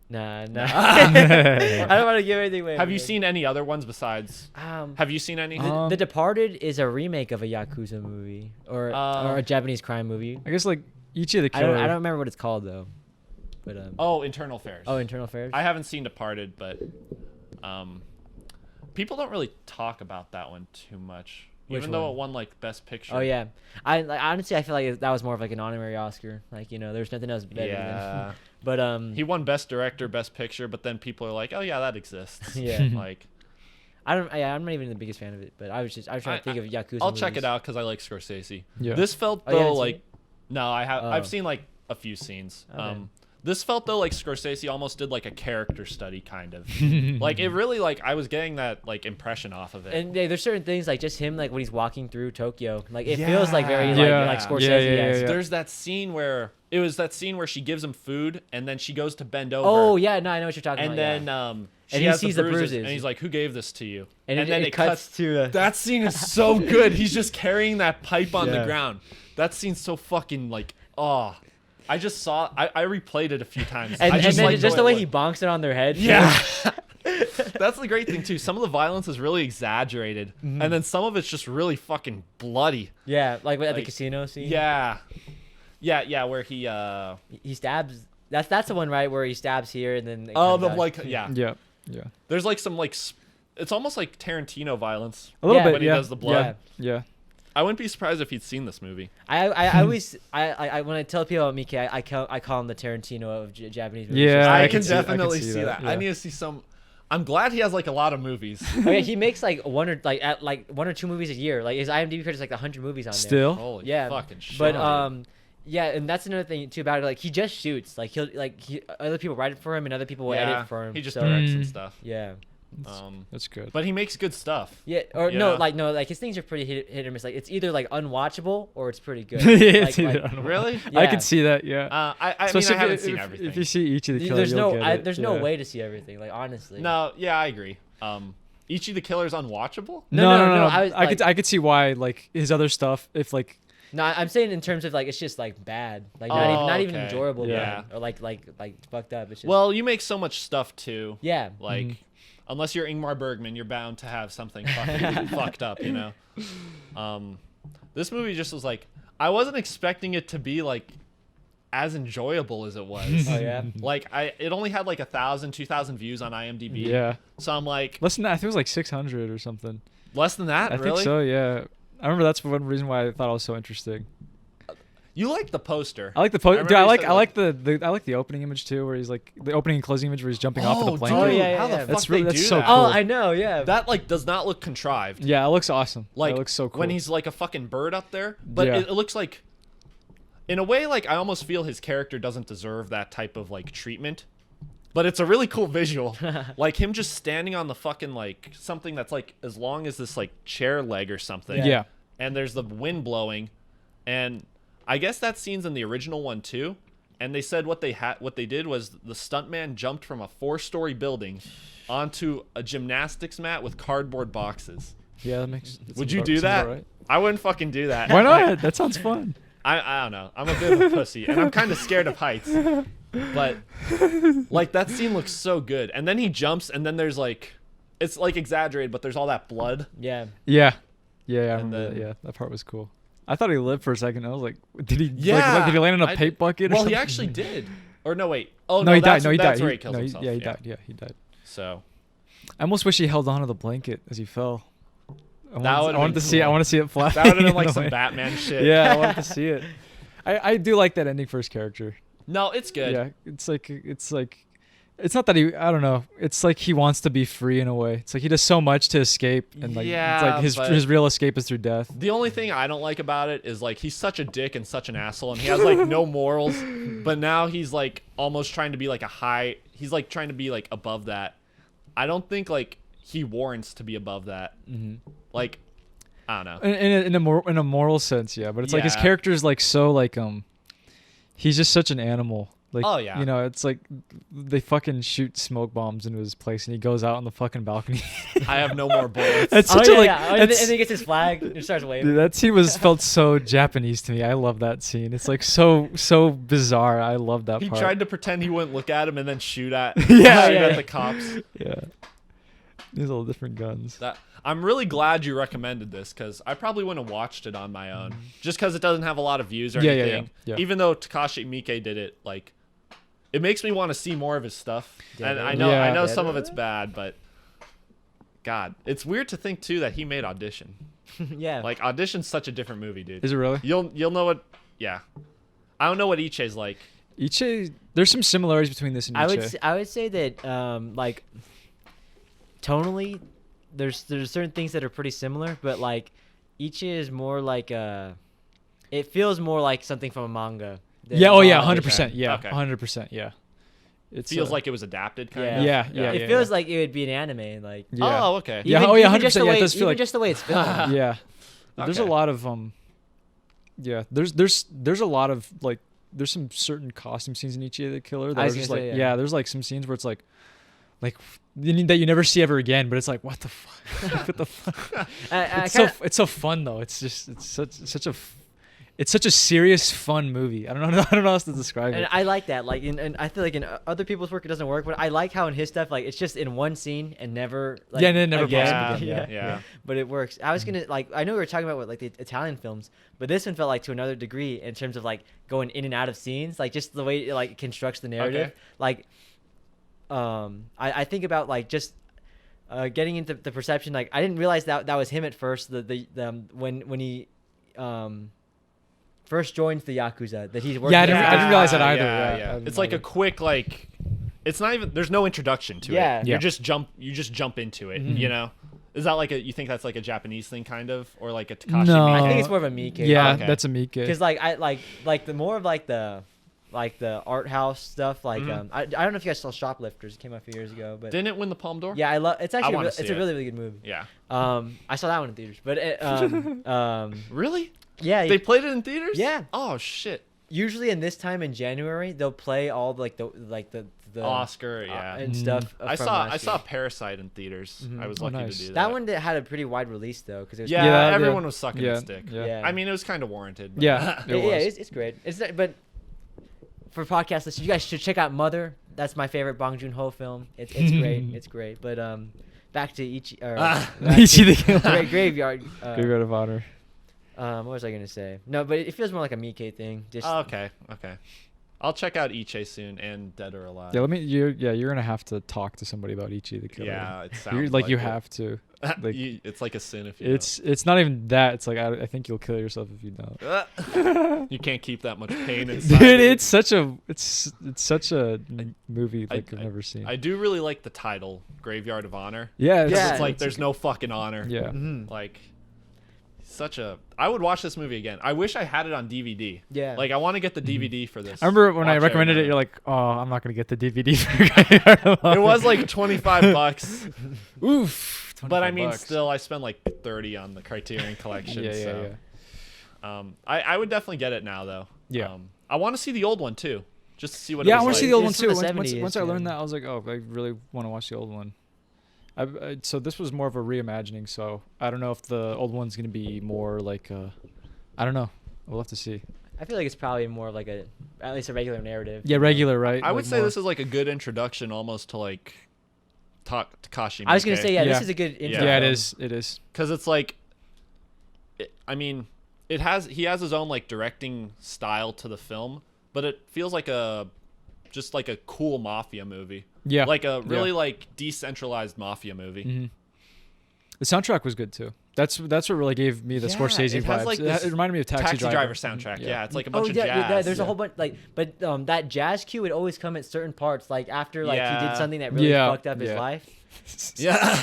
Nah. I don't want to give anything away. Have you seen any other ones besides? Have you seen any? The Departed is a remake of a Yakuza movie or a Japanese crime movie. I guess like Ichi the I Killer. don't remember what it's called though. But Internal Affairs. Oh, Internal Affairs. I haven't seen Departed, but people don't really talk about that one too much. Even though it won like Best Picture. Oh yeah, honestly I feel like that was more of like an honorary Oscar. Like there's nothing else better. Yeah. Than, but he won Best Director, Best Picture, but then people are like, oh yeah, that exists. Yeah. Like. I'm not even the biggest fan of it, but I was trying to think of Yakuza. I'll movies. check it out because I like Scorsese. Yeah. This felt though like, no, I've seen like a few scenes. Okay. This felt though like Scorsese almost did like a character study kind of. Like it really like I was getting that like impression off of it. And there's certain things like just him like when he's walking through Tokyo, like it feels like very like Scorsese. Yeah. There's that scene where she gives him food and then she goes to bend over. Oh yeah, no, I know what you're talking and about. then and he sees the bruises and he's like, "Who gave this to you?" And then it cuts to that scene is so good. He's just carrying that pipe on the ground. That scene's so fucking like I just saw. I replayed it a few times. And just then just the way he bonks it on their head. Yeah. That's the great thing too. Some of the violence is really exaggerated, and then some of it's just really fucking bloody. Yeah, like at the casino scene. Yeah, where he stabs. That's the one, right, where he stabs here and then. Yeah. There's like some like, it's almost like Tarantino violence. A little bit when he does the blood. Yeah. I wouldn't be surprised if he'd seen this movie. I always when I tell people about Miki, I call him the Tarantino of Japanese movies. Yeah, I can definitely see that. Yeah. I need to see some. I'm glad he has like a lot of movies. Okay, he makes like one or two movies a year. Like his IMDb credits like 100 movies on there. Still? Holy Yeah, fucking shit. But yeah, and that's another thing too about it. Like he just shoots. Like other people write it for him, and other people will edit for him. He just directs and stuff. Yeah. That's good. But he makes good stuff. Yeah, or no, his things are pretty hit or miss. Like it's either like unwatchable or it's pretty good. Really? Yeah. I could see that. Yeah. I mean, I haven't seen everything. If you see Ichi the Killer, there's no way to see everything. Like honestly. No, yeah, I agree. Ichi the Killer's unwatchable? No. I could see why like his other stuff if like. No, I'm saying in terms of like it's just like bad, like not even enjoyable, yeah, or like fucked up. It's just, well, you make so much stuff too. Yeah, like unless you're Ingmar Bergman, you're bound to have something fucking fucked up, you know. This movie just was like I wasn't expecting it to be like as enjoyable as it was. Oh yeah, like it only had like 1,000, 2,000 views on IMDb. Yeah, so I'm like less than that. I think it was like 600 or something. Less than that, I think so. Yeah. I remember that's one reason why I thought it was so interesting. You like the poster. I like the poster. Dude, I like the opening image too, where he's like the opening and closing image where he's jumping off of the blanket. Oh yeah. How the fuck that's really they do so that? cool. Oh, I know. Yeah. That like does not look contrived. Yeah, it looks awesome. Like it looks so cool when he's like a fucking bird up there, but it looks like, in a way, like I almost feel his character doesn't deserve that type of like treatment. But it's a really cool visual. Like him just standing on the fucking like something that's like as long as this like chair leg or something. Yeah. And there's the wind blowing, and I guess that scene's in the original one too. And they said what they did was the stuntman jumped from a 4-story building onto a gymnastics mat with cardboard boxes. Yeah, that makes. Would you do that? Right. I wouldn't fucking do that. Why not? That sounds fun. I don't know. I'm a bit of a pussy, and I'm kind of scared of heights. But like that scene looks so good, and then he jumps, and then there's like, it's like exaggerated, but there's all that blood. Yeah. Yeah. Yeah, I remember that. Yeah, that part was cool. I thought he lived for a second. I was like, did he? Yeah. Did he land in a paint bucket? Or something? Well, he actually did. Or no, wait. Oh no, he died. No, he died. That's where he he kills himself. Yeah, he died. Yeah, he died. So. I almost wish he held onto the blanket as he fell. I want to see it fly. That would have been like some Batman shit. Yeah, I wanted to see it. I do like that ending for his character. No, it's good. Yeah, it's like it's not that I don't know. It's like he wants to be free in a way. It's like he does so much to escape, and like it's like his real escape is through death. The only thing I don't like about it is like he's such a dick and such an asshole, and he has like no morals. But now he's like almost trying to be like he's like trying to be like above that. I don't think like he warrants to be above that. Like, I don't know. In a moral sense, yeah. But it's like his character is like so like He's just such an animal. Like, oh yeah, you know, it's like they fucking shoot smoke bombs into his place, and he goes out on the fucking balcony. I have no more bullets. That's such And then he gets his flag and starts waving. Dude, that scene felt so Japanese to me. I love that scene. It's like so bizarre. I love that He part. tried to pretend he wouldn't look at him and then shoot at Yeah. the cops. Yeah. These all different guns. I'm really glad you recommended this because I probably wouldn't have watched it on my own just because it doesn't have a lot of views or anything. Yeah. Even though Takashi Miike did it, like, it makes me want to see more of his stuff. Yeah, and I know some of it's bad, but God, it's weird to think too that he made Audition. Yeah. Like Audition's such a different movie, dude. Is it really? You'll know what. Yeah, I don't know what Iche's like. Iche, there's some similarities between this and Iche. I would say that like tonally, there's certain things that are pretty similar, but like Iche is more like it feels more like something from a manga. Yeah. Oh yeah. Audition. 100%. Yeah. Okay. 100%. Yeah. It Feels like it was adapted, kind Yeah. of. Yeah. Yeah. It feels like it would be an anime, like. Yeah. Oh, okay. Yeah. Even- Oh yeah. even 100%. just the Yeah. way- It does feel even like. just the way it's filmed. Yeah. There's a Okay. lot of Yeah. There's a lot of like. There's some certain costume scenes in Ichi the Killer that I are was just gonna like say, yeah. there's like some scenes where it's like that you never see ever again, but it's like what the fuck. What the fuck. It's so fun though. It's just it's such a serious fun movie. I don't know how else to describe And it. I like that. Like, and I feel like in other people's work it doesn't work, but I like how in his stuff, like, it's just in one scene and never. Like, Yeah, and it never again. pops up again. Yeah. But it works. I was gonna like. I know we were talking about like the Italian films, but this one felt like to another degree in terms of like going in and out of scenes, like just the way it like constructs the narrative. Okay. Like, I think about like just. Getting into the perception, like I didn't realize that was him at first. When he first joins the Yakuza, that he's working. Yeah, I didn't realize that either. Yeah. Yeah, I didn't It's like either. a quick like. It's not even. There's no introduction to Yeah. it. Yeah. You just jump into it. Mhm. You know. Is that like you think that's like a Japanese thing, kind of, or like a Takashi? No. I Miike? think it's more of a Miike. Yeah, Okay. that's a Miike. Because like I like the more of like the art house stuff. Like Mhm. I don't know if you guys saw Shoplifters. It came out a few years ago, but Didn't it win the Palme d'Or? yeah, I love. It's actually wanna it's see a it. really good movie. Yeah. I saw that one in theaters, but Really? yeah. They played it in theaters? Yeah. Oh shit. Usually in this time in January they'll play all the Oscar, yeah. and stuff. I from saw last I saw year. Parasite in theaters. Mhm. I was Oh, lucky nice. to do that. That one that had a pretty wide release though, because it was Yeah, Yeah, everyone yeah. was sucking Yeah, its dick. yeah. I mean, it was kind of warranted. But Yeah. It yeah, was. it's great. It's not, but for podcast listeners, you guys should check out Mother. That's my favorite Bong Joon-ho film. It's great. It's great. But back to Ichi or back Ichi the to Killer. Graveyard. Graveyard of Honor. What was I gonna say? No, but it feels more like a Miike thing. Just Oh, okay. I'll check out Iche soon and Dead or Alive. Yeah, you're gonna have to talk to somebody about Ichi the Killer. Yeah, it You're, sounds like you it. have to. Like, It's like a sin if you it's not even that. It's like I think you'll kill yourself if you don't. you can't keep that much pain inside. Dude, you. it's such a movie like I've never seen. I do really like the title, Graveyard of Honor. Yeah, Yeah. It's like there's no fucking honor. Yeah. Mhm. Like I would watch this movie again. I wish I had it on DVD. Yeah. Like I want to get the DVD for this. I remember when I Watch recommended it, again. you're like, "Oh, I'm not gonna get the DVD for Graveyard of Honor." It was like $25. oof. But I mean, $25. still, I spent like 30 on the Criterion collection. Yeah, so. yeah. I would definitely get it now though. Yeah. I want to see the old one too, just to see what. Yeah, it I was want to like. see the old one It's too. from the Once 70s, I learned yeah. that, I was like, "Oh, I really want to watch the old one." So this was more of a reimagining. So I don't know if the old one's gonna be more like I don't know. We'll have to see. I feel like it's probably more like at least a regular narrative. Yeah, regular, right? I would Like say more- this is like a good introduction, almost to like Takashi. I was gonna say, yeah, Yeah. this is a good intro. Yeah, it film. is. It is. because it's like, I mean, he has his own like directing style to the film, but it feels like just like a cool mafia movie. Yeah. Like a really Yeah. like decentralized mafia movie. Mm-hmm. The soundtrack was good too. That's what really gave me the Yeah, Scorsese it has, vibes. like, this it reminded me of Taxi Driver soundtrack. Yeah, it's like a bunch of jazz. There's a Yeah. whole bunch but that jazz cue would always come at certain parts, like after like he Yeah. did something that really Yeah, fucked up his yeah. life. Yeah,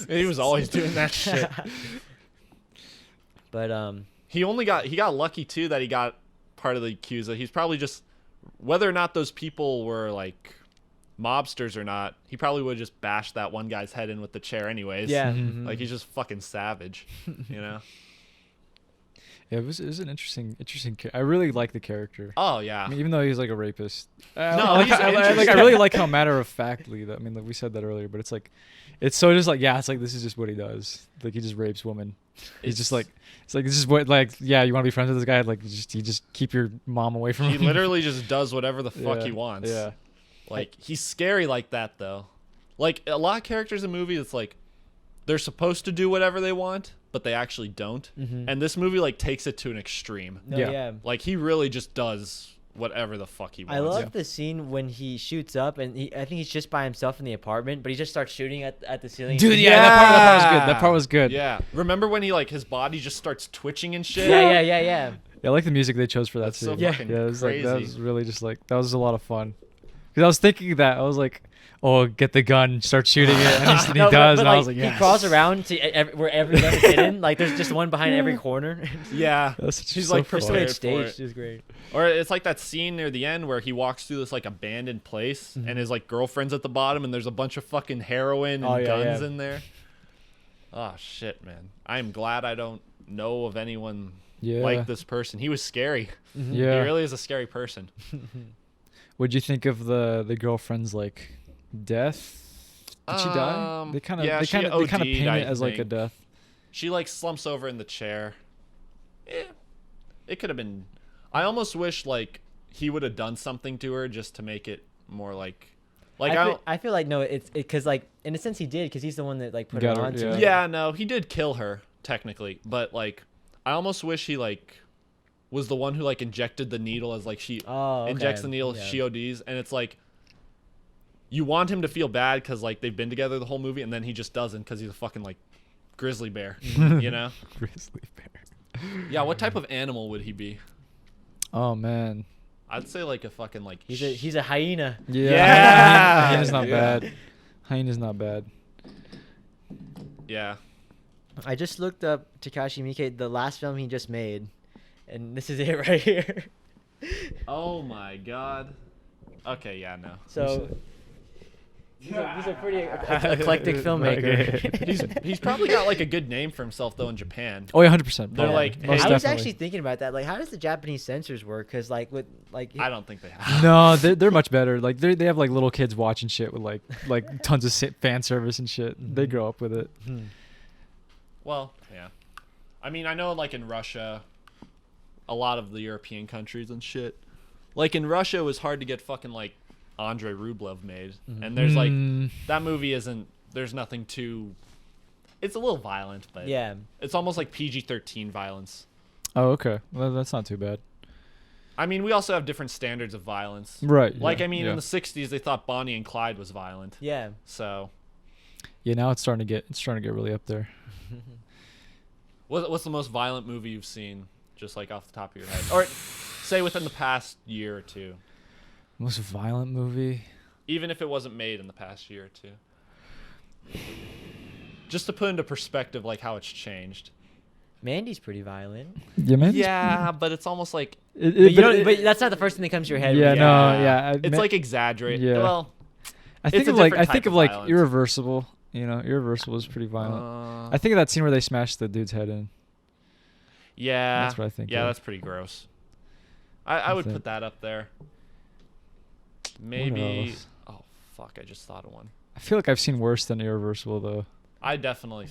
he was always doing that shit. But He got lucky too that he got part of the Yakuza. He's probably just, whether or not those people were like mobsters or not, he probably would have just bashed that one guy's head in with the chair anyways. yeah, Mhm. mhm. Like he's just fucking savage, you know? Yeah, it was an interesting. I really like the character. Oh yeah. I mean, even though he's like a rapist. No, I really like how matter of factly that. I mean, like we said that earlier, but it's like, it's so just like it's like this is just what he does. Like he just rapes women. He's just like it's like this is what like you want to be friends with this guy, like you just keep your mom away from him. He literally just does whatever the fuck he wants. Yeah. Like he's scary like that though. Like a lot of characters in movies, it's like they're supposed to do whatever they want, but they actually don't. Mm-hmm. And this movie like takes it to an extreme. No, Yeah. yeah. Like he really just does whatever the fuck he wants. I love the scene when he shoots up, and I think he's just by himself in the apartment, but he just starts shooting at the ceiling. Dude, that part was good. That part was good. Yeah. Remember when he like his body just starts twitching and shit? Yeah. Yeah, I like the music they chose for that That's so scene. fucking It was crazy. like that was really just like that was a lot of fun. Because I was thinking that I was like, oh, get the gun, start shooting it, and he No, does, but, and I was like, he yes. crawls around to where every gun is hidden. Like there's just one behind every corner. Yeah. She's He's like Just the way prepared it's for staged it. is great. Or it's like that scene near the end where he walks through this like abandoned place and his like girlfriend's at the bottom and there's a bunch of fucking heroin and guns in there. Oh shit, man. I'm glad I don't know of anyone like this person. He was scary. Yeah. He really is a scary person. What'd you think of the girlfriend's like death? Did she die? They kind of yeah, they she kind of paint OD'd, it as like a think. death. She like slumps over in the chair. It could have been. I almost wish like he would have done something to her just to make it more like I feel like no, it's because like in a sense he did because he's the one that like put her Got her, on. yeah. To Yeah, no, he did kill her technically, but like I almost wish he like was the one who like injected the needle as like she injects the needle, she ODs, and it's like you want him to feel bad because like they've been together the whole movie, and then he just doesn't because he's a fucking like grizzly bear, you know? Grizzly bear. Yeah, what type of animal would he be? Oh man. I'd say like a fucking like he's a hyena. Yeah. Hyena's not Yeah. bad. Hyena's not bad. yeah. I just looked up Takashi Miike, the last film he just made, and this is it right here. Oh my god. Okay, yeah, no. So he's a pretty eclectic filmmaker. He's probably got like a good name for himself though in Japan. Oh yeah, 100%. They're like, most I was definitely. actually thinking about that. Like, how does the Japanese censors work? Because like with like I don't think they have. No, they're much better. Like they have like little kids watching shit with like tons of fan service and shit. They grow up with it. Well, yeah. I mean, I know like in Russia, a lot of the European countries and shit. Like in Russia, it was hard to get fucking like Andrei Rublev made, and there's like that movie isn't. There's nothing too. It's a little violent, but yeah, it's almost like PG-13 violence. Oh okay, well that's not too bad. I mean, we also have different standards of violence. Right. Like yeah, I mean, yeah. in the '60s, they thought Bonnie and Clyde was violent. yeah. So, Yeah, now it's starting to get really up there. what's the most violent movie you've seen, just like off the top of your head, or say within the past year or two? Most violent movie? Even if it wasn't made in the past year or two. Just to put into perspective like how it's changed. Mandy's pretty violent. Yeah, man. Yeah, but it's almost like But that's not the first thing that comes to your head. Yeah, when you- no, yeah. it's like exaggerated. Yeah. Well, I think it's a of like different type of violence. Irreversible. You know, Irreversible is pretty violent. I think of that scene where they smashed the dude's head in. Yeah. That's what I think Yeah, of. that's pretty gross. I would That's put it. that up there. Maybe. else? Oh fuck! I just thought of one. I feel like I've seen worse than Irreversible though. I definitely.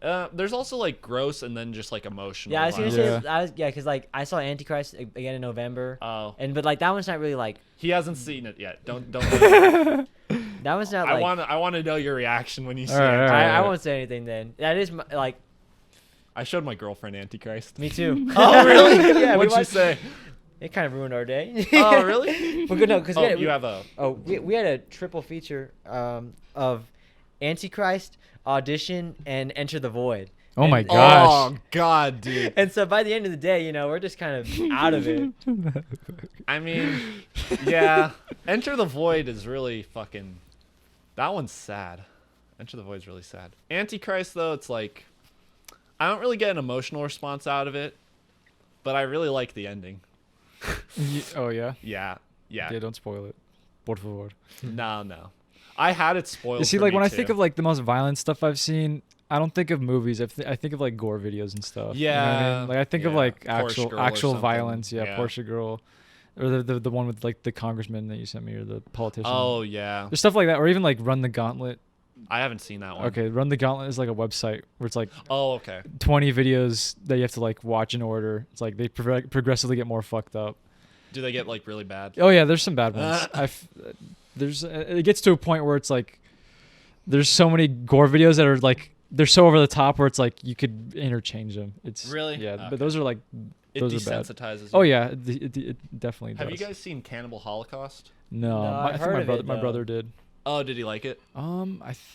There's also like gross and then just like emotional. Yeah, I was gonna violence. say, because like I saw Antichrist again in November, Oh, but like that one's not really like he hasn't seen it yet. Don't. that one's not like. I want to know your reaction when you see All right, it. all right. I won't say anything then. That is like I showed my girlfriend Antichrist. me too. Oh really? Yeah, we What'd she watched- say? It kind of ruined our day. Oh really? We're good, no, because Oh, you have a. we had a triple feature of Antichrist, Audition, and Enter the Void. Oh my And- gosh. Oh god, dude. And so by the end of the day, you know, we're just kind of out of it. I mean, yeah. Enter the Void is really fucking. That one's sad. Enter the Void's really sad. Antichrist though, it's like I don't really get an emotional response out of it, but I really like the ending. Oh yeah. Yeah. Yeah, don't spoil it. Por favor. No. I had it spoiled. You see, for like me when I too. think of like the most violent stuff I've seen, I don't think of movies. I think of like gore videos and stuff. Yeah. You know what I mean? Like I think of like Porsche Girl actual or violence. something. Yeah, Porsche Girl, or the one with like the congressman that you sent me, or the politician. Oh yeah. There's stuff like that, or even like Run the Gauntlet. I haven't seen that one. Okay, Run the Gauntlet is like a website where it's like 20 videos that you have to like watch in order. It's like they progressively get more fucked up. Do they get like really bad? Oh yeah, there's some bad ones. It gets to a point where it's like there's so many gore videos that are like they're so over the top where it's like you could interchange them. It's really but those are like those are bad. Desensitizes you. Oh yeah, it definitely does. Have you guys seen Cannibal Holocaust? No, I think my brother did. Oh, did he like it? I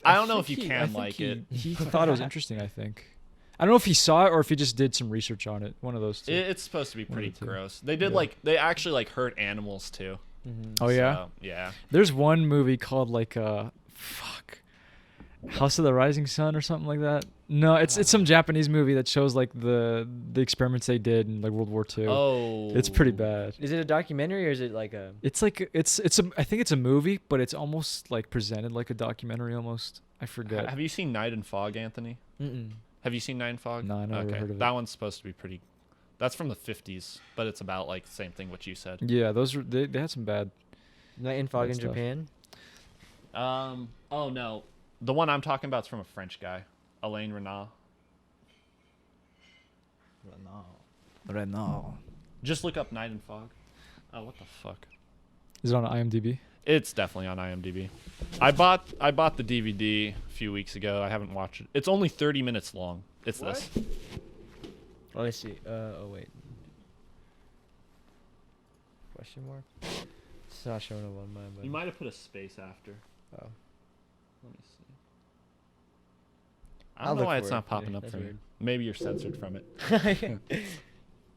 don't know if you can like it. He thought it was interesting. I think. I don't know if he saw it or if he just did some research on it. One of those two. It's supposed to be pretty gross. They did they actually like hurt animals too. Mm-hmm. Oh yeah. So, yeah. There's one movie called like House of the Rising Sun or something like that. No, it's some Japanese movie that shows like the experiments they did in like World War II. Oh. It's pretty bad. Is it a documentary or is it like a? It's like I think it's a movie, but it's almost like presented like a documentary almost. I forget. Have you seen Night and Fog, Anthony? Mm-mm. Have you seen Night and Fog? No, I never heard of it. That one's supposed to be pretty. That's from the 50s, but it's about like the same thing what you said. Yeah, those they had some bad. Night and Fog in stuff. Japan. Oh no, the one I'm talking about is from a French guy, Alain Renard. Renard. Just look up Night and Fog. Oh, what the fuck? Is it on IMDb? It's definitely on IMDb. I bought the DVD a few weeks ago. I haven't watched it. It's only 30 minutes long. It's What? this. Let me see. Oh wait. Question mark. It's not showing up on mine. But You might have put a space after. Oh. Let me see. I I'll don't know look why for it's it. not popping Yeah, up that's for you. weird. Maybe you're censored from it.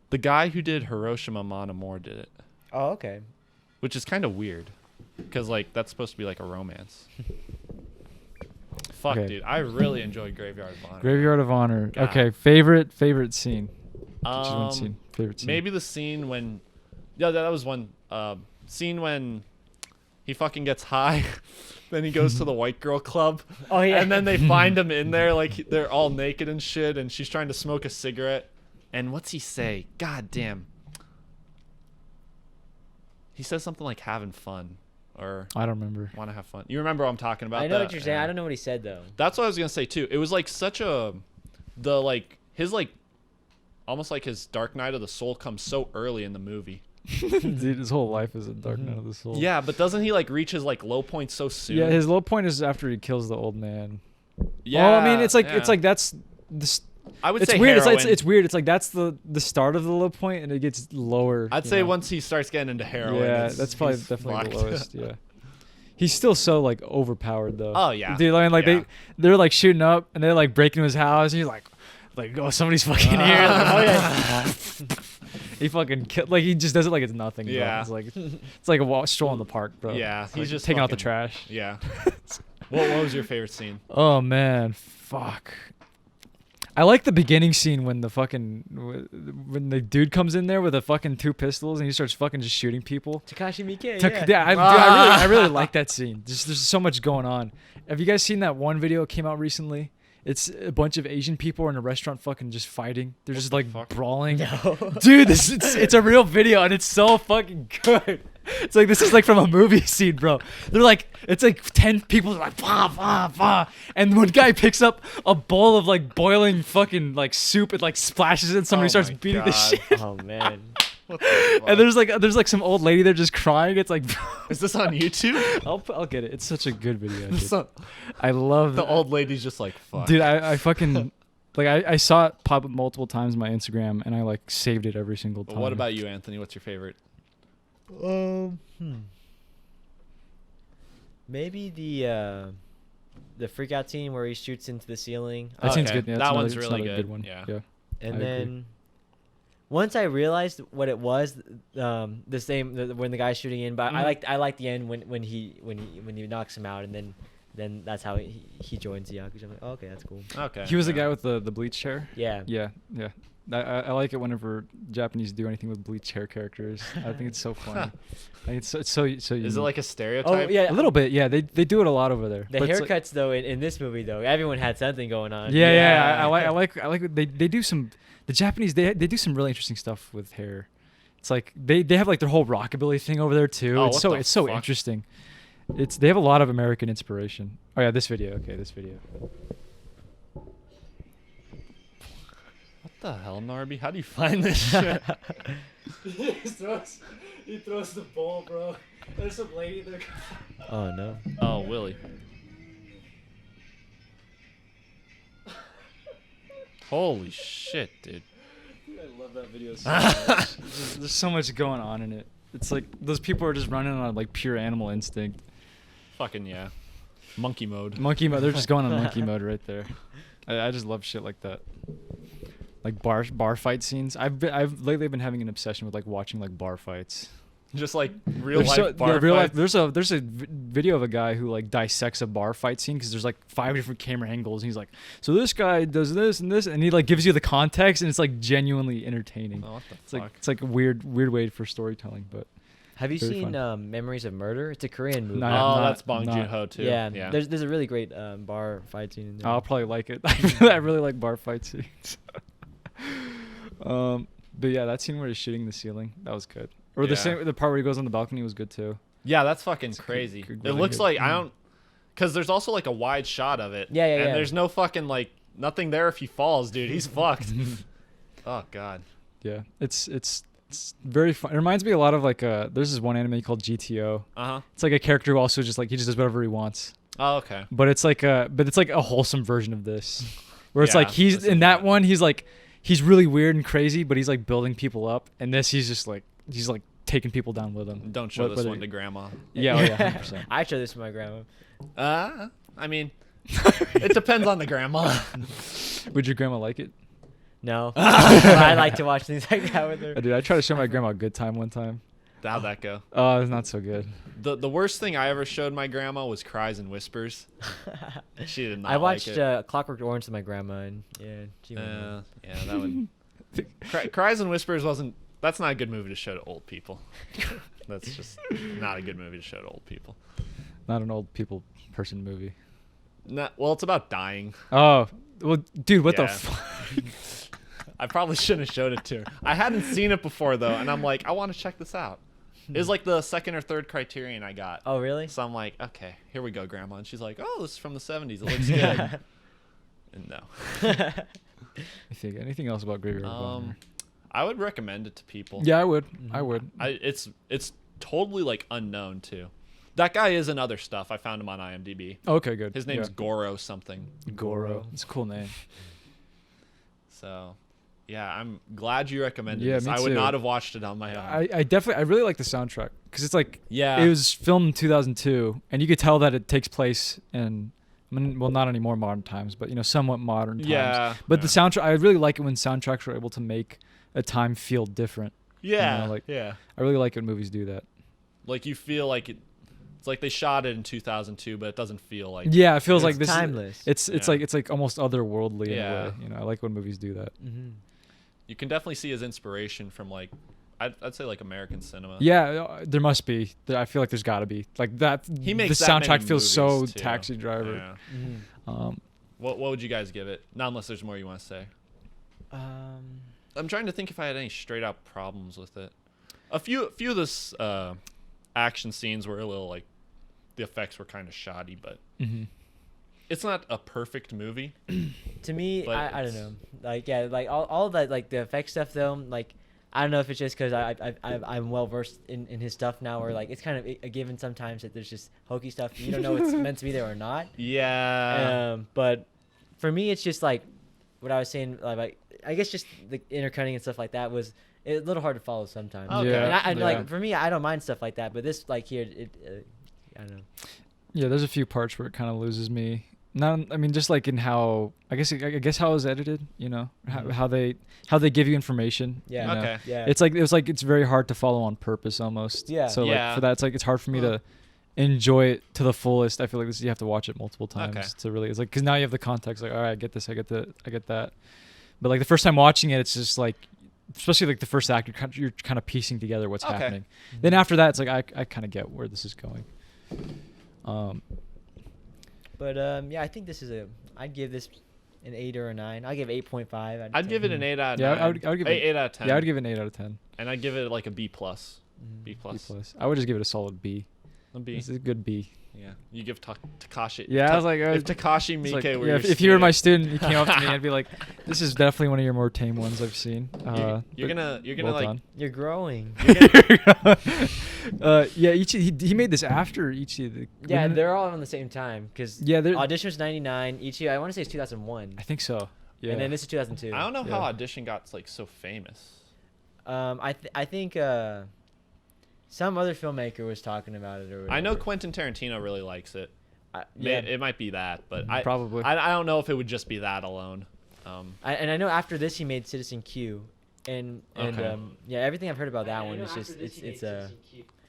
The guy who did Hiroshima Mon Amour did it, Oh, okay. which is kind of weird, because like that's supposed to be like a romance. Fuck, Okay. dude, I really enjoyed Graveyard of Honor. Graveyard of Honor. God. Okay, favorite scene. Just one Um, scene. Favorite scene. Maybe the scene when, yeah, that was one scene when he fucking gets high, then he goes to the white girl club. Oh yeah. And then they find him in there, like they're all naked and shit, and she's trying to smoke a cigarette. And what's he say? God damn. He says something like having fun, or I don't remember. want to have fun. You remember what I'm talking about? I know what you're saying. I don't know what he said though. That's what I was gonna say too. It was like such a, almost like his Dark Night of the Soul comes so early in the movie. Dude, his whole life is a dark night of the soul. Yeah, but doesn't he like reach his like low point so soon? Yeah, his low point is after he kills the old man. Yeah. Well, I mean, it's like yeah. that's the. I would It's say weird. heroin. It's weird. It's like that's the start of the low point, and it gets lower. I'd you say know? once he starts getting into heroin. Yeah, that's probably he's definitely fucked. the lowest. Yeah, he's still so like overpowered though. Oh yeah. Dude, I mean, like Yeah. they're like shooting up, and they're like breaking into his house, and he's like oh, somebody's fucking here. Like, oh yeah. He fucking like he just does it like it's nothing. Bro. Yeah. It's like a stroll in the park, bro. Yeah, It's he's like just taking out the fucking- trash. Yeah. What was your favorite scene? Oh man, fuck. I like the beginning scene when the fucking when the dude comes in there with the fucking 2 pistols and he starts fucking just shooting people. Takashi Miike. I really like that scene. There's so much going on. Have you guys seen that one video that came out recently? It's a bunch of Asian people in a restaurant fucking just fighting. They're just like brawling. No. Dude, it's a real video and it's so fucking good. It's like this is like from a movie scene, bro. They're like it's like 10 people like bah, bah, bah. And one guy picks up a bowl of like boiling fucking like soup and like splashes it and somebody Oh starts my beating the God. shit. Oh man. What the fuck? And there's like some old lady there just crying. It's like Is this on YouTube? I'll get it. It's such a good video. This Dude. on- I love the that. old lady's just like fuck. Dude, I fucking like I saw it pop up multiple times on my Instagram and I like saved it every single time. What about you, Anthony? What's your favorite? Maybe the freak out scene where he shoots into the ceiling. That scene's Okay. good. Yeah, That it's one's another- it's really another good. one. Yeah. And I then agree. once I realized what it was, the same when the guy's shooting in, but I like the end when he knocks him out, and then that's how he joins the Yakuza. I'm like, oh, okay, that's cool. Okay. He was the yeah. guy with the bleach hair. Yeah. Yeah. I like it whenever Japanese do anything with bleached hair characters. I think it's so funny. Like it's so Is it like a Oh stereotype? yeah, a little bit, yeah. They do it a lot over there. The But it's like- haircuts though in this movie though, everyone had something going on. yeah. I like they do some the Japanese they do some really interesting stuff with hair. It's like they have like their whole rockabilly thing over there too. Oh, It's what so the it's so fuck? interesting. They have a lot of American inspiration. Oh yeah, this video. Okay, this video. What the hell, Narby? How do you find this shit? he throws the ball, bro. There's some lady there. Oh no. Oh, Willie. Holy shit, dude. I love that video so much. There's so much going on in it. It's like those people are just running on like pure animal instinct. Fucking yeah. Monkey mode. Monkey mode. They're just going on monkey mode right there. I just love shit like that. Like bar fight scenes. I've lately been having an obsession with like watching like bar fights. Just like real life bar real life. fights. There's a video of a guy who like dissects a bar fight scene because there's like 5 different camera angles. And he's like, so this guy does this and this, and he like gives you the context, and it's like genuinely entertaining. Oh, what the It's fuck? like a weird way for storytelling, but Have you Very seen fun. Memories of Murder? It's a Korean movie. No, Oh, not- that's Bong not- Joon-ho too. yeah, Yeah. There's a really great bar fight scene in there. I'll probably like it. I really like bar fight scenes. But yeah, that scene where he's shooting the ceiling, that was good. Or Yeah. the part where he goes on the balcony was good too. Yeah, that's fucking It's good- crazy. good- It really looks good. like I don't, because there's also like a wide shot of it. Yeah, yeah, And yeah. there's no fucking like nothing there if he falls, dude. He's fucked. Oh god. Yeah, it's very fun. It reminds me a lot of like there's this one anime called GTO. Uh huh. It's like a character who also just like he just does whatever he wants. Oh okay. But it's like a wholesome version of this, where it's Yeah, like he's this in is that not- one he's really weird and crazy, but he's like building people up. And this he's like taking people down with him. Don't show this Whether- one to grandma. Yeah, oh yeah, 100%. I show this to my grandma. I mean, it depends on the grandma. Would your grandma like it? No, but I like to watch things like that with her. Dude, I tried to show my grandma a Good Time one time. How'd that go? Oh, it's not so good. The worst thing I ever showed my grandma was Cries and Whispers. She did not I watched like it. Clockwork Orange with my grandma, and yeah, she went Yeah, that one. Cries and Whispers wasn't. That's not a good movie to show to old people. That's just not a good movie to show to old people. Not an old people person movie. Well, it's about dying. Oh, well, dude, what the Yeah. fuck? I probably shouldn't have showed it to her. I hadn't seen it before though, and I'm like, I want to check this out. It was like the second or third Criterion I got. Oh, really? So I'm like, okay, here we go, Grandma. And she's like, oh, this is from the 70s. It looks good. And no. You think anything else about Graveyard Boner? I would recommend it to people. Yeah, I would. I would. It's totally like unknown too. That guy is in other stuff. I found him on IMDb. Okay, good. His name's Yeah. Goro something. Goro. It's a cool name. So, yeah, I'm glad you recommended Yeah, this. me I would too. not have watched it on my own. I really like the soundtrack because it's like Yeah. it was filmed in 2002, and you could tell that it takes place in well, not anymore modern times, but somewhat modern times. Yeah. But the soundtrack, I really like it when soundtracks are able to make a time feel different. Yeah. I really like it when movies do that. Like you feel like it's like they shot it in 2002, but it doesn't feel like. Yeah, it feels like It's this. timeless. It's Yeah. like almost otherworldly Yeah. in a way. I like when movies do that. Mm-hmm. You can definitely see his inspiration from like, I'd say like American cinema. Yeah, there must be. I feel like there's got to be like that. He makes the that soundtrack many feels so movies, too. Taxi Driver. Yeah. Mm-hmm. What would you guys give it? Not unless there's more you want to say. I'm trying to think if I had any straight out problems with it. A few of this action scenes were a little like the effects were kind of shoddy, but it's not a perfect movie. To me, But I don't it's- know. Like yeah, like all that like the effect stuff though. Like I don't know if it's just because I'm well versed in his stuff now, or like it's kind of a given sometimes that there's just hokey stuff you don't know it's meant to be there or not. Yeah. But for me, it's just like what I was saying. Like I guess just the intercutting and stuff like that was a little hard to follow sometimes. Okay. Yeah. And Yeah. like for me, I don't mind stuff like that. But this like here, I don't know. Yeah, there's a few parts where it kind of loses me. Not, I mean, just like in how I guess how it was edited. How they give you information. Yeah. you know? Okay. Yeah. It's very hard to follow on purpose almost. Yeah. So Yeah. like for that, it's like it's hard for me to enjoy it to the fullest. I feel like you have to watch it multiple times Okay. to really. It's like because now you have the context. Like, all right, I get this. I get that. But like the first time watching it, it's just like, especially like the first act, you're kind of piecing together what's happening. Then after that, it's like I kind of get where this is going. Yeah, I think this is I'd give this an 8 or a 9. I'd give 8.5. I'd give it an 8 out of 9. Yeah, I would give it 8 out of 10. Yeah, I'd give it an 8 out of 10. And I'd give it like a B plus. B plus. B plus. I would just give it a solid B. A B. It's a good B. Yeah. You give Takashi. Yeah, I was like, if Takashi Miike like, were yeah, your if you were my student, you came up to me, I'd be like, "This is definitely one of your more tame ones I've seen." You're gonna well like. done. You're growing. Yeah, he made this after Ichi. Yeah, they're all on the same time because Yeah, Audition was 99. Ichi, I want to say it's 2001. I think so. Yeah. And then this is 2002. I don't know how Audition got like so famous. I think some other filmmaker was talking about it. Or I know Quentin Tarantino really likes it. Yeah. It might be that, but Probably. I don't know if it would just be that alone. And I know after this he made Citizen Q, and Okay. yeah, everything I've heard about that one is just it's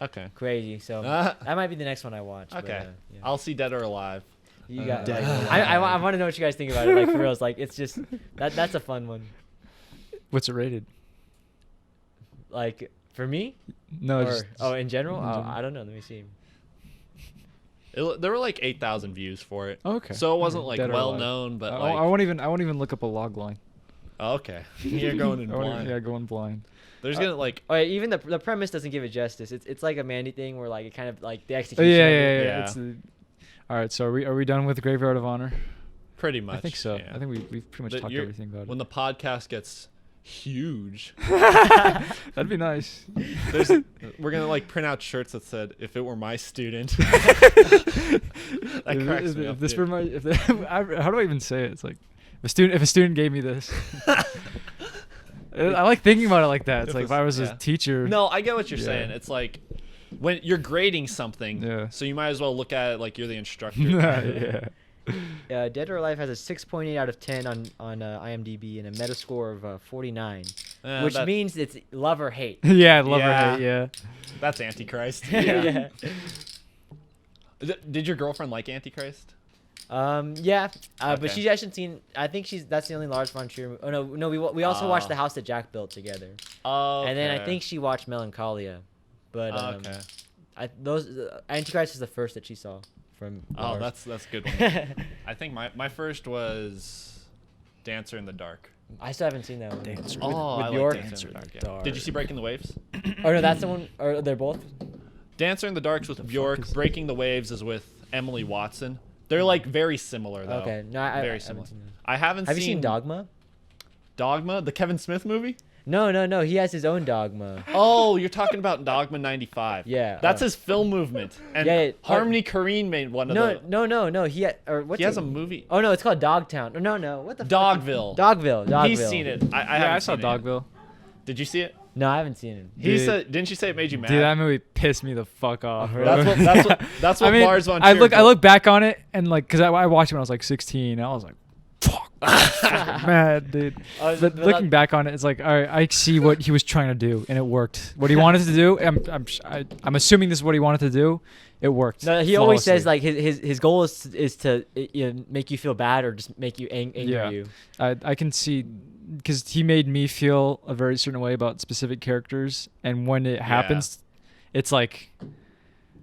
Okay. crazy. So that might be the next one I watch. Okay. But, yeah. I'll see Dead or Alive. You got. Dead. Like, I want to know what you guys think about it. Like for real, it's like it's just that's a fun one. What's it rated? Like for me, No, or in general, in general. I don't know. Let me see. There were like 8,000 views for it. Okay. So it wasn't like Dead or well Alive. known, but I won't even look up a log line. Okay. You're going in blind. Yeah, going blind. There's gonna like. Oh, yeah, even the premise doesn't give it justice. It's like a Mandy thing where like it kind of like the Oh, execution. yeah. of it. Yeah. It's all right. So are we done with Graveyard of Honor? Pretty much. I think so. Yeah. I think we've pretty much talked everything about When it. the podcast gets huge, That'd be nice. we're gonna like print out shirts that said "If it were my student." That cracks me up. This Dude. were my, how do I even say it? It's like if a student gave me this. I like thinking about it like that. It's like if I was a teacher. No, I get what you're Yeah. saying. It's like when you're grading something, Yeah. so you might as well look at it like you're the instructor. Yeah. Dead or Alive has a 6.8 out of 10 on IMDb and a Metascore of 49, which means it's love or hate. Yeah, love Yeah. or hate. Yeah. That's Antichrist. Yeah. Did your girlfriend like Antichrist? Yeah. But Okay. she hasn't seen. I think that's the only Lars Von Trier. Oh no. We also watched The House That Jack Built together. Oh. And then I think she watched Melancholia, but Okay. Antichrist is the first that she saw from. Oh, Lars. that's a good one. I think my first was Dancer in the Dark. I still haven't seen that one. Dancer Oh, with I Bjork? like Dancer in the Dark. Yeah. Dark. Did you see Breaking the Waves? Oh no, that's the one. Or they're both. Dancer in the Dark's with The fuck Bjork. is- Breaking the Waves is with Emily Watson. They're like very similar though. Okay, no, I very haven't similar. seen that. I haven't Have seen. you seen Dogma? Dogma, the Kevin Smith movie? No. He has his own Dogma. Oh, you're talking about Dogma 95. Yeah, That's his film movement. And Yeah, Harmony Korine made one of the. No. He has a movie. Oh no, it's called Dogtown. No. What the? Dogville. Dogville. He's seen it. I Yeah, haven't I saw seen it yet. Dogville. Did you see it? No, I haven't seen it. He Dude. said, didn't you say it made you mad? Dude, that movie pissed me the fuck off. really? bro. That's what I mean, Lars Von I Trier look back on it and like, cause I watched it when I was like 16. And I was like, fuck, mad, dude. But looking back on it, it's like, all right, I see what he was trying to do, and it worked. What he wanted to do, I'm assuming this is what he wanted to do. It worked. No, he always flawlessly. says like his goal is to make you feel bad or just make you anger Yeah. you. I can see, because he made me feel a very certain way about specific characters, and when it happens, it's like,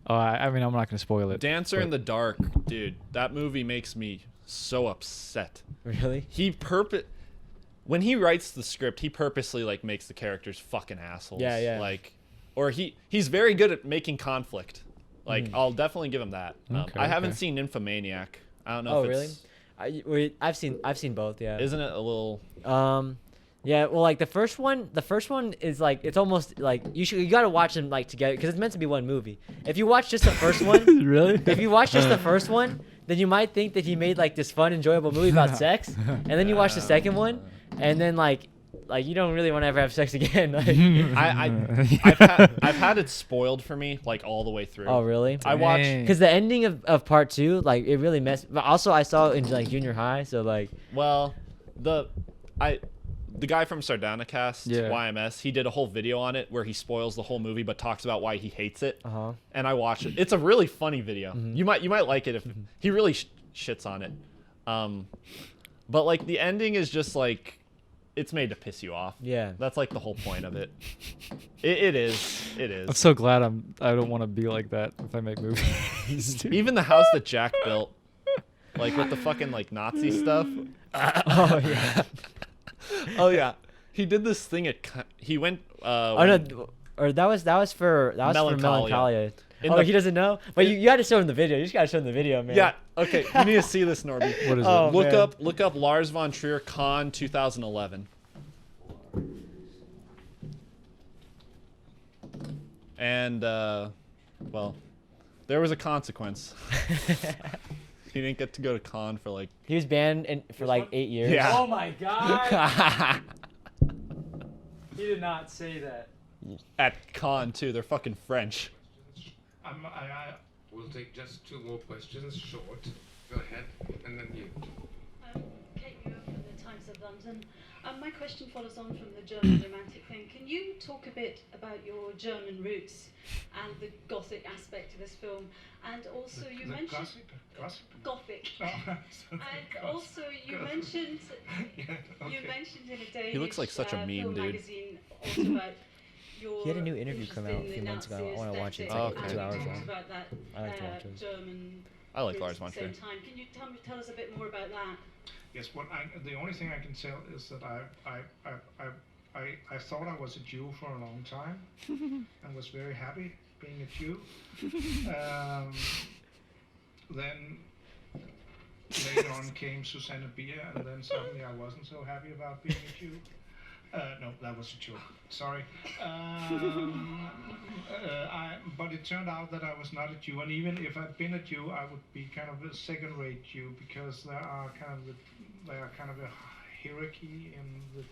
I mean, I'm not gonna spoil it. Dancer in the Dark, dude. That movie makes me so upset. Really? When he writes the script, he purposely like makes the characters fucking assholes. Yeah. Like, or he's very good at making conflict. Like, I'll definitely give him that. I haven't Okay. seen Nymphomaniac. I don't know. Oh, if really? it's, I've seen both. Yeah. Isn't it a little? Yeah. Well, like the first one is like it's almost like you gotta watch them like together because it's meant to be one movie. If you watch just the first one, Really? if you watch just the first one, then you might think that he made like this fun, enjoyable movie about sex, and then you watch the second one, and then like you don't really want to ever have sex again. Like, I've had it spoiled for me like all the way through. oh really? I watched. Dang. Because the ending of part 2, like it really messed. But also I saw it in like junior high, so like. Well, the guy from Sardanacast, Yeah. YMS, he did a whole video on it where he spoils the whole movie but talks about why he hates it. Uh-huh. And I watched it. It's a really funny video. You might like it if he really shits on it. But like the ending is just like it's made to piss you off. Yeah. That's like the whole point of it. It is. I'm so glad I don't want to be like that if I make movies. Dude. Even the house that Jack built, like with the fucking like Nazi stuff. Oh yeah. Oh yeah. He did this thing he went Oh no, or that was for Melancholia. He doesn't know. But you had to show him the video. You just gotta show him the video, man. Yeah. Okay. You need to see this, Norby. What is Oh, it? Look up Lars Von Trier Con 2011. And well, there was a consequence. He didn't get to go to Con for like. He was banned for like 8 years. Yeah. Oh my god. He did not say that. At Con too. They're fucking French. I will take just 2 more questions, short. Go ahead, and then you. Kate Muir from the Times of London. My question follows on from the German romantic thing. Can you talk a bit about your German roots and the Gothic aspect of this film? And also, you mentioned Gothic. Oh, And also, you mentioned you mentioned in a Danish He looks like such a meme, film dude. magazine also about your He had a new interview come out a interest few in the months ago. Nazi I want to watch it. It's aesthetic, like okay. 2 hours and long. about that, I like to watch those. German I like roots Lars at Von the same Trier. time. Can you tell us a bit more about that? Yes, the only thing I can tell is that I thought I was a Jew for a long time, and was very happy being a Jew. Then later on came Susanne Bier, and then suddenly I wasn't so happy about being a Jew. No, that was a joke. Sorry. But it turned out that I was not a Jew, and even if I'd been a Jew, I would be kind of a second-rate Jew, because there are kind of a hierarchy in the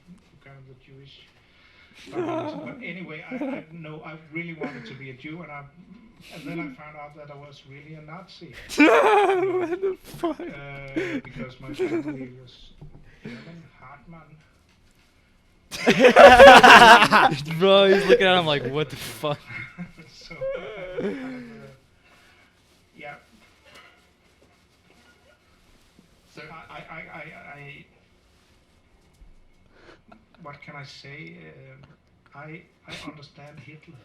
kind of the Jewish. But anyway, I really wanted to be a Jew, and then I found out that I was really a Nazi. What the fuck? Because my family was German, Hartmann. Bro, he's looking at him like, what the fuck? So, yeah. So I what can I say? I understand Hitler.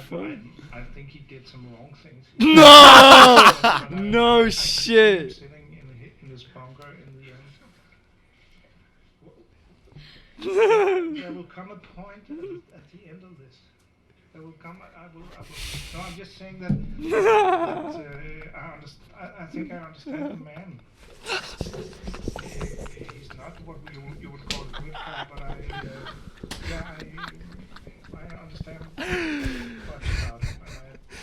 But I think he did some wrong things. No! But No I shit. him sitting in his bunker in the end. There will come a point at the end of this. There will come. I will. No, I'm just saying that. I think I understand the man. He's not what you would call a good guy, but I understand much about him, and I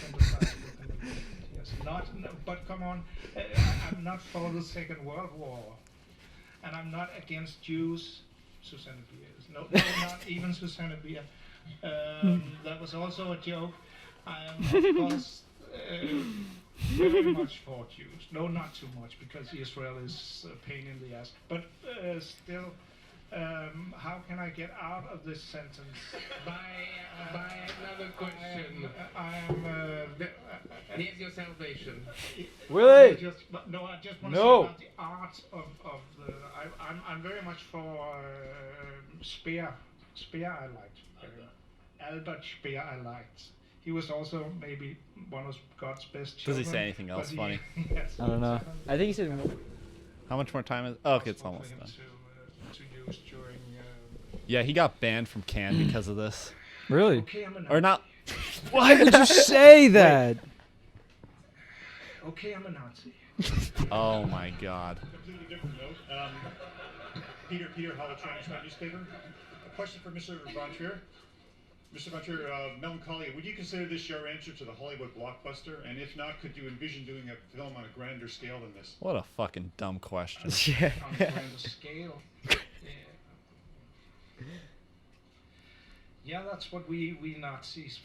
sympathize with him. Yes, but come on, I'm not for the Second World War, and I'm not against Jews. Susanne Bier is no, not even Susanne Bier. That was also a joke. I am, of course, very much for Jews. No, not too much, because Israel is a pain in the ass. But still, how can I get out of this sentence? By another question. Here's your salvation. Really? I just want to say about the art of the. I'm very much for Speer. Speer I liked. Albert Speer I liked. He was also maybe one of God's best children. Does he say anything else funny? Yes, I don't know. I think he said. How much more time is? Oh, okay, it's almost him done. to use during. Yeah, he got banned from Cannes because of this. Really? Okay, I'm a Or Nazi. not? Why did you say that? Okay, I'm a Nazi. Oh my God. Completely different note. Peter Howell, Chinese newspaper. A question for Mr. Von Trier. Mr. Von Trier, Melancholia, would you consider this your answer to the Hollywood blockbuster? And if not, could you envision doing a film on a grander scale than this? What a fucking dumb question. Yeah. On a grander scale. Yeah, that's what we Nazis,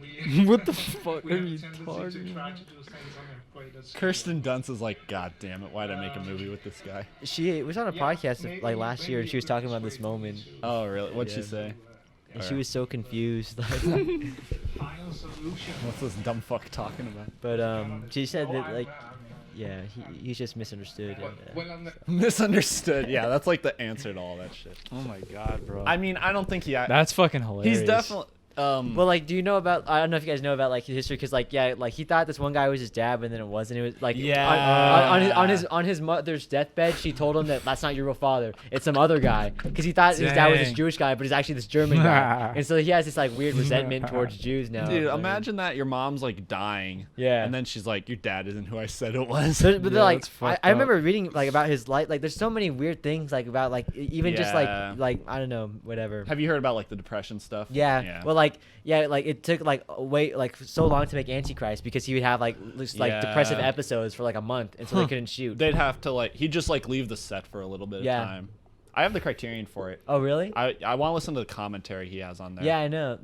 we What the fuck we are have a you tendency talking to try about? to do things on a greater scale. Kirsten Dunst is like, God damn it, why'd I make a movie with this guy? She was on a Yeah, podcast maybe- like last year, and she was maybe talking a about good this way for me moment, to- Oh, really? What'd she Yeah. say? and she was so confused. Final solution. What's this dumb fuck talking about? But she said that like yeah, he's just misunderstood. Well, on the Misunderstood. Yeah, that's like the answer to all that shit. Oh my god, bro. I mean, I don't think That's fucking hilarious. he's definitely. Well, like, do you know about? I don't know if you guys know about like his history, because like, yeah, like he thought this one guy was his dad, but then it wasn't. It was like, on his mother's deathbed, she told him that that's not your real father. It's some other guy, because he thought his dad was this Dang. Jewish guy, but he's actually this German guy, and so he has this like weird resentment towards Jews now. Dude, Like, imagine that your mom's like dying. Yeah. And then she's like, your dad isn't who I said it was. But Yeah, they're like, that's fucked I up. remember reading like about his life. Like, there's so many weird things like about like even just Yeah. like I don't know, whatever. Have you heard about like the depression stuff? Yeah. Well, like it took like so long to make Antichrist, because he would have like just, like depressive Yeah. episodes for like a month, and so they couldn't shoot. They'd have to like he'd just like leave the set for a little bit Yeah. of time. I have the Criterion for it. Oh really? I want to listen to the commentary he has on there. Yeah, I know.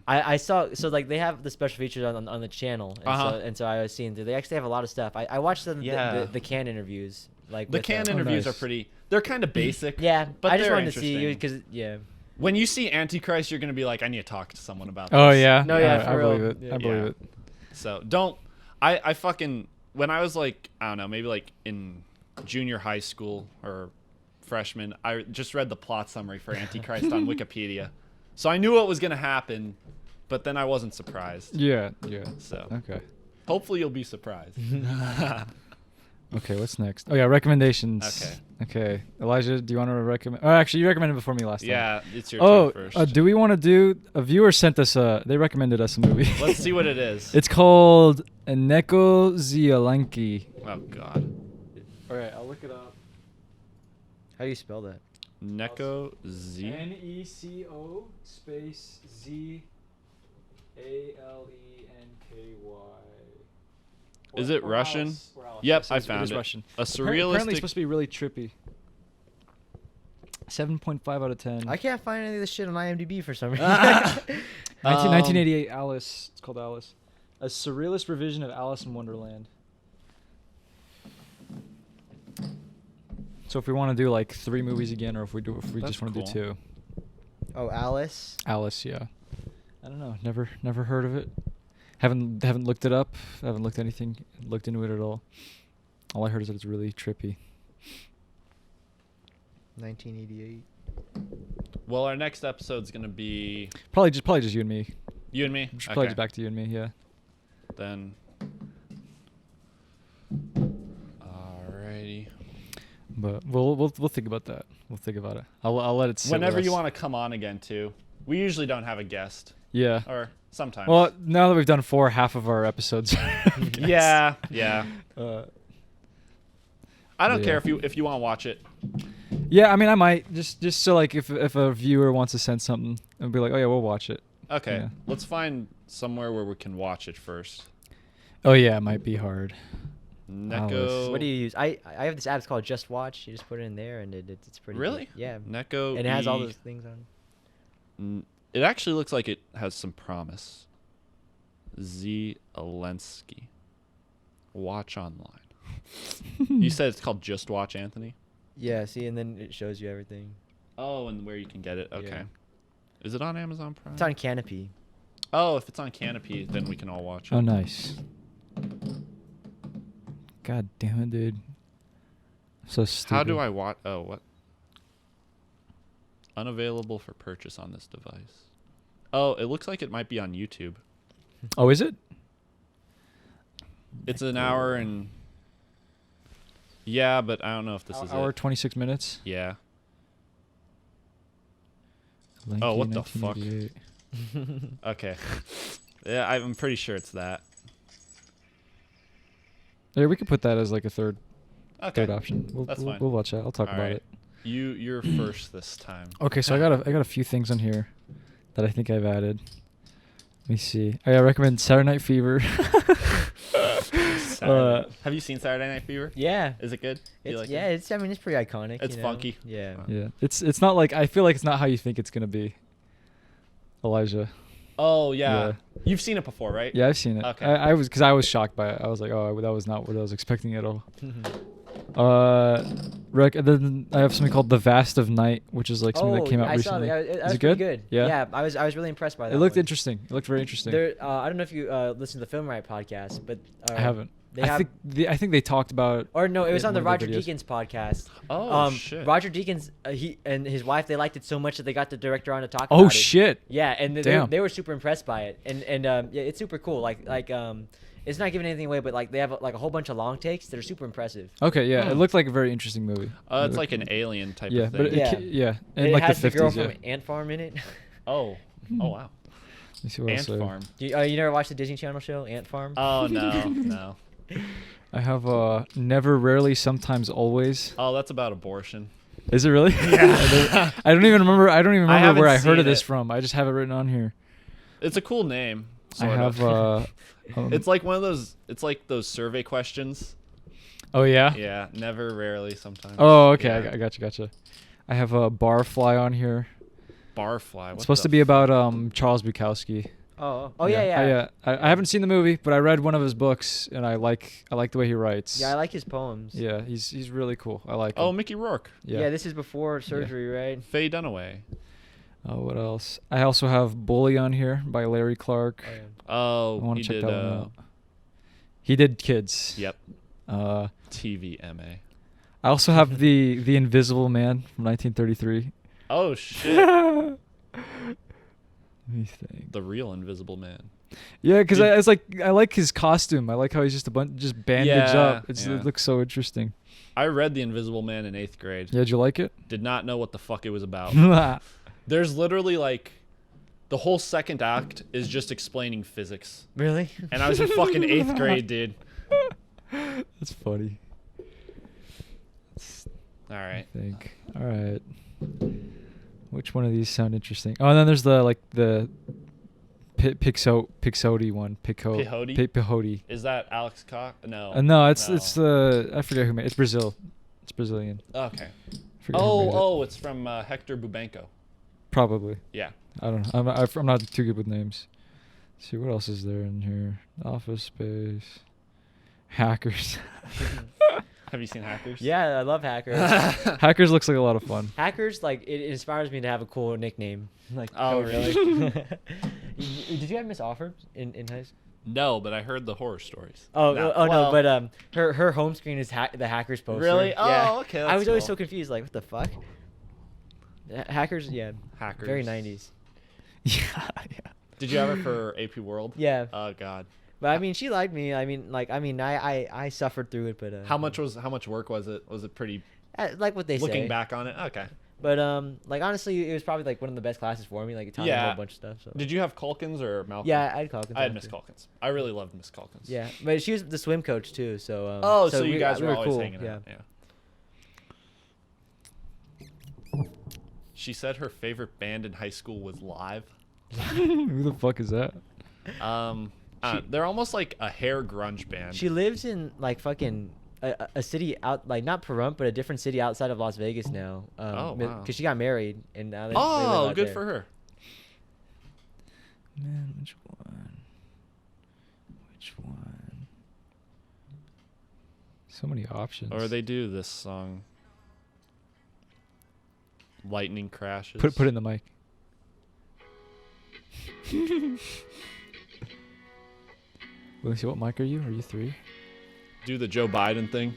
I saw, so like they have the special features on the channel, and so I was seeing they actually have a lot of stuff. I watched the Can interviews. Like The with, Can oh, interviews nice. are pretty. They're kind of basic. Yeah, but I just they're wanted to see you interesting. because When you see Antichrist, you're gonna be like, I need to talk to someone about Oh this. yeah. No, yeah, I for real. believe it. Yeah. I believe Yeah. it. So don't. I fucking when I was like, I don't know, maybe like in junior high school or freshman, I just read the plot summary for Antichrist on Wikipedia, so I knew what was gonna happen, but then I wasn't surprised. Yeah. Yeah. So Okay. hopefully you'll be surprised. Okay. What's next? Oh yeah, recommendations. Okay. Okay. Elijah, do you want to recommend? Oh, actually, you recommended before me last time. Yeah, it's your Oh, turn first. do we want to do? A viewer sent us they recommended us a movie. Let's see what it is. It's called Neko Zielanki. Oh God. All right, I'll look it up. how do you spell that? Neko Z. NECO space ZALENKY. Is it Russian? Yep, I found it. Russian. A Apparently surrealistic. it's supposed to be really trippy. 7.5 out of 10. I can't find any of this shit on IMDb for some reason. 1988 Alice. It's called Alice. A surrealist revision of Alice in Wonderland. So if we want to do like 3 movies again, or if we That's just want to cool. do 2. Oh, Alice. Alice, yeah. I don't know. Never heard of it. Haven't looked it up. Haven't looked into it at all. All I heard is that it's really trippy. 1988. Well, our next episode's gonna be Probably just you and me. you and me. Probably just back to you and me. Yeah. Then. Alrighty. But we'll think about that. We'll think about it. I'll let it sit. Whenever with you us. want to come on again, too. We usually don't have a guest, Yeah. or sometimes. Well, now that we've done half of our episodes. yeah. I don't Yeah. care if you want to watch it. Yeah, I mean, I might just so like if a viewer wants to send something, I'll be like, oh yeah, we'll watch it. Okay, Yeah. let's find somewhere where we can watch it first. Oh yeah, it might be hard. Neko. What do you use? I have this app. It's called Just Watch. You just put it in there, and it's pretty. Really? Good. Yeah. Neko. And it has all those things on. It actually looks like it has some promise. Zelensky. Watch online. You said it's called Just Watch, Anthony? Yeah. See, and then it shows you everything. Oh, and where you can get it. Okay. Yeah. Is it on Amazon Prime? It's on Canopy. Oh, if it's on Canopy, then we can all watch it. Oh nice. God damn it, dude. So stupid. How do I watch? Oh, what? Unavailable for purchase on this device. Oh, it looks like it might be on YouTube. Oh, is it? It's an hour and. Yeah, but I don't know if this is Hour it. 26 minutes. Yeah. Lanky Oh, what the fuck? 1988. Okay. Yeah, I'm pretty sure it's that. Yeah, we could put that as like a third Okay. option. That's fine. We'll watch that. I'll talk All about right. it. You're first this time. Okay, so I got a few things on here that I think I've added. Let me see. I recommend Saturday Night Fever. Have you seen Saturday Night Fever? Yeah. Is it good? You It's like yeah. it? It's. I mean, it's pretty iconic. It's you know? funky. Yeah. Yeah, it's not like I feel like it's not how you think it's gonna be. Elijah. Oh yeah. Yeah. You've seen it before, right? Yeah, I've seen it. Okay. I was shocked by it. I was like, oh, that was not what I was expecting at all. Then I have something called The Vast of Night, which is like something that came out I saw recently. that. It Is was it pretty good? good. Yeah. Yeah. I was really impressed by that. It looked one. interesting. It looked very interesting. There, I don't know if you listen to the Film Riot podcast, but I haven't. I think they talked about. Or no, it was in on the one of Roger their videos. Deakins podcast. Oh shit. Roger Deakins, he and his wife, they liked it so much that they got the director on to talk Oh about it. shit. Yeah, and Damn. they were super impressed by it, and yeah, it's super cool. It's not giving anything away, but like they have like a whole bunch of long takes that are super impressive. Okay, yeah, it looked like a very interesting movie. It's like an alien type Yeah, of but thing. Yeah. in It like has the the girl 50s. Yeah. from Ant Farm in it. Oh wow. Let me see what Ant else Farm. You never watched the Disney Channel show Ant Farm? Oh no. I have never, rarely, sometimes, always. Oh, that's about abortion. Is it really? Yeah. I don't even remember. I don't even remember where I heard of seen this it. from. I just have it written on here. It's a cool name. I Sort have. of. It's like one of those. It's like those survey questions. Oh yeah. Yeah. Never, rarely, sometimes. Oh okay. Yeah. I gotcha. I have a barfly on here. Barfly. It's supposed to be about Charles Bukowski. Oh yeah. I haven't seen the movie, but I read one of his books, and I like the way he writes. Yeah, I like his poems. Yeah, he's really cool. I like. Oh, him. Mickey Rourke. Yeah, this is before surgery, right? Faye Dunaway. Oh, what else? I also have Bully on here by Larry Clark. Oh, yeah. Oh, I want he to check did. that one out. He did Kids. Yep. Uh, TVMA. I also have the Invisible Man from 1933. Oh shit. Let me think. The real Invisible Man. Yeah, because Did- I like his costume. I like how he's just bandaged Yeah, up. yeah. It looks so interesting. I read The Invisible Man in 8th grade. Yeah, did you like it? Did not know what the fuck it was about. That's There's literally like the whole second act is just explaining physics. Really? And I was in fucking 8th grade, dude. funny. All right. I think. All right. Which one of these sound interesting? Oh, and then there's the Pixote one. Pixote? Pixote. Is that Alex Cox? No. No, it's I forget who made it. It's Brazil. It's Brazilian. Okay. I forget who made it. Oh, it's from Hector Babenco. Probably. Yeah. I don't know. I'm not too good with names. Let's see what else is there in here. Office Space. Hackers. Have you seen Hackers? Yeah, I love Hackers. Hackers looks like a lot of fun. Hackers, like, it inspires me to have a cool nickname. Like, Oh, really? Did you have Miss Offer in high school? No, but I heard the horror stories. No, well, but her home screen is the Hackers poster. Really? Yeah. Oh, okay. I was always cool. so confused, like, what the fuck? Hackers, yeah. Hackers. Very 90s. Yeah. Did you have her for AP World? Yeah. Oh God. But I mean, she liked me. I suffered through it, but How much work was it? Was it pretty? like what they say. Looking back on it, okay. But like honestly, it was probably like one of the best classes for me. Like it taught me a Yeah. whole bunch of stuff. So. Did you have Calkins or Malcolm? Yeah, I had Calkins. I had Miss Calkins. I really loved Miss Calkins. Yeah, but she was the swim coach too. So. So you guys we were always cool. hanging out. Yeah. She said her favorite band in high school was Live. Who the fuck is that? They're almost like a hair grunge band. She lives in like fucking a city out, like not Pahrump, but a different city outside of Las Vegas now. Wow. Because she got married and now they live Oh, out good there. for her. Man, which one? Which one? So many options. Or they do this song. Lightning crashes. Put it in the mic. Let me see. What mic are you? Are you 3? Do the Joe Biden thing.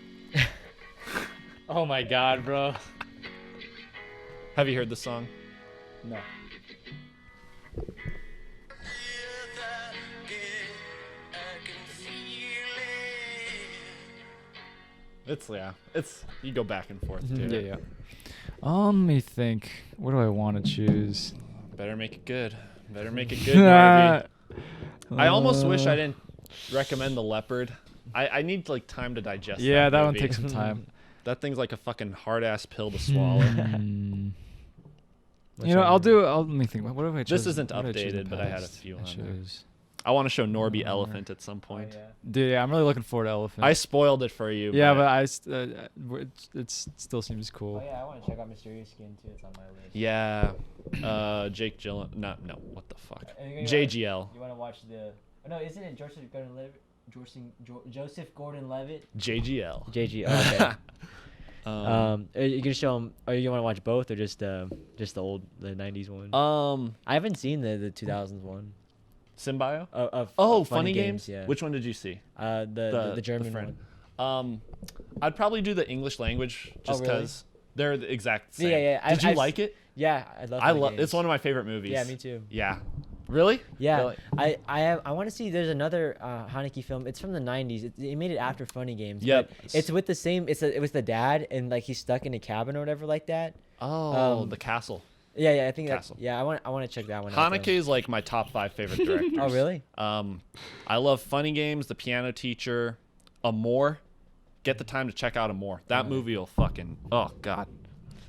Oh my god, bro. Have you heard the song? No. It's you go back and forth too. Yeah. Let me think. What do I want to choose? Better make it good. Better make it good, Harvey. I almost wish I didn't recommend the Leopard. I need like time to digest. Yeah, that one movie. takes some time. That thing's like a fucking hard ass pill to swallow. You know, let me think. What have I chosen? This isn't What did I choose in the updated, but I had a past? few I on there. chose- I want to show Norby Elephant at some point. Dude, yeah, I'm really looking forward to Elephant. I spoiled it for you. yeah, but it still seems cool. Oh yeah, I want to check out Mysterious Skin too. It's on my list. Yeah. Jake Gyllenhaal. No, what the fuck? And JGL. You want to watch the? Oh, no, isn't it Joseph Gordon-Levitt? Joseph Gordon-Levitt. JGL. JG. Oh, okay. Are you gonna show them? Or you want to watch both, or just the 90s one? I haven't seen the 2000s one. Symbio? Of Funny Games. Yeah. Which one did you see? The German friend. one. I'd probably do the English language just really? because they're the exact same. Yeah. Did you like it? Yeah, I love. I love. love. It's one of my favorite movies. Yeah, me too. Yeah. Really? Yeah, Really? I want to see. There's another Haneke film. It's from the '90s. It made it after Funny Games. Yep. but it's with the same. It was the dad and like he's stuck in a cabin or whatever like that. Oh, The Castle. Yeah. I think that's. Castle. Yeah, I want to check that one out. Haneke is like my top 5 favorite directors. Oh really? I love Funny Games, The Piano Teacher, Amore. Get the time to check out Amore. That movie will fucking. Oh God.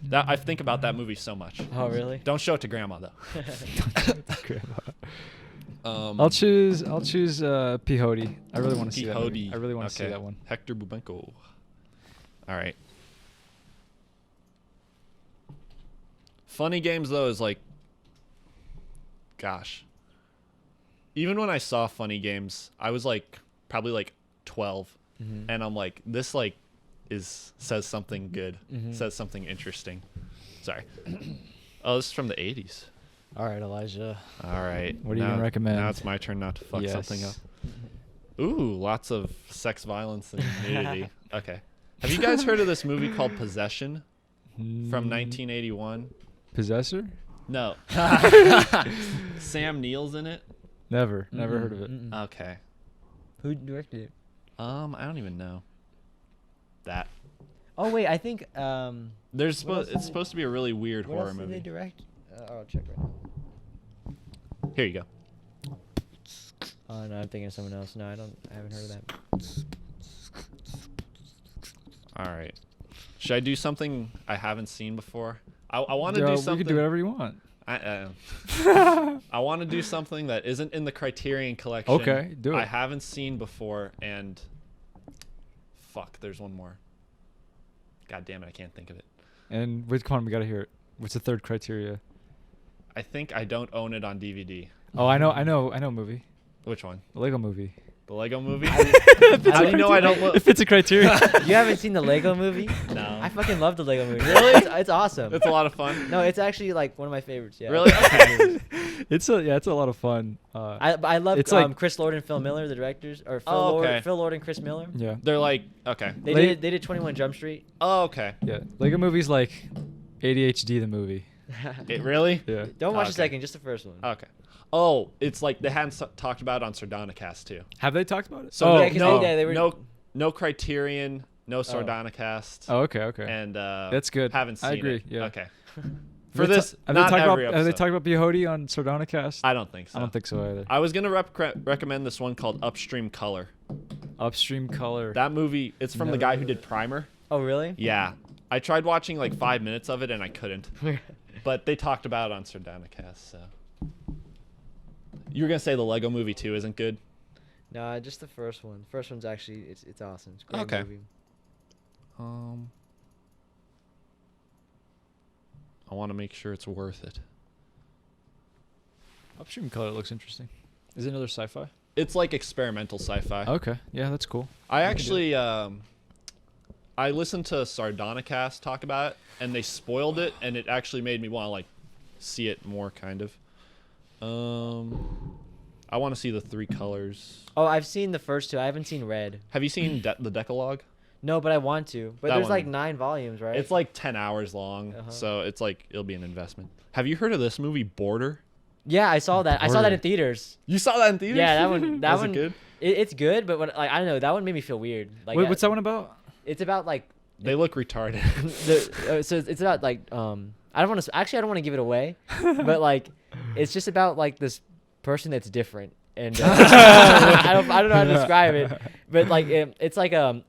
That I think about that movie so much. Oh really? Don't show it to grandma though. I'll choose Pixote. I really want to see that movie. Pixote. I really want to see that one. Hector Babenco. All right. Funny Games though is like, gosh. Even when I saw Funny Games, I was like probably like 12, and I'm like, this like says something good, says something interesting. Sorry. Oh, this is from the 80s. All right, Elijah. All right. What are you gonna recommend? Now it's my turn not to fuck something up. Ooh, lots of sex, violence, and nudity. Okay. Have you guys heard of this movie called Possession from 1981? Possessor? No. Sam Neill's in it. Never heard of it. Okay. Who directed it? I don't even know. That. Oh wait, I think It's supposed to be a really weird what horror else did movie. they direct? I'll check right now. Here you go. Oh no, I'm thinking of someone else. No, I haven't heard of that. All right. Should I do something I haven't seen before? I want to do something. We can do whatever you want. I want to do something that isn't in the Criterion collection. Okay, do it. I haven't seen before, and fuck, there's one more. God damn it, I can't think of it. And wait, come on, we gotta hear it. What's the third criteria? I think I don't own it on DVD. Oh, I know a movie. Which one? The Lego movie. The Lego movie? How do you know I don't look? If it's a criteria. You haven't seen the Lego movie? No. I fucking love the Lego movie. Really? It's awesome. It's a lot of fun. No, it's actually like one of my favorites. Yeah. Really? Okay. It's a lot of fun. I love it's like- Chris Lord and Phil Miller, the directors, or okay. Phil Lord and Chris Miller. Yeah. They're like, okay. They did 21 Jump Street. Oh, okay. Yeah. Lego movie's like ADHD the movie. It really? Yeah. Don't watch the Okay. second, just the first one. Okay. Oh, it's like they hadn't talked about it on Sardonicast too. Have they talked about it? So Yeah, 'cause they were- no Criterion, no Sardonicast. Oh, okay. And That's good. Haven't seen I agree. it. Yeah. Okay. For this, have not they talked every about have they episode. talked about Pixote on Sardonicast? I don't think so. I don't think so either. I was gonna recommend this one called Upstream Color. Upstream Color. That movie, it's from the guy who did Primer. Oh, really? Yeah, I tried watching like 5 minutes of it and I couldn't. But they talked about it on Sardonicast. So you were gonna say the Lego Movie 2 isn't good? No, just the first one. The first one's actually it's awesome. It's a great Okay. movie. I want to make sure it's worth it. Upstream Color looks interesting. Is it another sci-fi? It's like experimental sci-fi. Okay. Yeah, that's cool. I actually I listened to Sardonicast talk about it and they spoiled it and it actually made me want to like see it more kind of. I want to see the 3 colors. Oh, I've seen the first 2. I haven't seen Red. Have you seen the Decalogue? No, but I want to. But That there's one. like 9 volumes, right? It's like 10 hours long, so it's like it'll be an investment. Have you heard of this movie Border? Yeah, I saw that. I saw that Border. in theaters. You saw that in theaters? Yeah, that one. That Was one. it good? It's good, but like I don't know. That one made me feel weird. Like, Wait, what's that one about? It's about like They look retarded. so it's about like I don't want to give it away, but like it's just about like this person that's different, and I don't know how to describe it, but like it's like a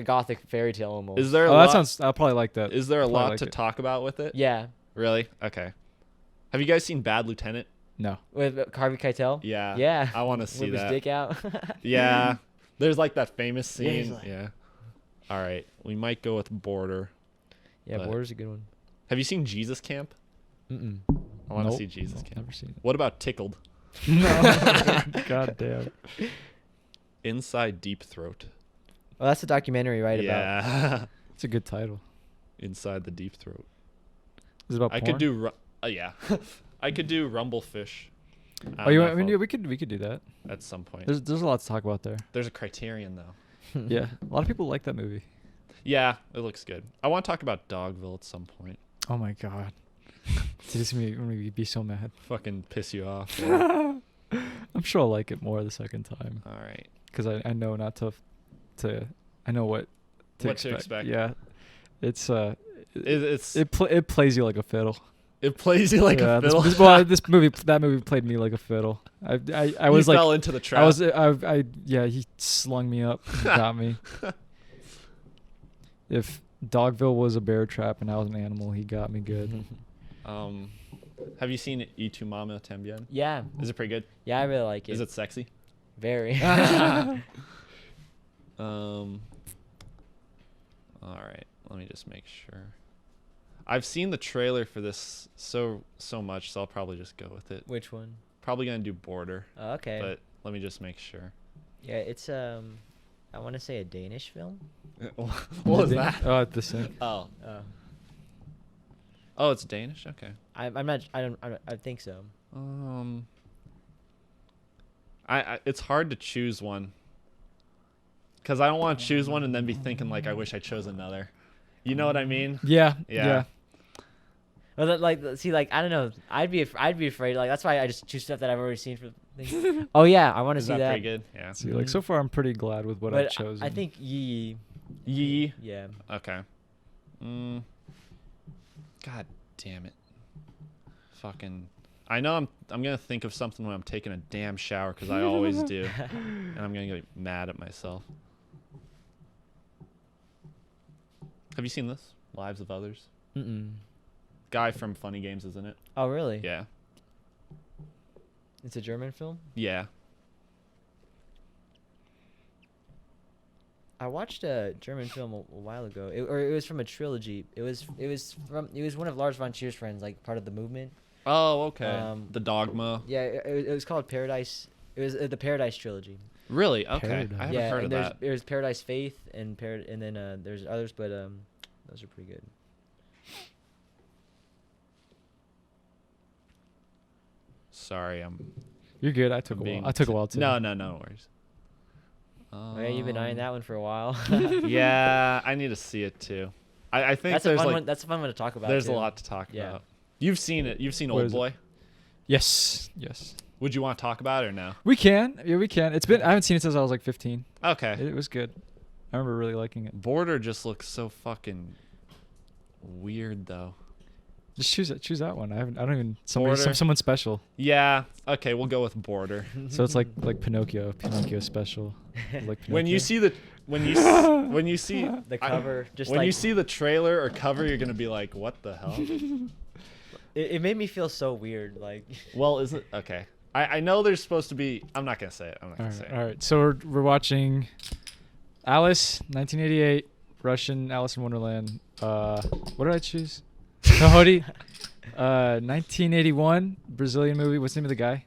gothic fairy tale almost. Is there a Oh, lot? that sounds. I'll probably like that. Is there a Probably lot like to it. talk about with it? Yeah, Really? Okay. Have you guys seen Bad Lieutenant? No. with Harvey Keitel. Yeah. Yeah. I want to see With his that. dick out. Yeah. There's like that famous Yeah, he's scene. like- Yeah. All right. We might go with Border. Yeah, But- Border's a good one. Have you seen Jesus Camp? Mm-mm. I want to Nope. see Jesus Nope, Camp. never seen it. What about Tickled? No. God damn. Inside Deep Throat. Well, that's a documentary, right? About Yeah. It's a good title. Inside the Deep Throat. Is it about I porn? could do. Yeah. I could do Rumblefish. Oh, I mean, yeah, we could do that. at some point. There's a lot to talk about there. There's a Criterion though. Yeah, a lot of people like that movie. Yeah, it looks good. I want to talk about Dogville at some point. Oh my god, this made me be so mad. Fucking piss you off. Yeah. I'm sure I'll like it more the second time. All right. Because I know not to I know what to expect. Yeah, it's it plays you like a fiddle. It plays you like a fiddle. That movie played me like a fiddle. I was you like fell into the trap. He slung me up, and got me. If Dogville was a bear trap and I was an animal, he got me good. Have you seen Y Tu Mama Tambien? Yeah. Is it pretty good? Yeah, I really like it. Is it sexy? Very. All right. Let me just make sure. I've seen the trailer for this so much, so I'll probably just go with it. Which one? Probably gonna do Border. Oh, okay. But let me just make sure. Yeah, it's I want to say a Danish film. What was that? Oh, the same. Oh. Oh, it's Danish. Okay. I'm not. I think so. I it's hard to choose one. Cause I don't want to choose one and then be thinking like I wish I chose another. You know what I mean? Yeah. Well, I don't know. I'd be afraid. Like that's why I just choose stuff that I've already seen for things. Oh yeah, I want to Is see that that. pretty good? Yeah. See, like so far, I'm pretty glad with what But I've chosen. I think Yi. Yeah. Okay. God damn it. Fucking. I know I'm gonna think of something when I'm taking a damn shower because I always do, and I'm gonna get mad at myself. Have you seen this? Lives of Others. Guy from Funny Games is in it. Oh really? Yeah. It's a German film. Yeah. I watched a German film a while ago. It was from a trilogy. It was one of Lars Von Trier's friends, like part of the movement. Oh, okay. The Dogma. Yeah, it was called Paradise. It was the Paradise trilogy. Really? Okay. Paradise. I haven't heard of that. There's Paradise Faith and then there's others, but those are pretty good. Sorry, You're good. I took a while too. No worries. Oh, yeah, you've been eyeing that one for a while. Yeah, I need to see it too. I think that's there's a fun like one. That's a fun one to talk about. there's too. a lot to talk Yeah. about. You've seen it. You've seen What Old is it? Boy. Yes. Would you want to talk about it or no? We can. Yeah, we can. I haven't seen it since I was like 15. Okay. It was good. I remember really liking it. Border just looks so fucking weird though. Just choose that one. I don't even Border. someone special. Yeah. Okay, we'll go with Border. So it's like Pinocchio special. Like When you see the when you see The cover, when you see the trailer or cover, you're gonna be like, what the hell? It made me feel so weird. Like. Well, is it okay? I know there's supposed to be. I'm not gonna say it. I'm not gonna say it. All right. So we're watching Alice, 1988, Russian Alice in Wonderland. What did I choose? Coyote. 1981 Brazilian movie. What's the name of the guy?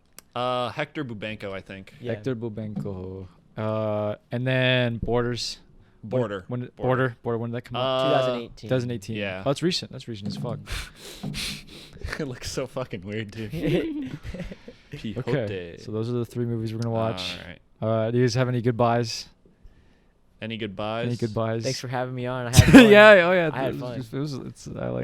Hector Babenco, I think. Yeah. Hector Babenco. And then Border. Border. When did that come out? 2018. 2018. Yeah. Oh, that's recent. That's recent as fuck. It looks so fucking weird, dude. Pixote. Okay. So those are the 3 movies we're gonna watch. All right. Do you guys have any goodbyes? Any goodbyes? Any goodbyes? Thanks for having me on. I had fun. Yeah. Oh yeah. I had fun.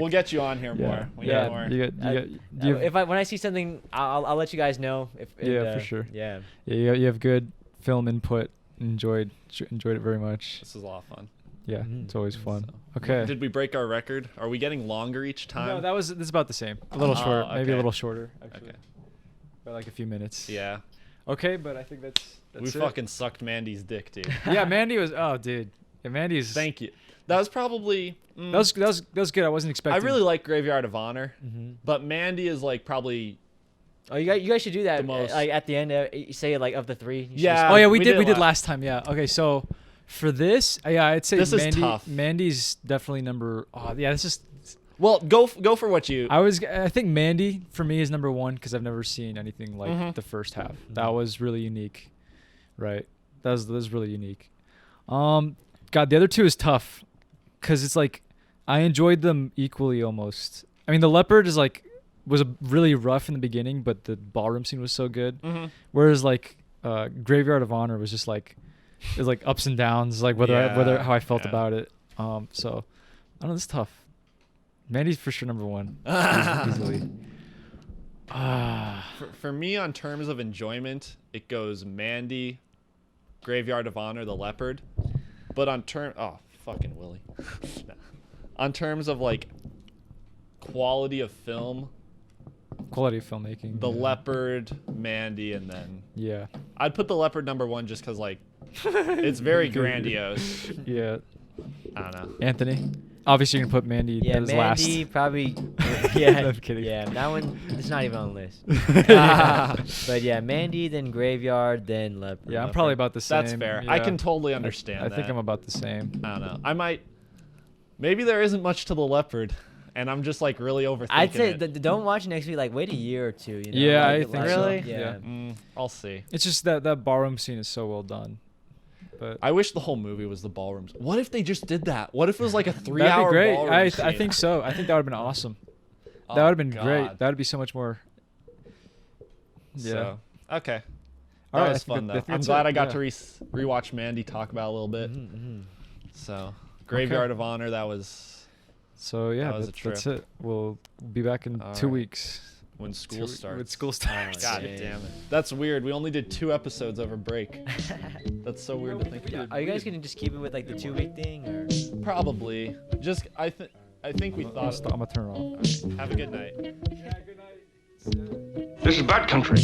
We'll get you on here more. We yeah. got more. When I see something, I'll let you guys know. For sure. Yeah. Yeah. You have good film input. Enjoyed it very much. This is a lot of fun. Yeah. Mhm. It's always fun. So, Okay. Did we break our record? Are we getting longer each time? No, this is about the same. A little short. Maybe okay. a little shorter. Actually. Okay. By like a few minutes. Yeah. Okay, but I think that's We it. fucking sucked Mandy's dick, dude. Yeah, Mandy was. Oh, dude. Yeah, Mandy's. Thank you. That was probably. That was good. I wasn't expecting. I really like Graveyard of Honor, Mm-hmm. but Mandy is like probably. Oh, you guys should do that. The most- Like at the end, you say like of the 3. You should Yeah. just- Oh yeah, we we did did last time. Yeah. Okay, so for this, I'd say This is Mandy. tough. Mandy's definitely number. Oh yeah, this is. Well, go for what you. I think Mandy for me is number 1 because I've never seen anything like Mhm. the first half. That was really unique, right? That was really unique. God, the other 2 is tough because it's like I enjoyed them equally almost. I mean, the Leopard is like was really rough in the beginning, but the ballroom scene was so good. Whereas like Graveyard of Honor was just like it was like ups and downs, like whether how I felt about it. So I don't know, it's tough. Mandy's for sure number one. Easily. For me, on terms of enjoyment, it goes Mandy, Graveyard of Honor, The Leopard. But on fucking Willie. On terms of like quality of film, quality of filmmaking, The Leopard, Mandy, and then I'd put The Leopard number one just because like it's very grandiose. Yeah. I don't know. Anthony? Obviously, you're going to put Mandy as Mandy, last. Mandy, probably. Yeah. I'm kidding. Yeah, that one, it's not even on the list. But yeah, Mandy, then Graveyard, then Leopard. Yeah, I'm probably about the same. That's fair. Yeah. I can totally understand I that. think I'm about the same. I don't know. Maybe there isn't much to The Leopard, and I'm just like really overthinking I'd say it. don't watch next week. Like, wait a year or two. You know? Yeah, like, I think really? so. Yeah. I'll see. It's just that ballroom scene is so well done. But I wish the whole movie was the ballrooms. What if they just did that? What if it was like a 3-hour that'd be great. ballroom I scene? think so. I think that would have been awesome. Oh, that would have been God. great. That would be so much more. Yeah. So, okay. All right, That was fun though. I'm glad I got to rewatch Mandy talk about it a little bit. So, Graveyard of Honor. That was. So yeah, that was a trip. that's it. We'll be back in 2 weeks. When school starts. When school starts. God damn it. That's weird. We only did 2 episodes over break. That's so weird to think about. Are you guys gonna just keep it with like the 2-week thing, or? Probably. Just I think we thought. I'm gonna turn it off. Right. Have a good night. Yeah, good night. This is bad country.